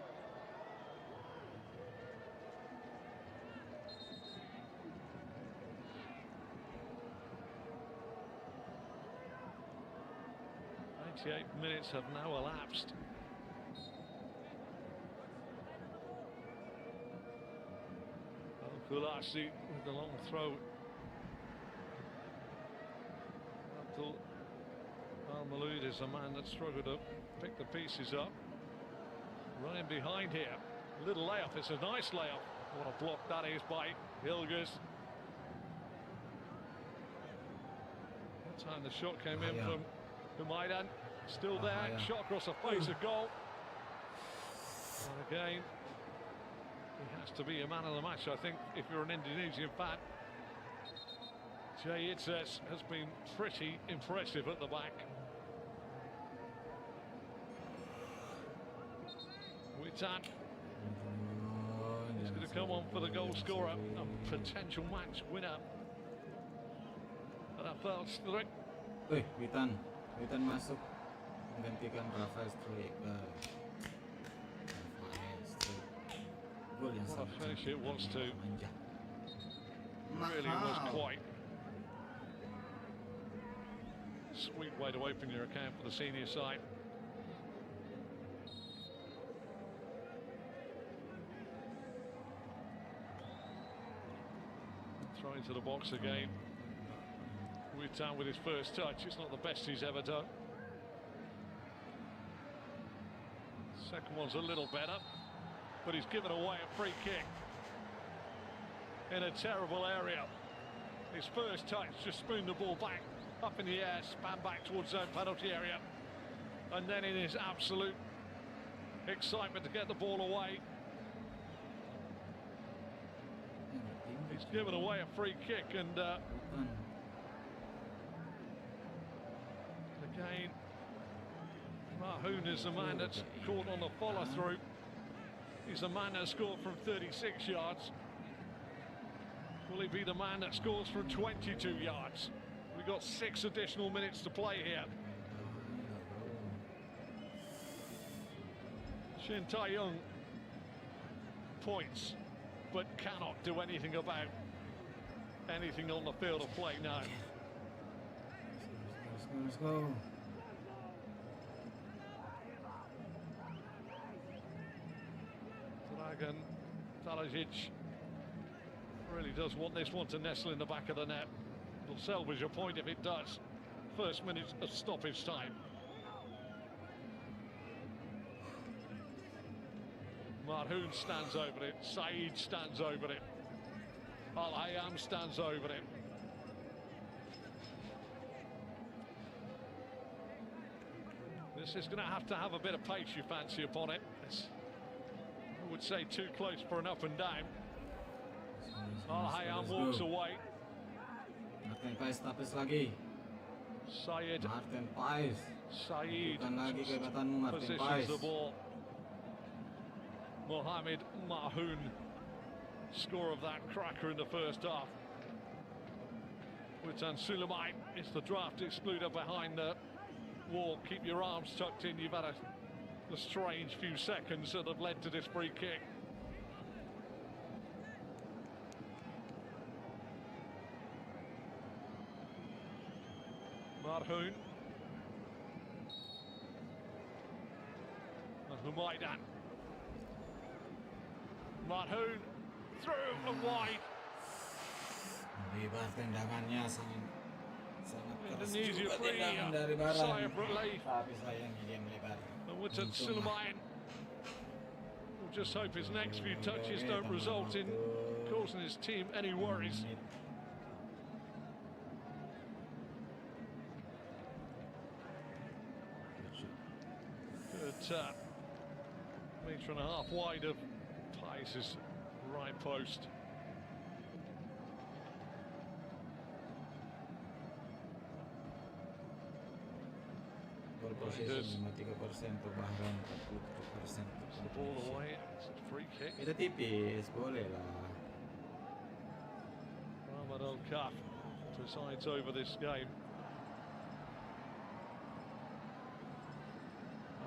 "98 minutes have now elapsed. Gulasi with the long throw. Abdul Al-Maloud is a man that struggled to pick the pieces up. Running behind here. Little layoff. It's a nice layoff. What a block that is by Hilgers. That time the shot came in from Humaidan. Still there. Shot across the face of goal. And again, he has to be a man of the match, I think, if you're an Indonesian fan. Jay Itzes has been pretty impressive at the back. Witan is going to come on for the goal scorer, a potential match winner. But that fell straight. Witan masuk menggantikan Rafael Struik. Gol yang What a sangat finish it was too. manja. Really was quite sweet way to open your account for the senior side. Throw into the box again. Witan with his first touch. It's not the best he's ever done. Second one's a little better, but he's given away a free kick in a terrible area. His first touch just spooned the ball back up in the air, span back towards zone penalty area, and then in his absolute excitement to get the ball away, he's given away a free kick. And again, Mahoun is the man that's caught on the follow through. He's the man that scored from 36 yards. Will he be the man that scores from 22 yards? We've got 6 additional minutes to play here. Shin Tae-young points, but cannot do anything about anything on the field of play now. Let's go. Dragan Talajic really does want this one to nestle in the back of the net. It'll salvage a point if it does. First minute of stoppage time. Marhoun stands over it. Saeed stands over it. Al-Hayam stands over it. This is going to have a bit of pace, you fancy, upon it. It's, I would say, too close for an up and down. Al-Hayam walks away. Martin Pais tapis lagi. Saeed. Martin Pais. Saeed Bukan lagi kehebatanmu, Martin positions Pais. the ball. Mohamed Marhoun, score of that cracker in the first half. Witan Sulaiman is the draft excluder behind the wall. Keep your arms tucked in. You've had a strange few seconds that have led to this free kick. Marhoun. Humaidan. Marhoun through and wide. Lebar tendangannya sangat keras Indonesia juga free. tendangan dari Sigh Bahrain. of relief. Tapi sayangnya dia melebar. And Witan Sulaiman will just hope his next few touches don't result in causing his team any worries. Good metre and a half wide of Pais's right post. Ball possession 53% untuk Bahrain, 47% It's the untuk ball Indonesia. away. It's a free kick. Itu tipis, boleh lah. Ahmad Al-Kaf presides over this game.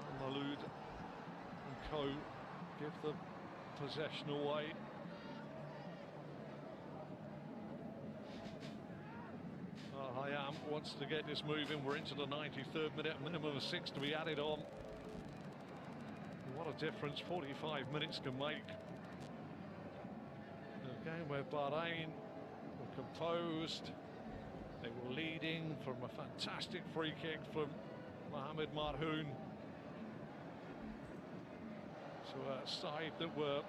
Al-Malud and co give the possession away. Al-Hayam wants to get this moving. We're into the 93rd minute, a minimum of 6 to be added on. What a difference 45 minutes can make. A game where Bahrain were composed, they were leading from a fantastic free kick from Mohamed Marhoun. To a side that were,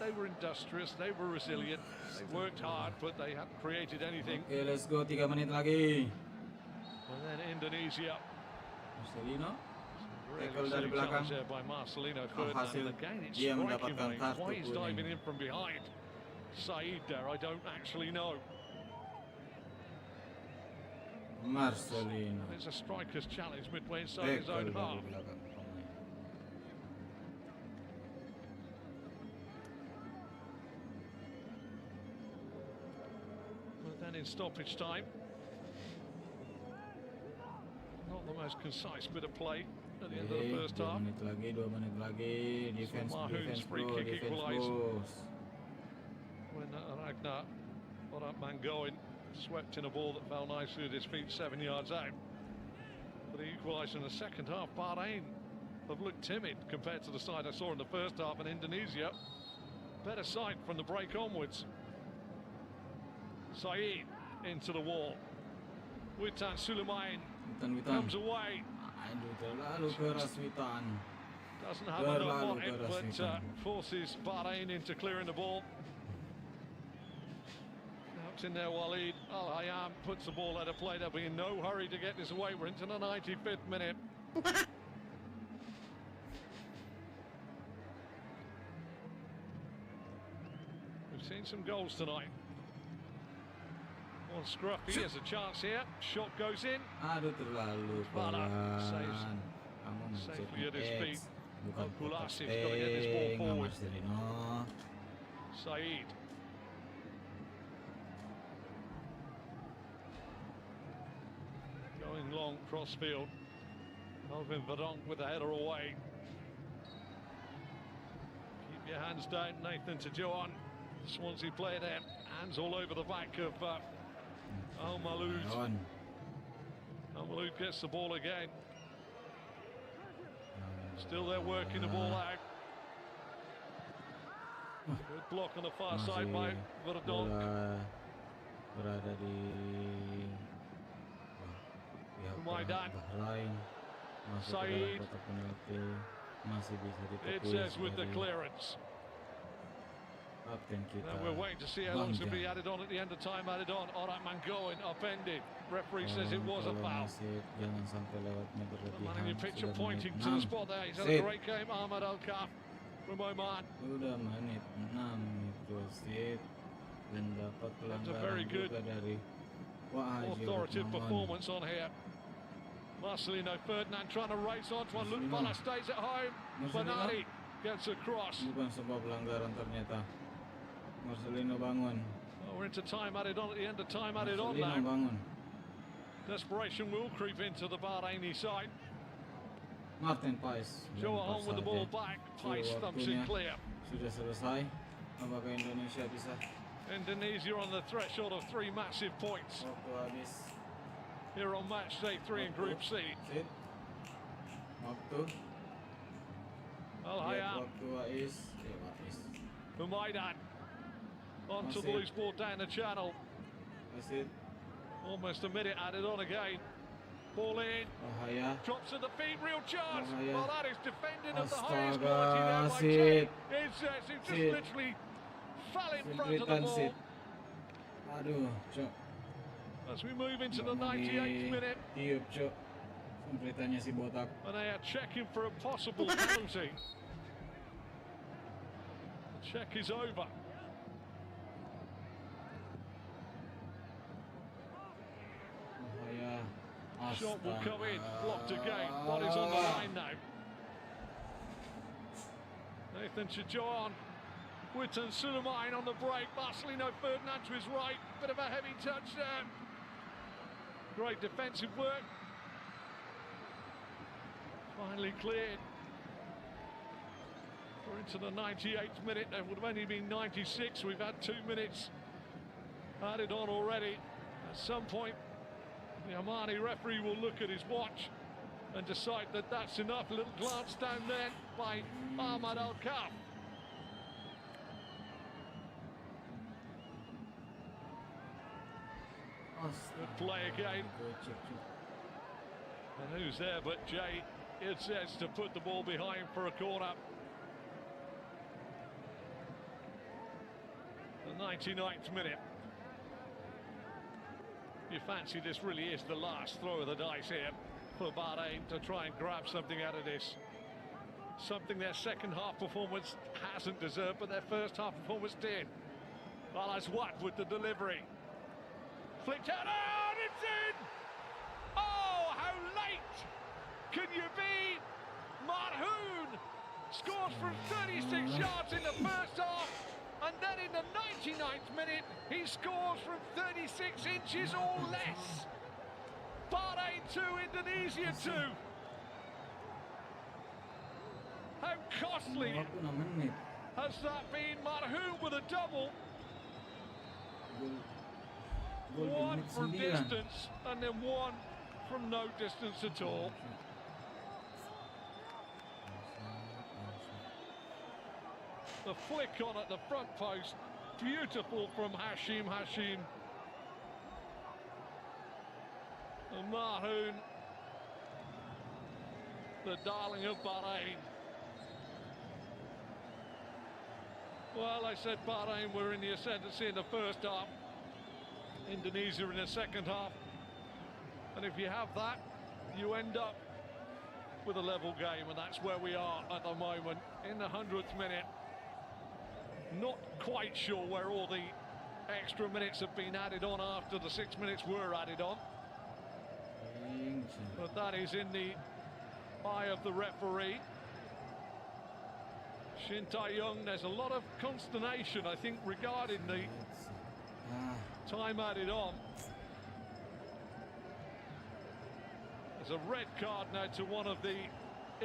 they were industrious, they were resilient, they worked hard, but they hadn't created anything. Oke, let's go, 3 menit lagi. And then Indonesia. Marcelino, Really tackle dari silly belakang. challenge there by Marcelino Ferdinand. Alhasil, And again, it's dia striking mendapatkan range. kartu Why he's kuning. diving in from behind Saeed there, I don't actually know. Marcelino. It's a striker's challenge midway inside his Tackle own dari half. belakang. But then in stoppage time, not the most concise bit of play at the end of the first 2 half. menit lagi, 2 menit lagi. Defense, Marhoun's free bro, kick defense equalised. bros. When Ragnar Mangoin swept in a ball that fell nicely at his feet 7 yards out. But he equalised in the second half. Bahrain have looked timid compared to the side I saw in the first half, and Indonesia better side from the break onwards. Saeed into the wall. Witan Sulaiman Witan. comes away. Aduh, terlalu keras Witan. Doesn't have enough Terlalu on it, keras but Witan. forces Bahrain into clearing the ball. Out in there, Walid. Al-Hayam puts the ball out of play. They'll be in no hurry to get this away. We're into the 95th minute. We've seen some goals tonight. One scruffy, there's a chance here. Shot goes in. Aduh, terlalu Bala saves pelan. Kamu safely at his mencet feet. X, bukan Kulasev's kotak got to get this ball peng, forward. Marcelino. Saeed. Going long cross field. Melvin Verdonk with the header away. Keep your hands down, Nathan to Joan. Swansea player there. Hands all over the back of Al Maloud. Al Maloud gets the ball again. Still there working the ball out. Good block on the far side by Verdonk. Berada di Maidan. Bahrain, masuk ke Said. dalam kotak penalti, masih bisa It ditepis says with the dari clearance. kapten kita. Now we're waiting to see how long it's going to be Bangja. added on at the end of time added on. All right, man, going upended. Referee says it was a Tolong foul. wasit, jangan sampai lewatnya The berlebihan. man in your picture Sudah pointing menit to the 6. spot there. He's had Sit. a great game, Ahmad Al-Kaf from Oman. Sudah menit 6 itu wasit dan dapat very pelanggaran good juga dari Wahyu Authoritative Rukmawan. performance on here. Marcelino Ferdinand trying to race on. Lutfala stays at home. Bernardi gets across. Bukan sebuah pelanggaran ternyata. Marcelino bangun. Oh, we're into time added on at the end of time added on Marcelino now. bangun. Desperation will creep into the Bahraini side. Martin Pais. Joe lempar on with the saja. ball back. Pais Sudah thumps waktunya. it clear. Sudah selesai. Apakah Indonesia bisa? Indonesia on the threshold of 3 massive points Waktu habis. here on match day 3 in Group C. Sit. Waktu. Al Lihat Hayam waktu Wais. Wais. for Maidan. Onto the Masih. loose ball down the channel. Wasit. Almost a minute added on again. Ball in. Bahaya. Drops at the feet, real chance. Bahaya. Well, that is defending of the highest Astaga, quality there by Sid. Jay. It's he just Sid. literally fell in front of the Filtritan ball. Sit. Aduh, Cok. As we move into the Nggak mau 98th minute, ditiup, Cok. Filtritannya si botak. and they are checking for a possible penalty. The check is over. Bahaya. Shot will come in, Astaga. blocked again. Body's on the line now. Nathan Chajoan, Witten Sulaiman on the break. Marcelino Ferdinand to his right. Bit of a heavy touch there. Great defensive work. Finally cleared. We're into the 98th minute. There would have only been 96. We've had 2 minutes added on already. At some point, the Omani referee will look at his watch and decide that that's enough. A little glance down there by Ahmad Al-Kaf. Good play again. And who's there but Jay? It says to put the ball behind for a corner. The 99th minute. You fancy this really is the last throw of the dice here for Bahrain to try and grab something out of this. Something their second half performance hasn't deserved, but their first half performance did. Well, that's what with the delivery. Flicked out, and it's in! Oh, how late can you be? Marhoun scores from 36 yards in the first half, and then in the 99th minute, he scores from 36 inches or less. Bahrain 2, Indonesia 2. How costly Waktu 6 menit. has that been? Marhoun with a double. Gol di One menit from 9. distance and then one from no distance at all. The flick on at the front post, beautiful from Hashim. And Marhoun, the darling of Bahrain. Well, I said Bahrain were in the ascendancy in the first half. Indonesia in the second half. And if you have that, you end up with a level game, and that's where we are at the moment in the 100th minute. Not quite sure where all the extra minutes have been added on after the 6 minutes were added on. But that is in the eye of the referee. Shin Tae-young, there's a lot of consternation, I think, regarding the time added on. There's a red card now to one of the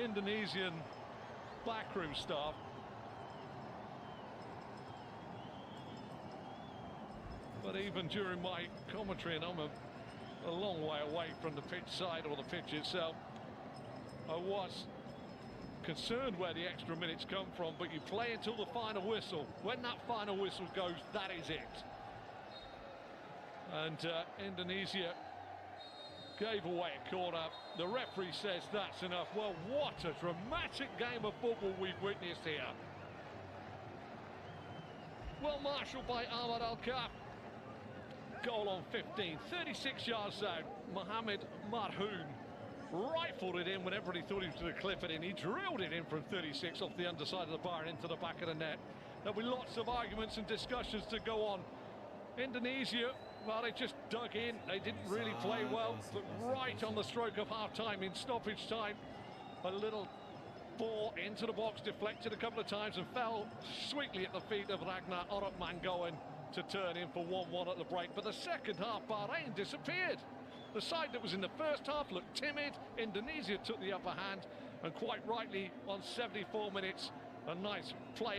Indonesian backroom staff. But even during my commentary, and I'm a long way away from the pitch side or the pitch itself, I was concerned where the extra minutes come from, but you play until the final whistle. When that final whistle goes, that is it. And Indonesia gave away a corner. The referee says that's enough. Well, what a dramatic game of football we've witnessed here. Well marshalled by Ahmad Al-Kaf. Goal on 15, 36 yards out. Mohamed Marhoun rifled it in when everybody thought he was going to clip it in. He drilled it in from 36 off the underside of the bar into the back of the net. There'll be lots of arguments and discussions to go on. Indonesia, well, they just dug in. They didn't really play well, but right on the stroke of half-time in stoppage time, a little ball into the box, deflected a couple of times and fell sweetly at the feet of Ragnar Orotmangoen to turn in for 1-1 at the break. But the second half, Bahrain disappeared. The side that was in the first half looked timid. Indonesia took the upper hand, and quite rightly, on 74 minutes, a nice play